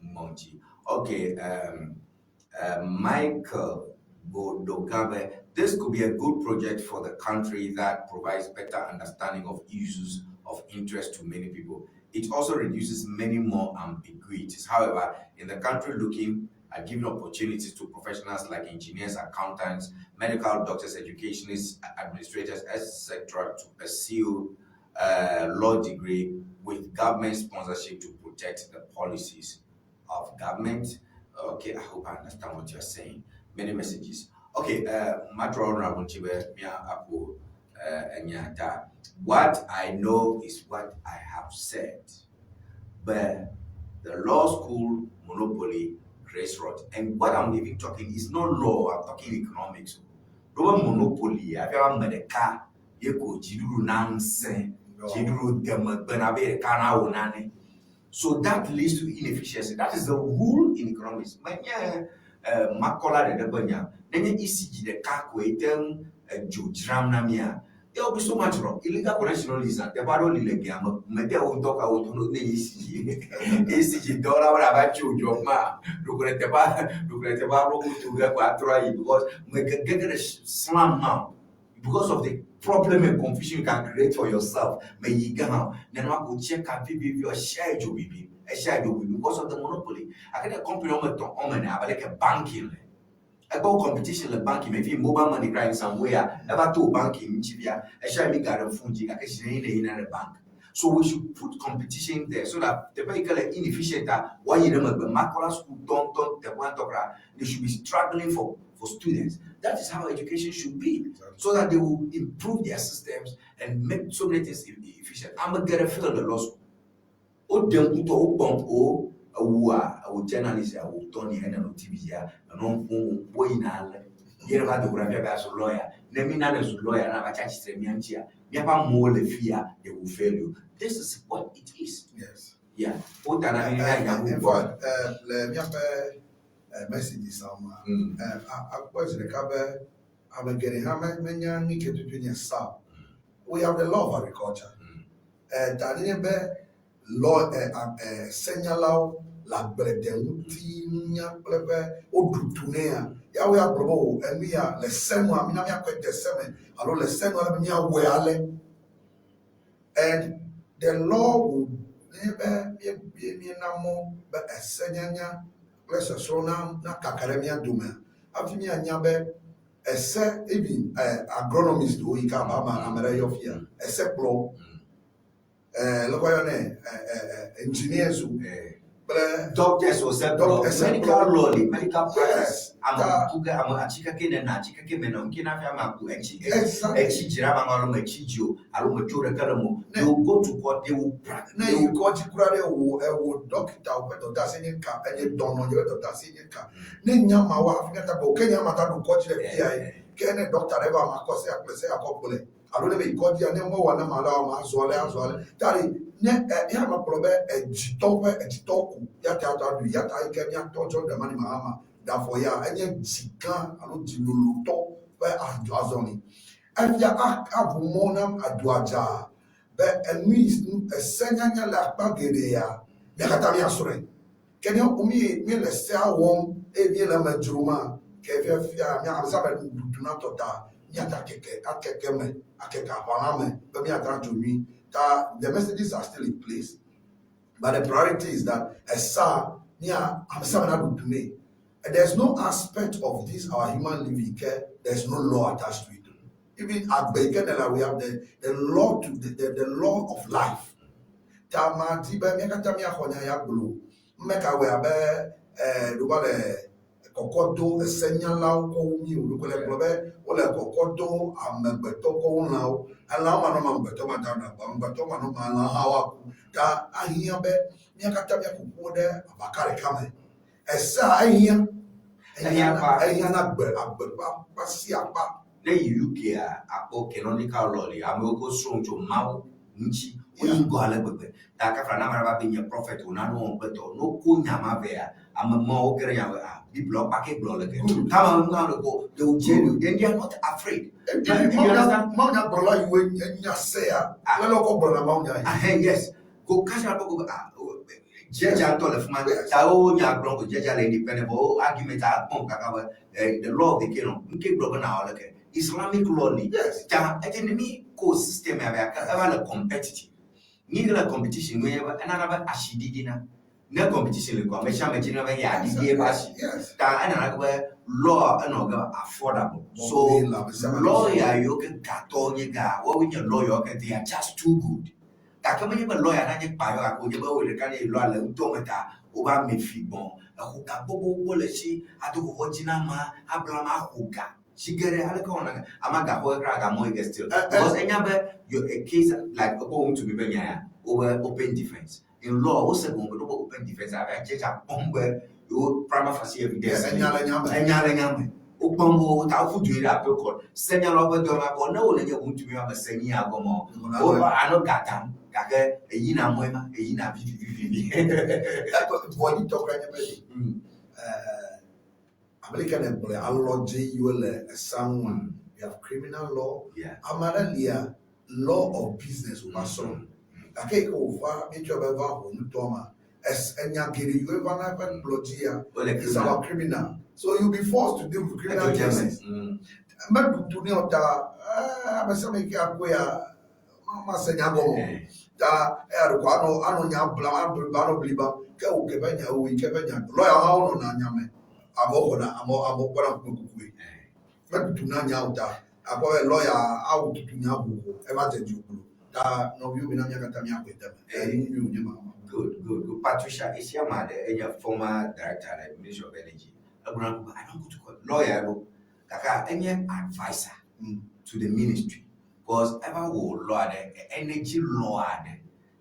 Jumonchi. Okay, Michael Bodogabe. This could be a good project for the country that provides better understanding of issues of interest to many people. It also reduces many more ambiguities. However, in the country looking at giving opportunities to professionals like engineers, accountants, medical doctors, educationists, administrators, etc., to pursue a law degree with government sponsorship to protect the policies of government. Okay, I hope I understand what you're saying. Many messages. Okay, what I know is what I have said, but the law school monopoly creates rot. And what I'm even talking is not law, I'm talking economics. Law monopoly, I feel Medeka, Yeko, Jiduru Nansen, Jiduru Benabe, Kana Onane. So that leads to inefficiency. That is the rule in economics. Makola de Debanya, then ECG the Kakwaitem, Jujram Namia. There will be so much wrong. Illegal connection is that the battle illegal. Maybe I will talk about the ECG. ECG dollar about you, Joma. Look at the bar, to get try because we can get a slam now because of the problem and confusion you can create for yourself. May you go then I go check and PPP or share your BB. A share your BB because of the monopoly. I get a company on like a banking. About competition in banking, if you mobile money crying somewhere, ever to banking, Chivia, a share me got a fungi, a cash in a bank. So we should put competition there so that the vehicle is inefficient. Why you remember Makola school don't the one talker, they should be struggling for students. That is how education should be, so that they will improve their systems and make so many things efficient. I'm gonna get a feel of the law school. Oh, them put all bump a journalist, a Tony and a TV here, and on Boyna, you never do grab as a lawyer. Nemina as a lawyer, and I catch the Mianchia. Never more the fear they will fail you. This is what it is. Yes. Yeah. What an idea. Let me have a message. I was the cover. I'm getting how many we have the law of agriculture. Law senyalao la bredeuti nya plebe odutunea ya we aprobo emia le semu amina mia kwete seme alo le semu amina we ale, and the law will me namo be esenya bless so na kakaremia doma afimi anya be ese even agronomist o ika ba ma amara yofia ese pro lokoyone engineers doctors or medical law, medical practice. I'm a chica kid and chica came in on Kinafama, and Chirama, Chijo, Alumatura Kalamo. They will go to court, they will practice. Now you got to cry or doctor, but that's in your car, and you don't know your doctor's in your car. Ninyama, Africa, Kenya, Matano, coach the PI, can a doctor ever, Marcos, say a couple. I don't know if God, you know, one of my as well. Daddy, ya ma probe ejitoku ya tata du ya ta ike ya tojo de mani mama da for ya enye jikan alo diluluto be azoni ya abumona aduaja be enis esenya la bagere ya kata mi asore kenya umi mi le sa won e mi la majruma ke fia mi amsa be duna tota ya ta keke akeke me akeka baname be mi ata jumi. The messages are still in place, but the priority is that and there's no aspect of this our human living care. There's no law attached to it. Even at Baker, we have the law to the law of life. Tama tiba meka tamia konya ya blue. Meka we abe dubale kokoto senyala ko mi ulukole globe ole kokoto ambeto ko unao ala mano mambeto matana mambeto mano mala hawa ta ahia be miaka tabia kupode abakare kame esa ahia na gbe pasi apa le UK a o canonical law li amoko sonjo mawo nchi oyingo ale gbegbe ta ka fra na mara be nye prophet unanu onpeto no ko nyama be amamo okere ya people packet blow like it. Come on, go. They will tell you. Then they are not afraid. Mount Brola, you will say, I look over Mount. Yes. Go catch up. Judge I told the man, Tao Yabron, Judge independent argument. The law of the kingdom. You keep broken now. Islamic law. Yes. Enemy co system. A competitive. Neither a competition. We have another Ashidina. No competition le kwa mesha mechina ya didie bashi ta ana na law ana affordable so lawyer you can katonye ga what when your lawyer can they are just too good ta kama you lawyer na je pa yo ko je ba we kan e lawyer le to meta o ba me fi bon ko ka bobo le shi atu ko jina ma ablama ko ga shigere alaka ona amaga ho kra ga mo still because enyabe your a case like going to be benya over open defense. In law, also going to open defense. I have a bomb you prima facie evidence. Enyala Upambo, Taufu, you have to call. Send your over to no one you want to be a senior gomo. I don't got them. Kaka, a yina moema, a yina vivi. What you talk about? American employer, Allah J. You will someone. You have criminal law. Yeah. Amaralia, law of business. Okay, over major Toma. As Enyakiri, you ever have blogia is our criminal. So you'll be forced to deal with criminal cases. But to know that Masamika, Mama Senyago, that Erquano, Anonia, Bano Bliba, Go Kevania, we Kevania, Royal Nanyame, Amokona, Amokona Kukui. But to Nanya, a boy lawyer out to Nabu, emergency. No, you will Good. Patricia is your mother and your former director at Ministry of Energy. I don't go to court. Lawyer, Kaka, any advisor to the ministry. Because ever will law the energy law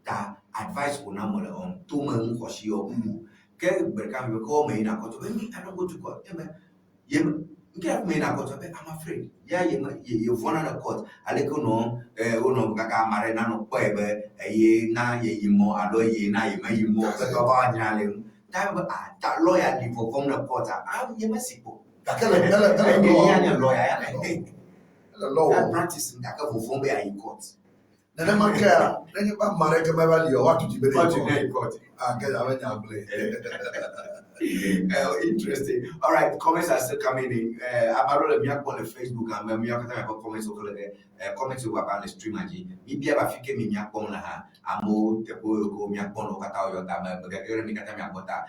that advice will not on 2 months or she or who can become call me in a court. I don't go to court. Get me na court. I'm afraid. Yeah, you phone on a court. I let you know, Kaka Marina no Quebe, a ye na ye more, a lawyer na ye may more, but of Anyale. That lawyer did for phone the court. I'm Yemasipo. That lawyer practicing that for phone in court. Nene makea, nenye ba mareke mebali o watu jibele. What you get caught? Get away able. Interesting. All right, comments are still coming in. About the Miak on the Facebook and Miak about comments over the comments over about the stream. Maybe about Fike Miak on her. Amo, the boy go Miak on Kata or Dama, but the Mikata Miakota,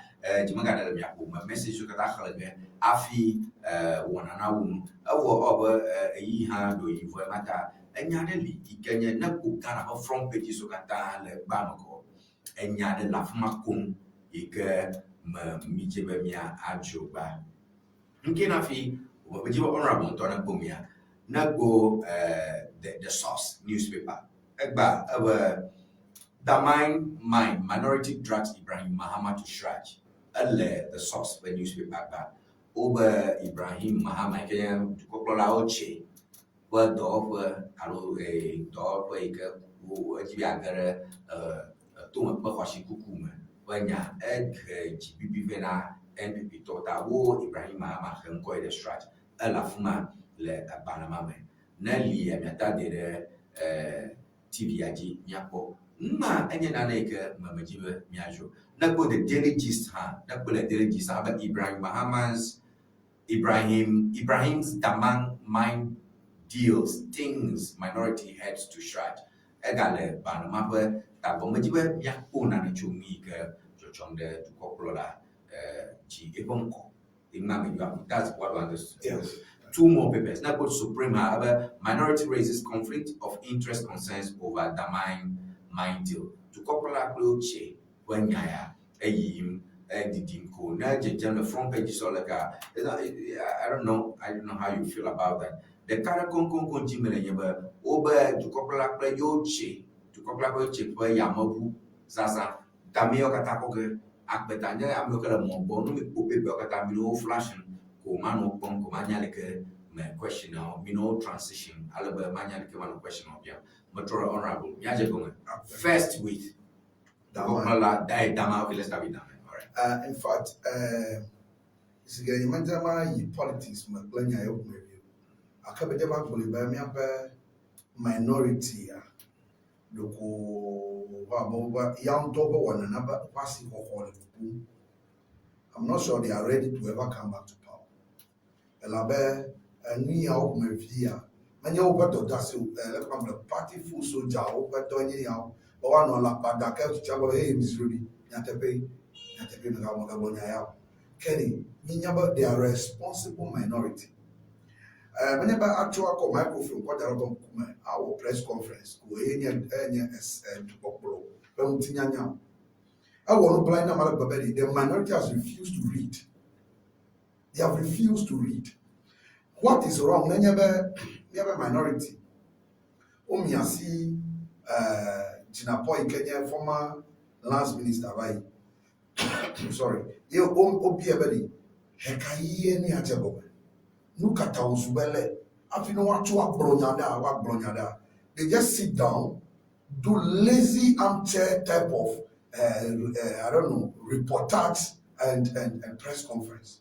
Jimagana Miakuma, message to Kata Afi, one an hour over a year do you for matter. And Yadeli, Kenya Naku Kana of front pages of Kata, Bamako, and Yadel Lafmakum, Ike. Michebe mia ajoba nkina fi wajiba honorable ntona bomia na go the source newspaper egba the mind minority drugs Ibrahim Mahama to Shraj the source the newspaper ba over Ibrahim Mahama kenya tukoplola oche wa do alo do ke wajibi agara to ma kwashi kukuma Wanya GPP Vena NPP Tota wo Ibrahim Mahama Henko de Strat Elafuma le Banama Nelly Amiata de TVAG Nyako Ma Enyanake Mamajibe Miajo Nako the Daily Gist Nako the Daily Gist about Ibrahim's Damang mind deals things minority heads to Strat Egale Banama Tabomajibe Yakuna Chumi Jochonde to Coppola G. Ebonko. That's what I understood. Yes. Two more papers. Now, Supreme, however, minority raises conflict of interest concerns over the mind deal. To Coppola Cloche, when Yaya, Ayim, Didinko, Naja, the front page is all like I don't know how you feel about that. The Karakon Jimmy over to Coppola Playoche. Kopla chepe yamabu sasa tamio katako akbetanya amokala mombo no pope be okata mi no flashing ko mano pon ko manya leke me question now mi no transition alaba manya leke mano question of ya motor honorable yaje go first with Kopla dai dama okay let's start with dama all right in fact sigani manjama yi politics ma planya yo ko review akabeje ba gbole ba mi aba minority Loko young double one another passing for I'm not sure they are ready to ever come back to power. Elabe ni out me via. Many over to that's the party full soldier over to any out. But one on la padaka to chabo hey Missouri. Yatepe na gabonya ya. Kenny, they are responsible minority. Whenever actual microphone, what our press conference, go any to Popolo, Tinyanya. I want to blind the minority has refused to read. They have refused to read. What is wrong? We have a minority. Omiasi Jinapoi Kenya, former last minister, right? Sorry. You Obiabedi, Hekaye ni Ajabo. Nukata usubele. Afino watu blonyada. They just sit down, do lazy armchair type of I don't know, reportage and press conference.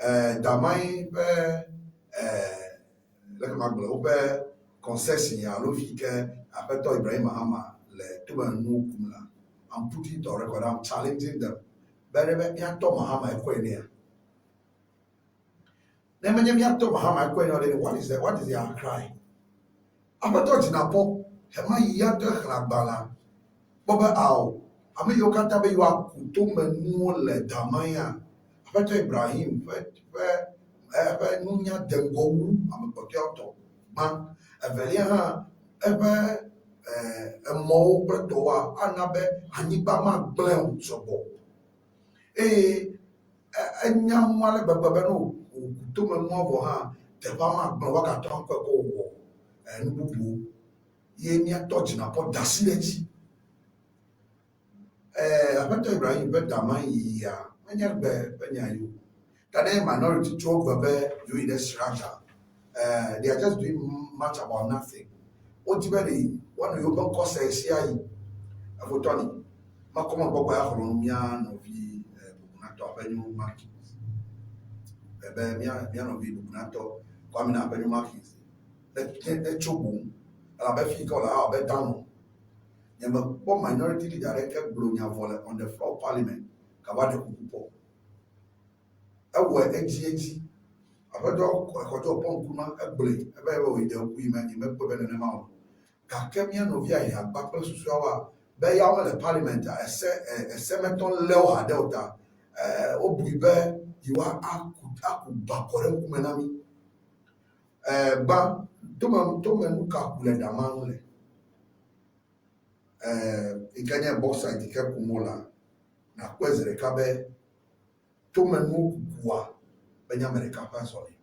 Damai like maglo concession ya lofike apeto Ibrahim Mahama le tuba nukumla. I'm putting it on record. I'm challenging them. Berebe ya to Mahama ekwenia. Then when you have to Mahama, what is that? What is their cry? Apa to jinapo, hema iya to khlabala. Boba ao. Ame yo kata be yo akuto menu le damaya. Apa to Ibrahim, fe nunya dengowu, ame pote to. Ma, evelia ha, mo bretowa anabe aniba ma glen sobo. Enyamwale baba no to me mo ha te ba ma gbon waka to ko wo nububu ye ni touch na po dasileji abeto Ibrahim be daman ya anya be nya you that minority talk baba you in the structure they are just doing much about nothing ultimately one you can cause a CI avotoni makoma baba ya kolomia no vi na to abenyu market mia no vi bunato kwami na abenyu market the chobu la be fi ko la be down ya me po minority leader ke glonya vole on the floor of parliament ka wa de kupo e wo eji abedo ko to pon kuma egbele e be wo ide ku ime ni me po be ne ma ka kemia no via ya ba pe susu awa be ya wo le parliament ese meton leo ha delta obuibe yiwa aku bakore kumenami ba tome nuka kule damanu le ikanya boxa itike kumula na kwezere kabe tome nukua benya mereka pa soli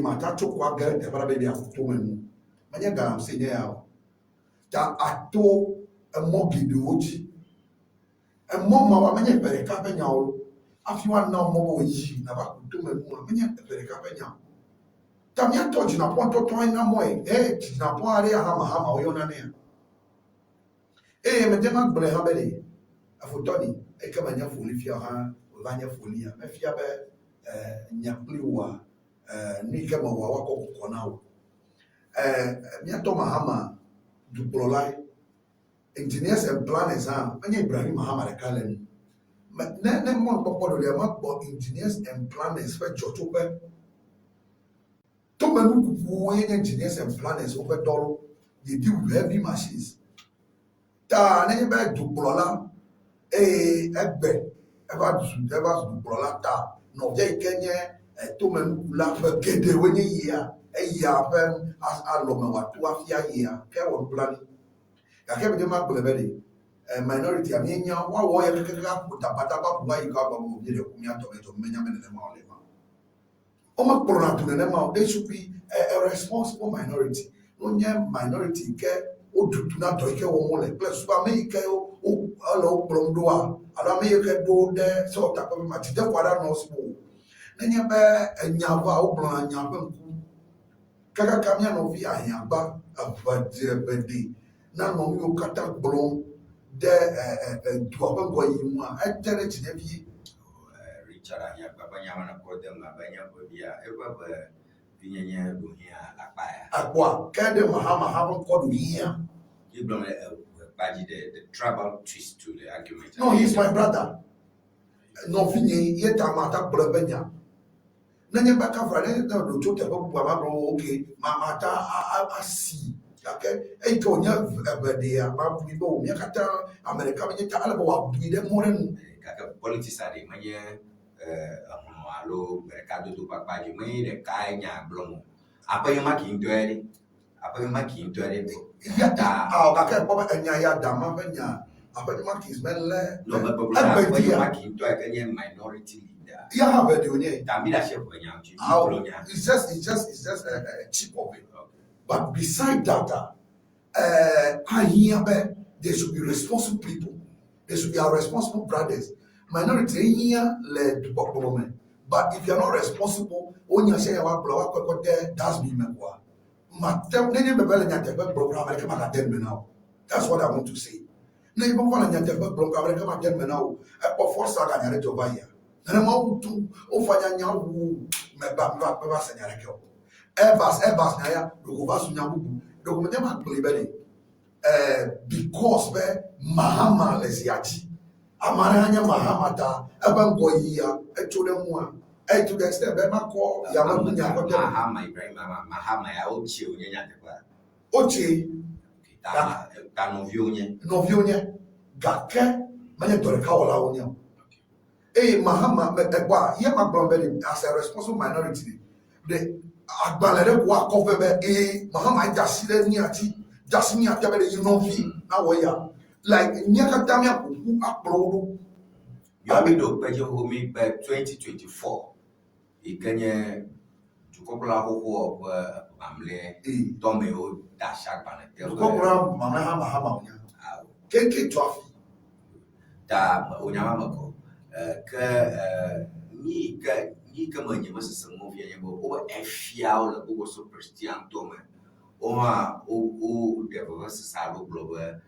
matacho kwa gere te para bebi aku tome nu manya garam senye yao ta ato mogidu oji mama wa manya mereka pe nyao afiwa na mobo yi na ba tome nu manya mereka pe nyao tamia to jina po to na moe jina po are hama oyona ne me tema gbele ha bele afotoni kama nya foli fia ha vanya foli ya me fia be nya pliwa ni kama wa wako konao mia to mahama du prolai engineers and planners ha anya Ibrahim Mahama le kalen ne mo popo do ma po engineers and planners fe jotope to manu kuku engineers and planners over dollar they deal with heavy machines ta ne be du prola egbe eba du prola ta no je kenye to manu la fe kede wenye ya fe as alome wa to afia ya ke won plan ya ke be ma gbele minority amenya wa wo ya keka kutabata ba buwa yi ka ba mo bi le kumya to menya me ne ma ole ma Oma corona to the name they should be a responsible minority. No minority ke o dutu na to ike wo mo le plus ba me ike o alo plomdoa ala me ike do de so ta ko ma ti de kwara no so na nya be nyava o blon nyava nku kaka kamia no vi ahaba abade bedi na no yo kata blon de do abango yi mu a ejere ti de bi cara ya baba nyama na ko dem banya ko dia e baba pinyanya do hia akwa kede mahama haven't called me here you don't baji the tribal twist to the argument. No, he's my brother. No fini yeta mata blabenya nanye baka frane na do chote ba baba bro okay mata asi okay e ko nya abadia ba bibo mi kata America be ta alba wa bi de moren kaka politics are manye alo mercado do papai mãe de cainha blomo apa yang makin tuere ya ta kaka baba enya ya dama benya apa yang makin smelle no apa yang makin tuere kanya minority leader ya have the onye tamila chef kanya it's just a chip of it but beside that I hear there should be responsible people, there should be our responsible brothers. Minority here led to government. But if you're not responsible, when you say that's me. That's what I want to say. Because Mahama lesiachi amaranya Mahamata abangoyia etodemwa to the extent be mako ya mamunya ko dem Mahama Ibrahim Mahama ya ochi onyanya tepa ochi ta novionye gake manya dore ka wala onya Mahama megba ye magbonbeli as a responsible minority the agbalere kwa kofebe Mahama jasire ni ati jasini atabele yinofi na woya like nyakatamia kuku aplodo yabido peje homi pe 2024 ikenye tukopla ho amle tome o dasha banete tukopla mama onya keke twafi ta onyama mako ni ka manye masesemo via yebo o efiao le o so christian tome o develop salo global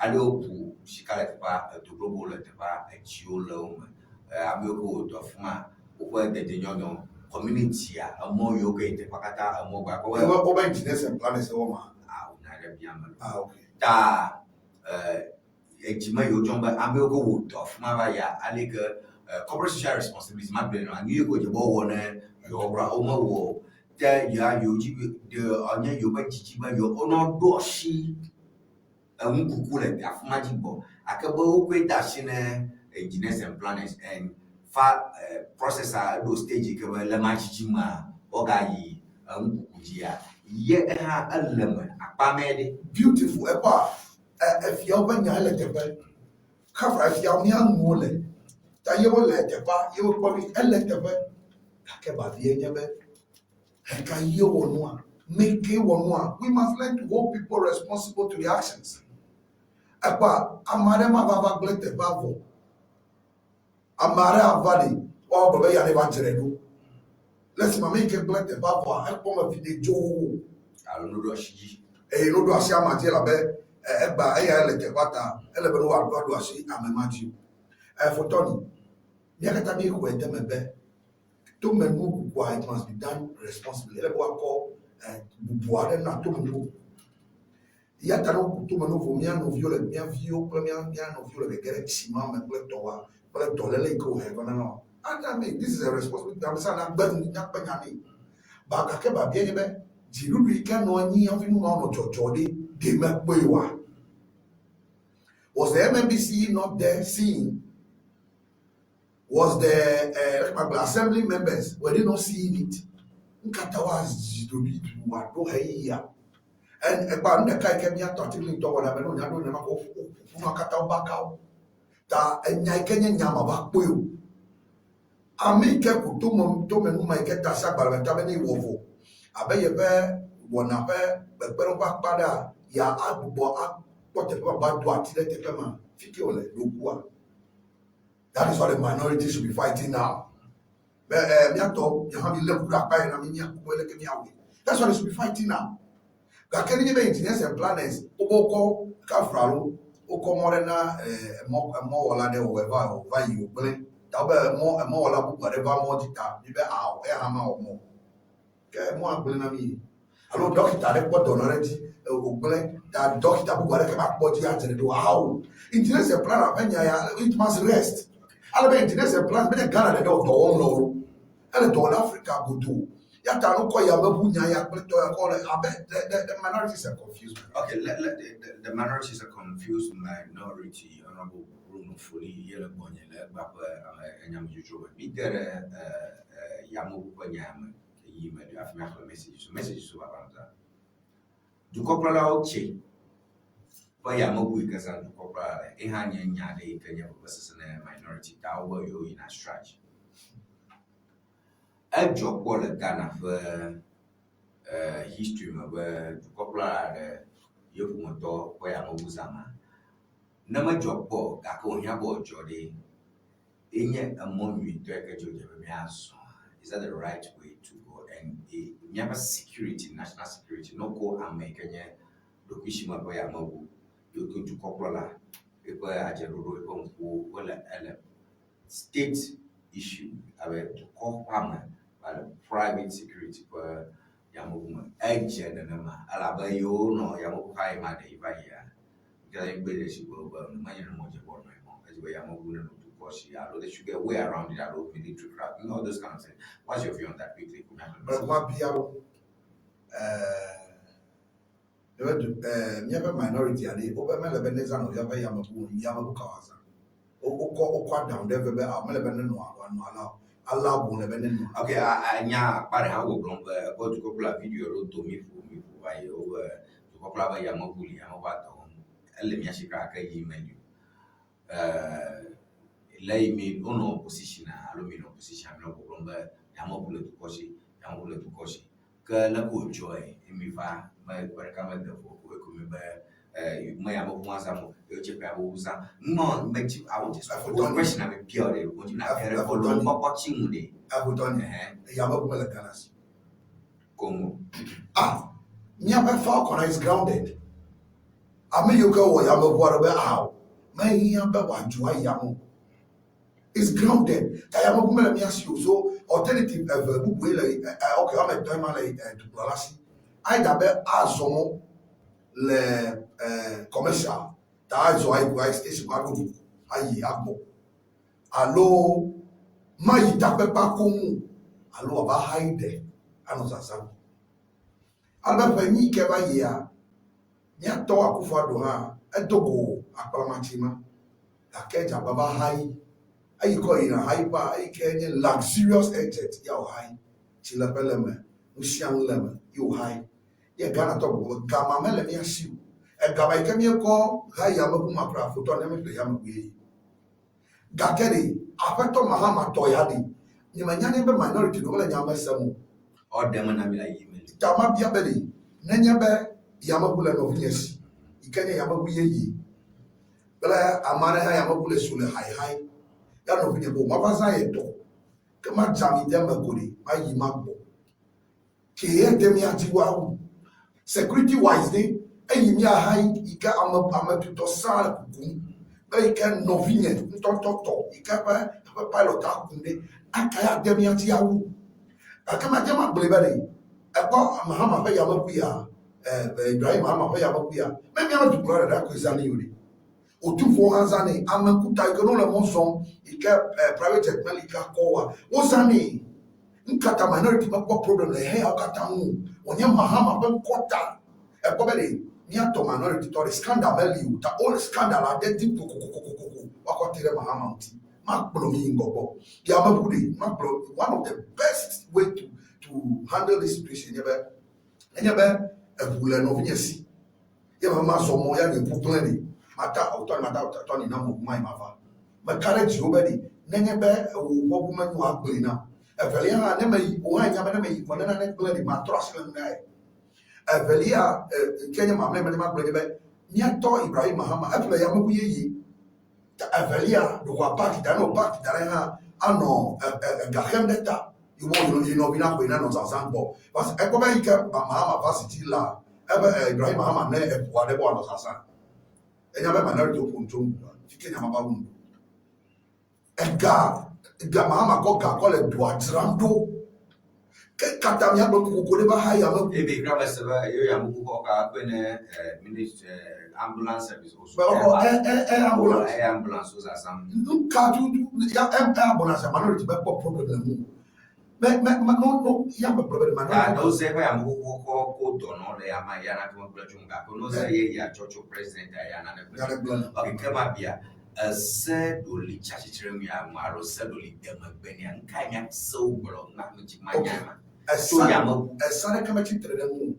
alopu shikala tepa to global tepa chio lo ameko to fuma o kwa de nyono community a more yoga in the Pakata, a more back over engineers and planners. Okay. Da Ejima Yojomba Ambego Wood of Mavaya, Alika, corporate social responsibility, my brain, and you go to Bowane, your Omo War. There you are, you the Anya Yoba Chichiba, your honor doshi, a Mukule, a magic ball. I can go with Dashine, engineers and planners, and far processor, those stages, Lamachima, Ogai, Mukujia. Yeah, a lemon, a pamedi, beautiful apart. If you're when you're elected, cover if you're young mole, that you will let the bar, you will probably elected. About the end of it, and can you one make it one? We must learn to hold people responsible to the actions. About Amarema Baba Blake Bavo Amara Valley, or Baba Yanevangeredo. Let's make a black the Baba, help them with the Joe. I don't know, she. A load of Siamajela Bear. Eba eya elete kwata elebe no wa do asi amemaji for Tony yakata bi ko edemebe to menu kwa it must be done responsibly elebe wa ko bubuare na to menu yata no to menu vo mia no viole mia vio premier mia no viole be gere sima me ple to lele ko he gona no and me this is a responsibility am say na gba ni nyapa nyane ba ka ke ba bi ebe jirudu ika no anyi afinu no chochode de mekwewa. Was the MMBC not there seeing? Was the assembly members, were they not seeing it? Nkatawa zidobi tu wado heya. And about the kai kemia totally to what I mean, I don't know Funakata Bakao. Ta and Yakenya Yama Bakbu. I make a kutum to me, my get a sabar and tabani wovo. I bet you bear one up, but better back bada, ya abu. That is what the minority should be fighting now. That's what they should be fighting now. Engineers and planners, Oko Kafralo, Oko Morena, more or value, more whatever more dita, you bet our hammer or more. More Blenami. Hello, doctor, what already. That doctor who got a body at the door. How? Engineers a plan of it must rest. I'll be engineers a plan, but a gun at the door to all and to Africa go do. Yatano Koya, the minorities are confused. Okay, the minorities are confused. Minority, Honorable Bruno Fully, Yellow Bonnie, Baba, and Yamujo. Be there, Yamu Panyam, you may have messages about that. Du kopla oche pa ya mabu ikasa du kopla ehanya nyade Kenya versus minority that were you in a stretch a job for the Ghana for history where du kopla the yokumoto pa ya mabu sama na ma job for gako nya bo jode enye amon wi to eka jode be aso. Is that the right way to go? And we have security, national security. No go American, Lokishima Boya Mabu, you go to Copola, if I Ajeru, well, state issue, I will call Palmer by the private security for Yamu, Edge and Nama, Alabayo, no Yamu Kai Madivaya, because everybody should go burn money and more about my mom, as we are moving. They should get way around it. I don't military crap, you know, those kind of things. What's your view on that quickly? But what never minority and the over Melabanese and Yaba Yamabu Kawaza. Or down there, Melabanan one allow Lebanon. Okay, I how will go to couple of video road to me for over to Coplava Yamabuli, Yamabato, Elemiashika, menu. Lay me no opposition, aluminum opposition, no problem. Yamabula to Koshi, Yamabula to Koshi. Girl, joy in me, my recommend the my Amazamo, your Chipabusa. No, make you out. I would question of a pure, would you not care for watching me? I would on Yamabula Canas. Como? Never Falcon is grounded. I mean, you go, Yamabu, how? May Yamba want to Yamu. It's grounded. So alternative okay, I'm a time to Plasi. I dabe azomo le commercial. That is why I station kwago. Ayi abo. Alo mai dabe pa komu. Alo aba haide. Ano sasa. Alba pa ni ke ba ya. Nya to akufo do ha. Edogo akpalamachima. Akeja baba hai. I call in a hyper, I can luxurious exit, yo high, Chilapeleme, Mushan lemon, you high. You cannot talk about Gamma Melamia shoe. A Gabay can you call high Yamabuma craft for tournament the Yamawi. Gakeri, Apato Mahama Toyadi, Yamanyani minority, no Yamasamu. Or Demonamila email. Tamabia Belly, Nanyabe, Yamabula of yes. You can Yamawi. But Amana Yamabula Sula high. No video, Mabaza eto. Kama jami dem gori, ayi magbo. Kiye dem ya jiwa. Security wise dey, ayi mi ahai ika ama to sal kukum. Ba ika novinye, ntototo, ika pa pilot akunde, akaya dem ya jiwa. Akama dem agbelebele. Eko Mahama fa yamakuya, Ibrahim Mahama fa yamakuya. Memi ama dukura da ko izani yuri. Otufo hanzane amakuta ikono le monson ike private jet mali ka kowa wozane nkata minority makwa problem le he akata hu onye Mahama ben kota e pobele ni ato minority to scandal mali ta all scandal identity kokokokoko wakotire Mahama nti makplo mi ngobo ya mabude makplo one of the best way to handle this situation nyebe ebule no vinyesi ye mama so mo ya ni puplani mata auto na mo mai mafa ma courage obedi nenye be wo bu manu agbeli na eveli ha ne mai o ha nya be na mai ko na ne gbeli ma trust na eveli ha kenya ma me ma gbeli be ni ato Ibrahim Mahama afle ya mo yeyi ta eveli ha do wa party da no party da ha ano ga hem deta you know bina ko ina no sansambo parce e ko ba ika Mahama varsity la Ibrahim Mahama ne e wa de bo no sansan enya be minority opuntum fike nya maba wunu ega Mahama ko ka ko le do atrando ke kata mi ado ko le ba haya ma e be graba se ba yo ya mu ko ka pe ne minister ambulance service also ambulance osa sam ka tu ya ambulance minority be problem mu no ya be problem minority no se ba ya mu ko do no le ya ma ya na ko plachunga ko no se ye ya chocho president ya na ne okay kama bia se do li chachichire ya maro se do li dem gbeni an kan ya so bro na mu ji manya so ya mo esane kama chitere mu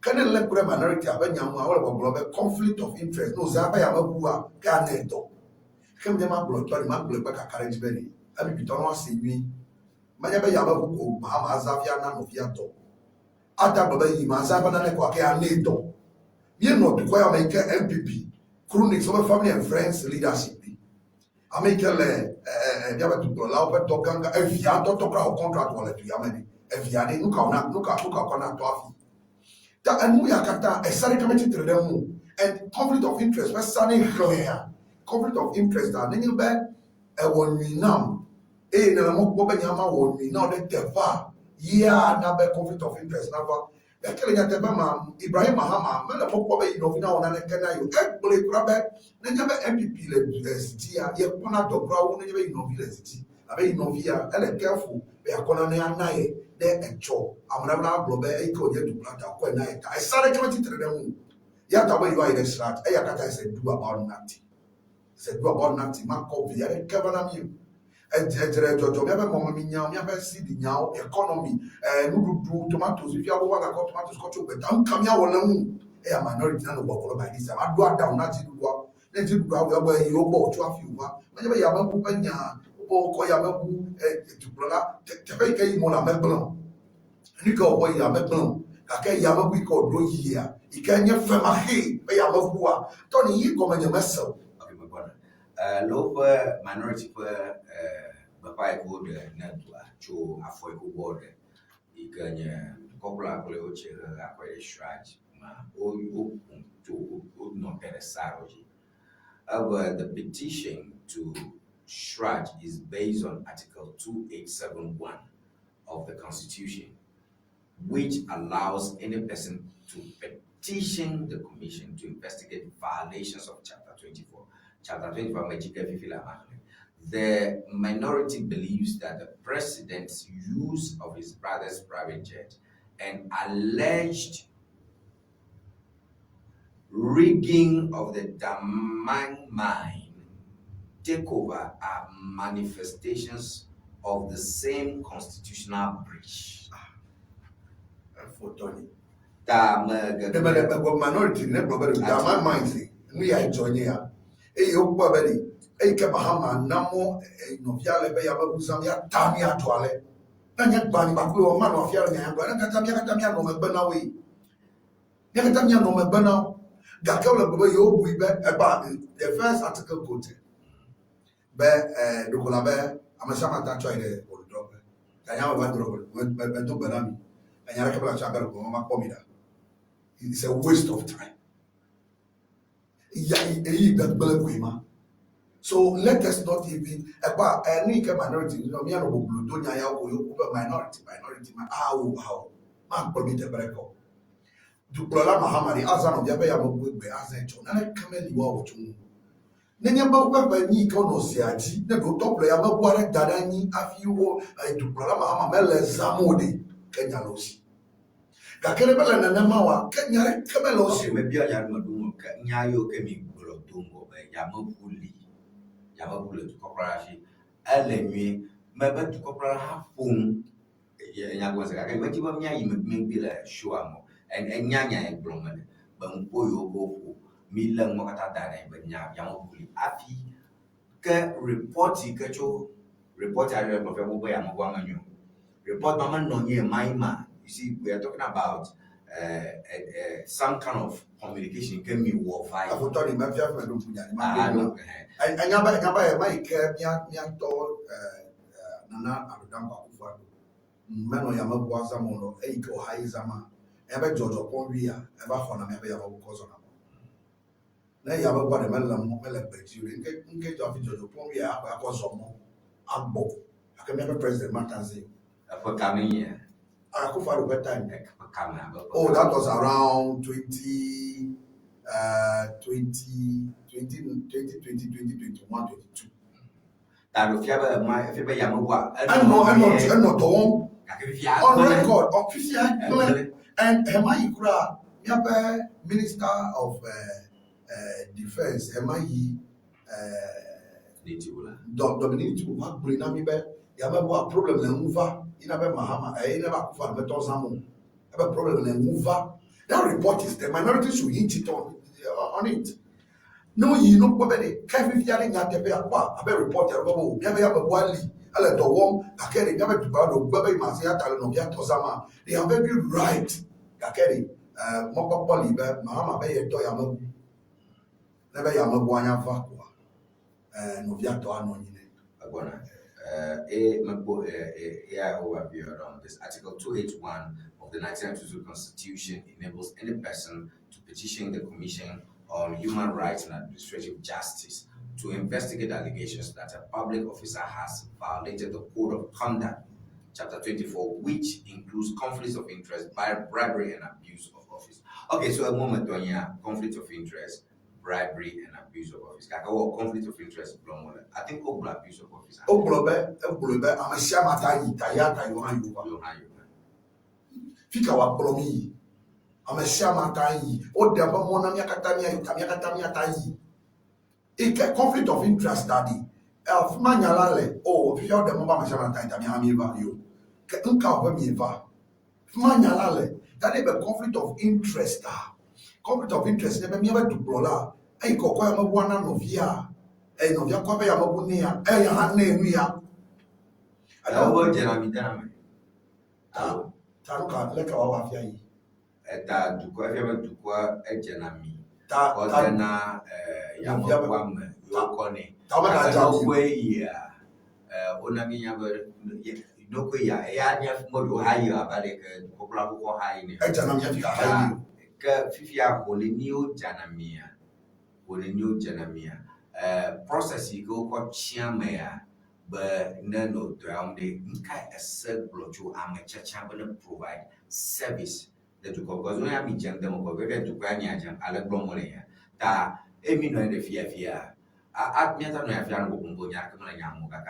kana le kure minority abanya mu awole boblo be conflict of interest no za ba ya mabuwa ka na eto kem de ma blo to ma blo ka courage beni abi bitono asenwi manya be ya mabu ko Mahama azafia na no fia to ata baba yi ma za ba na ko ka na eto ye no to ko ya make MPP chronic so family and friends leadership America le biaba to la open to ganga evia to kra contract wala to yamani evia de nuka kona to afi ta anu yakata esare committee trade mu and conflict of interest we sane clear conflict of interest that nyi be e woni nam na mo bo be nyama woni na de tefa ya na be conflict of interest na fa e kele nya teba ma Ibrahim Mahama me na mo be no na ona ne kana yo e bole kura be na nya be MPP le city ya ye kona do kura wo ne be no le city abe no via ele careful be akona ne anaye de encho amuna na blobe e ko ye du plata ko na e ta sare committee trade mu ya ta we you are in strat e ya kata say do about nothing say do about nothing ma ko via e kevana mi ejere jojo me be mama mi nya me be see the nya economy nududu tomatoes if you abo waka ko tomatoes ko to be dan kam ya wona mu e ya minority na no bokoro by this am do down na ti do na ti do abo e yo bo to afi wa me be ya ma bu banya o ko ya ma bu tu blola te be ke mo la me blanc ni ko bo ya me blanc ka ke ya ma bu ko do yi ya I ka nya fe ma he be ya ma bu wa to ni yi ko ma nya mesel okay my brother low minority Bapa ko de na tua cho afoi ko borde ikanya kopla kole o che ga ko shraj ma o to no interessado about the petition to SHRAJ is based on Article 2871 of the Constitution, which allows any person to petition the Commission to investigate violations of Chapter 24. Chapter 24, the minority believes that the president's use of his brother's private jet and alleged rigging of the Damang mine takeover are manifestations of the same constitutional breach. For Tony. The minority never Damang mine. We are joining here. Bahama Namo Noviale Bayabuzamia Tamia Toile. Nanya Bani Baku, man of Yarnia, Katamia no Benawi. Yakatamia no Benau. Gakola Boyo, we bet about the first article quoted. Bear the Colabe, Amasama tried the old drop. Kayama Vandro went to Benami, and Yakabla Chagar Goma Pomida. It's a waste of time. So let us not even about any minority, you know, me and Blue Donia minority, how, man, permit a break. To Prola Mahamari, Azan of Yabaya would be as a chon, and I come in you out to Nanyamba by me, Kono the go top player, but what Dadani, a few to Prola Mahamala Zamodi, Kenyalosi. Kakelebala and Namawa, Kenya, Kamelosi, maybe I am Nyayo Kemi Golotungo, Yamapuli. Yamapuli to Coprashi, Elemi, maybe to Copra half boom. Yaguasa, I went to maybe like Shuamo, and Nyanya and Broman, Bamboyo Bofu, Milan Mokata, but Yamapuli. Afi, reporti Kacho, report I read of Yamaguamanu. Report Mama no near my man. You see, we are talking about some kind of communication can be war fight. I thought in my I never Mike told Nana Adamba Kufado. Mano Yamaguaza Mono, Eiko Haizama, ever George Ponvia, ever Hona, ever Yamaguazona. Now you have a body melam, you engage of George Ponvia, Aquasomo, Agbo. I can never president Martanzi. For coming here. Akufado by time. Oh, that was around 2021, 22. That if you have a Yamua, I'm not on record, official, and Hemaikura, Yaba, Minister of Defense, Hemai, Dominic, what Brinamibe, Yamawa problem and mover. Mahama, I never found the Tosamu. Have a problem and mover. That report is the minority should hint it on it. No, you know, probably, Kevin Yaring at the Beapa, a very reporter, never have a wily, a little warm, a carry never to battle, Baby Masiata, no Tosama. They are very right. Kakeri, Mopa Poly, Mahama Bay, Toyamo, never Yamaguana Vakua, and Noviato Anon. Overview around this. Article 281 of the 1992 Constitution enables any person to petition the Commission on Human Rights and Administrative Justice to investigate allegations that a public officer has violated the Code of Conduct, Chapter 24, which includes conflicts of interest, bribery and abuse of office. Okay, so a moment on here, conflict of interest, bribery and abuse of office. Conflict of interest, I think abuse of office. I'm a shamata, Tayata, you Fika wa promi. I'm a shamata, or the Monamia Katamia, Tamia Tai. A conflict of interest study. Of Manalale, oh, if you're the Mama Shamata, Tamia value. Unka Wemiva. Manalale, that is a conflict of interest. Conflict of interest, never to Blola. I go one novia, a novia copy of Bunia, a name. I don't want Jeremy Dam. Taruka, like our Fiai. At that, to go ever to qua a Jenami. Tana, Yamawam, Yokone. Tamaka way here. Onamia, no quay, a modu higher, but a popular high. A Janamia, Fifia, only new Janamia. With a new Janamia. process you go called Chiamea, but no, the Nka a circle to amateur provide service that you go because when I'm in them go get to Grania and Alabromonia. Ta Emino the Fia. At Miata no Afian Bumbonia,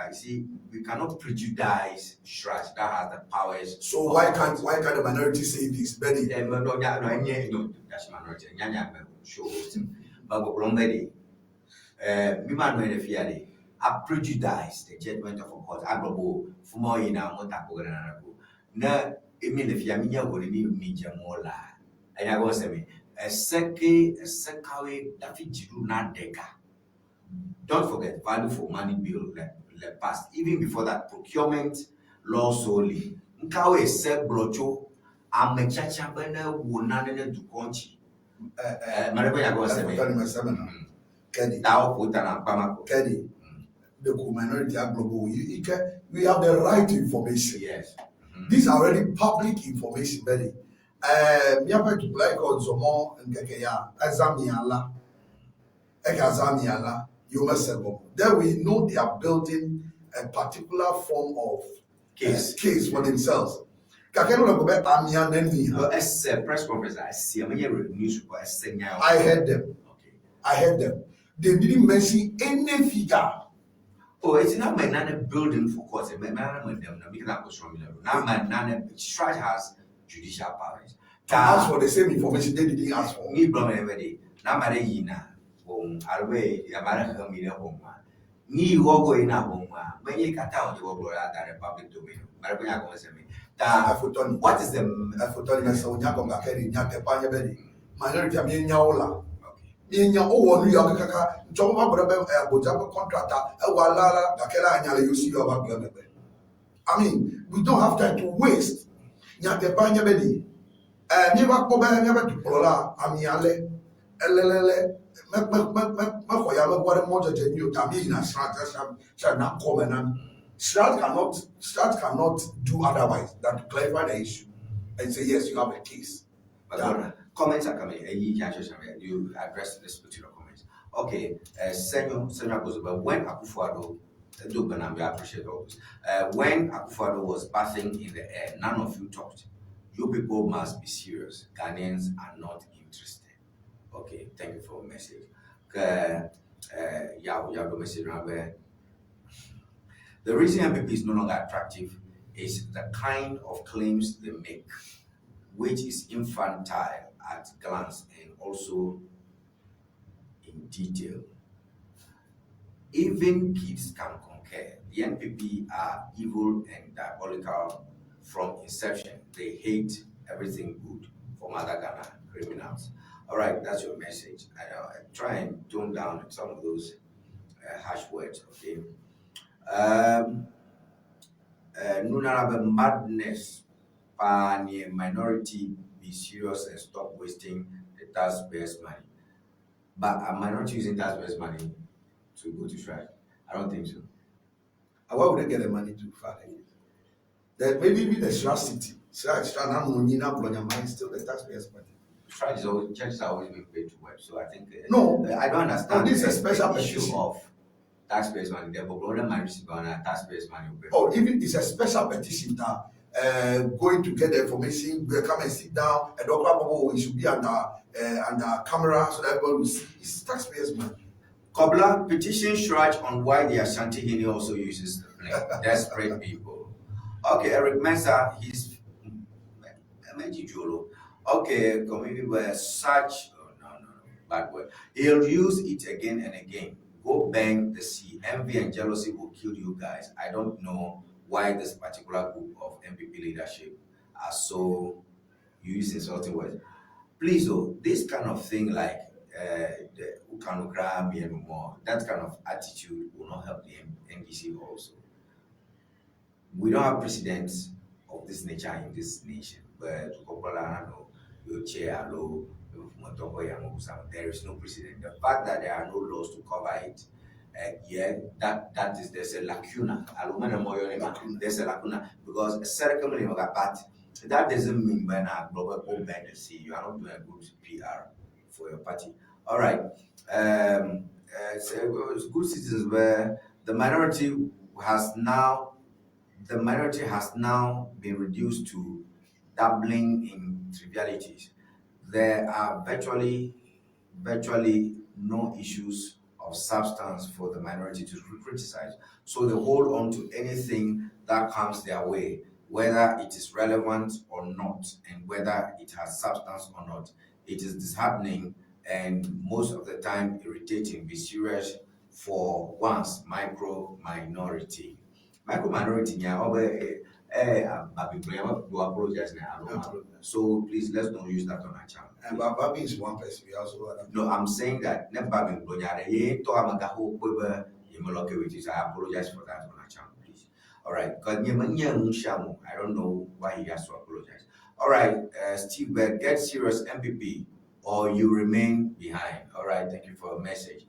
you see, we cannot prejudice Shraj that has the powers. So why can't the minority say this, Betty? No, that's minority. Nyanya show but Rombedi. Miman no Fiade. I prejudice the judgment of a court. Agrobo, Fumoina, Motapo, na mean if Yaminia would need media more la. And I was saying, a sekawe, Dafijiru not deka. Don't forget, value for money bill le passed. Even before that, procurement law solely. Nkawe se blocho, amechacha bena wunanene du konchi. Marebe ya go saying. Kenny, Kenny, the minority are global. We have the right to information. Yes. These are already public information, Betty. Miapa to like on Zomo and Kekeya, Azamiala, Ekazamiala, Yomasebo. Then we know they are building a particular form of case for themselves. Kakeno go back Amia Nemi. As a press conference, I see a news report. I heard them. Okay. I heard them. They didn't mention any figure. Oh, it's not my nana building for courts. My nana with them. Now my nana Shraj has judicial powers. Ask for the same information they didn't ask for. Me brother everybody. Now my yina. Arwe yamara hamira bomba. Ni wogo ina bomba. When you cut out the wogo that the public domain. Marabia go say me. What is the Afotoni Mesa Unyako Makeri Nyake Panya Bedi? Minority of Nyaola. In your own New York, John Bojaba contractor, a Walala, Takela, and you see your back. I mean, we don't have time to waste. Nyate Panya Bedi. Never go back, never to Pola, Amiale, Elele, Makoyama, what a motor than you, Tamina, Strat, shall not come and Strat cannot do otherwise than to clarify the issue and say, yes, you have a case. Comments are coming. You address this particular comments. Okay, Senor goes about when Akufo-Addo, I appreciate all this. When Akufo-Addo was bathing in the air, none of you talked. You people must be serious. Ghanaians are not interested. Okay, thank you for the message. The reason MPP is no longer attractive is the kind of claims they make, which is infantile at glance and also in detail. Even kids can concur. The NPP are evil and diabolical from inception. They hate everything good for Mother Ghana criminals. All right, that's your message. I try and tone down some of those harsh words, okay? Nunarabe madness, minority, be serious and stop wasting the taxpayers' money. But a minority using taxpayers' money to go to Shraj? I don't think so. And where would they get the money to fund it? That maybe the Shraj city. Shraj, still the taxpayers' money. Shraj is always, churches are always being paid to work. So I think no, I don't understand. No, this is a special issue petition of taxpayers' money. The problem might receive on taxpayers' money. Oh, even it's a special petition now. Going to get the information, we'll come and sit down, and Dr. should be under camera so that everybody will see. It's taxpayers' money. Kobla petition Shraj on why the Ashanti Hini also uses the plane. Desperate people. Okay, Eric Mensah, he's okay, community were such no, bad word. He'll use it again and again. Go bang the sea. Envy and jealousy will kill you guys. I don't know why this particular group of MPP leadership are so using insulting words. Please, though, this kind of thing like the Ukanukra and more, that kind of attitude will not help the NDC also. We don't have presidents of this nature in this nation, but there is no precedent. The fact that there are no laws to cover it, there's a lacuna. There's a lacuna because a certain but that doesn't mean when a global see you are not doing a good PR for your party. All right. it's good citizens where the minority has now been reduced to dabbling in trivialities. There are virtually no issues of substance for the minority to criticize. So they hold on to anything that comes their way, whether it is relevant or not, and whether it has substance or not. It is disheartening and most of the time irritating, be serious for one's micro-minority. Micro-minority, apologize now. So please, let's not use that on our channel. And Babi is one person. We also no, I'm saying that never been I apologize for that on our channel, please. All right, I don't know why he has to apologize. All right, Steve, get serious, MPP, or you remain behind. All right, thank you for your message.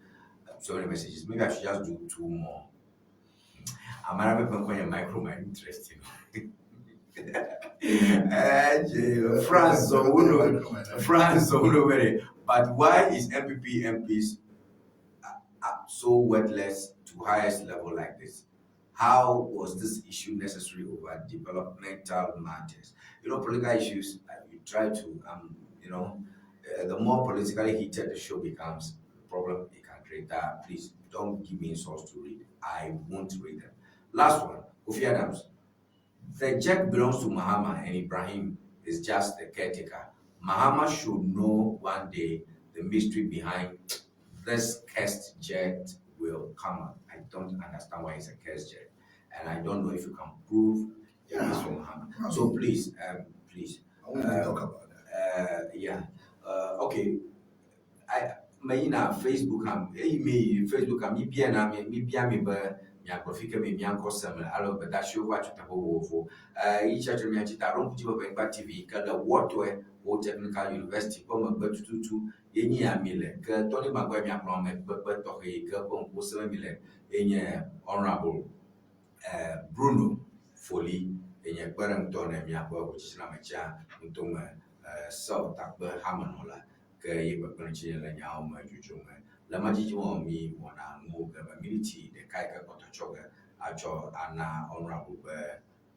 So many messages. Maybe I should just do 2 more. I'm not going to micro my interest, France, but why is MPP MPs so worthless to highest level like this? How was this issue necessary over developmental matters? Political issues, you try to, the more politically heated the show becomes, the problem it can create. That please don't give me insults to read. I won't read them. Last one, Kofi Adams. The jet belongs to Mahama, and Ibrahim is just the caretaker. Mahama should know one day the mystery behind this cursed jet will come up. I don't understand why it's a cursed jet, and I don't know if you can prove it is from Mahama. So please, I want to talk about that. Okay. Facebook ya profika me mianko samla alo bedasho wa chutapo each at me chita ron kujiba ba TV kala wotwe wo technical university poma betutu yenyi amile ke Tony Magwa mi akron me be to he ke pon ko semile enye honorable Bruno Foli enye gbaram to na mi akwa ko china macha ntoma so takbe hamanola ke yeba kunchi la nyawo ma jujume la majiji mi wana mo community the kaika kotochoga acho ana honorable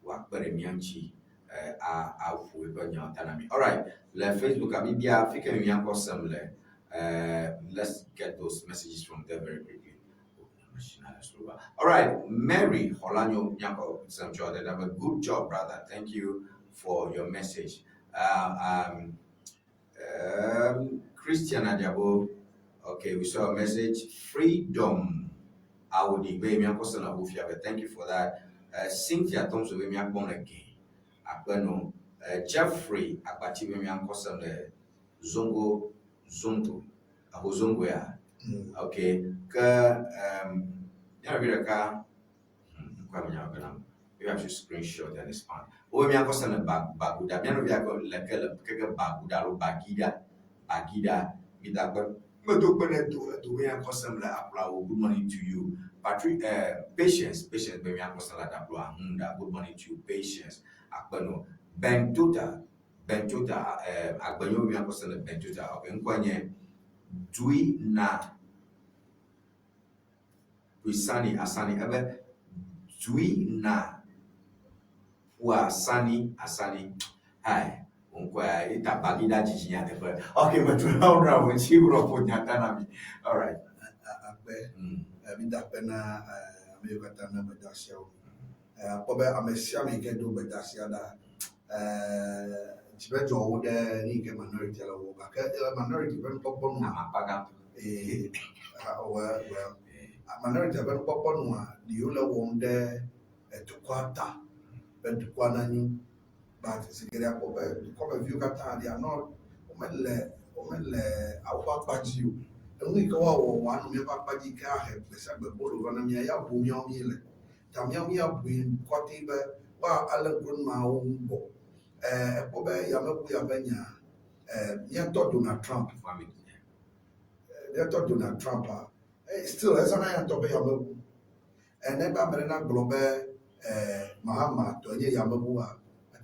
wa mianchi a fu ebonya tanami. All right, le Facebook amibia fika mi yanko semle. Let's get those messages from there very quickly. All right, Mary Holanyo Nyako Samcho, that have a good job, brother. Thank you for your message. Christian Adiabo. Okay, we saw a message. Freedom. Audi be mi akosana hofia. Thank you for that. Cynthia Thompson be mi akon again. Akbeno Jeffrey Akbati be mi akosana Zongo Abozongo ya. Okay. Ka ya bi ka kwa mi akona. You have to screenshot and expand. O mi akosana baguda. Mi no bi akon lekele keke baguda lo bagida midakon. Good morning to you. Patrick, Patience, baby, I'm good morning to you, Patience. Akbano, Bentuta, Akbanyo, we are Bentuta, okay, Dui na Asani, Ebe, Dui na Asani, hi. Okay, but all right. But Sigeria come view kata they are not our party and we go one me party ka help the sabe bolo na me ya bu mi o mi le tam ya mi abu kwati be wa ala gun ma o mbo ko be ya me bu ya banya ya to Donald Trump family ya to Donald Trump still as an ya to be ya me and then ba na global Mahama to ye ya me bu I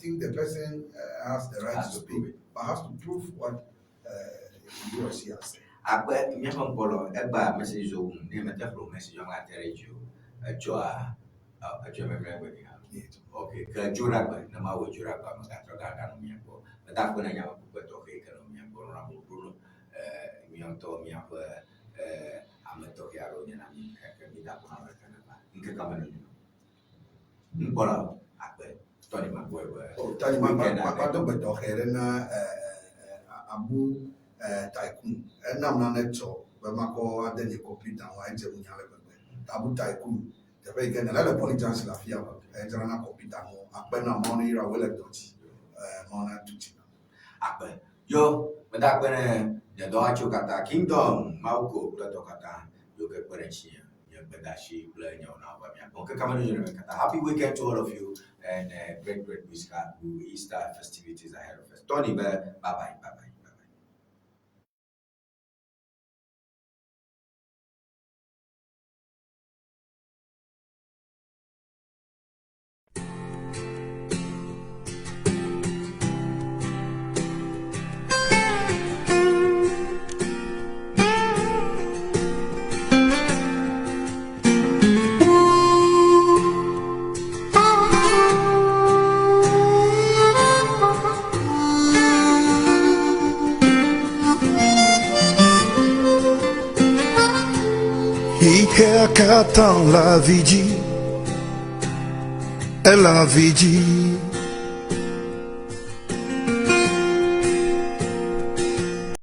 think the person has the right to speak, but has to prove what he or she has said. Après, il y a un polo, et bah, mais c'est les autres, mais maintenant, mais c'est un intérêt, tu as même ok, que juraga, na mau juraga, mas tak terkadang kami aku, tak pernah yang aku betul ke kami aku orang dulu, yang tu kami apa, amat tu yang aku nami, kami tak pernah berkan apa, ingkar kami ni, kalau apa, tadi mak gue, tadi mak tu betul kerana abu taikun, enam nane co, bermakna ada di kopi dan wajib punya lepas, abu taikun. Tapi kan ada politik selafia, jangan nak kopi tamu. Apa nama ni rawat doti, mana tu cina. Apa? Yo, benda apa ni? Dia doa cukai kata kingdom, mau ko, benda doa kata yo ke perensia, yang benda si belanya orang apa ni. Mungkin kamu ni juga kata happy weekend to all of you and great Easter festivities ahead of us. Tony, bye bye. Qu'attend la vigie, et la vigie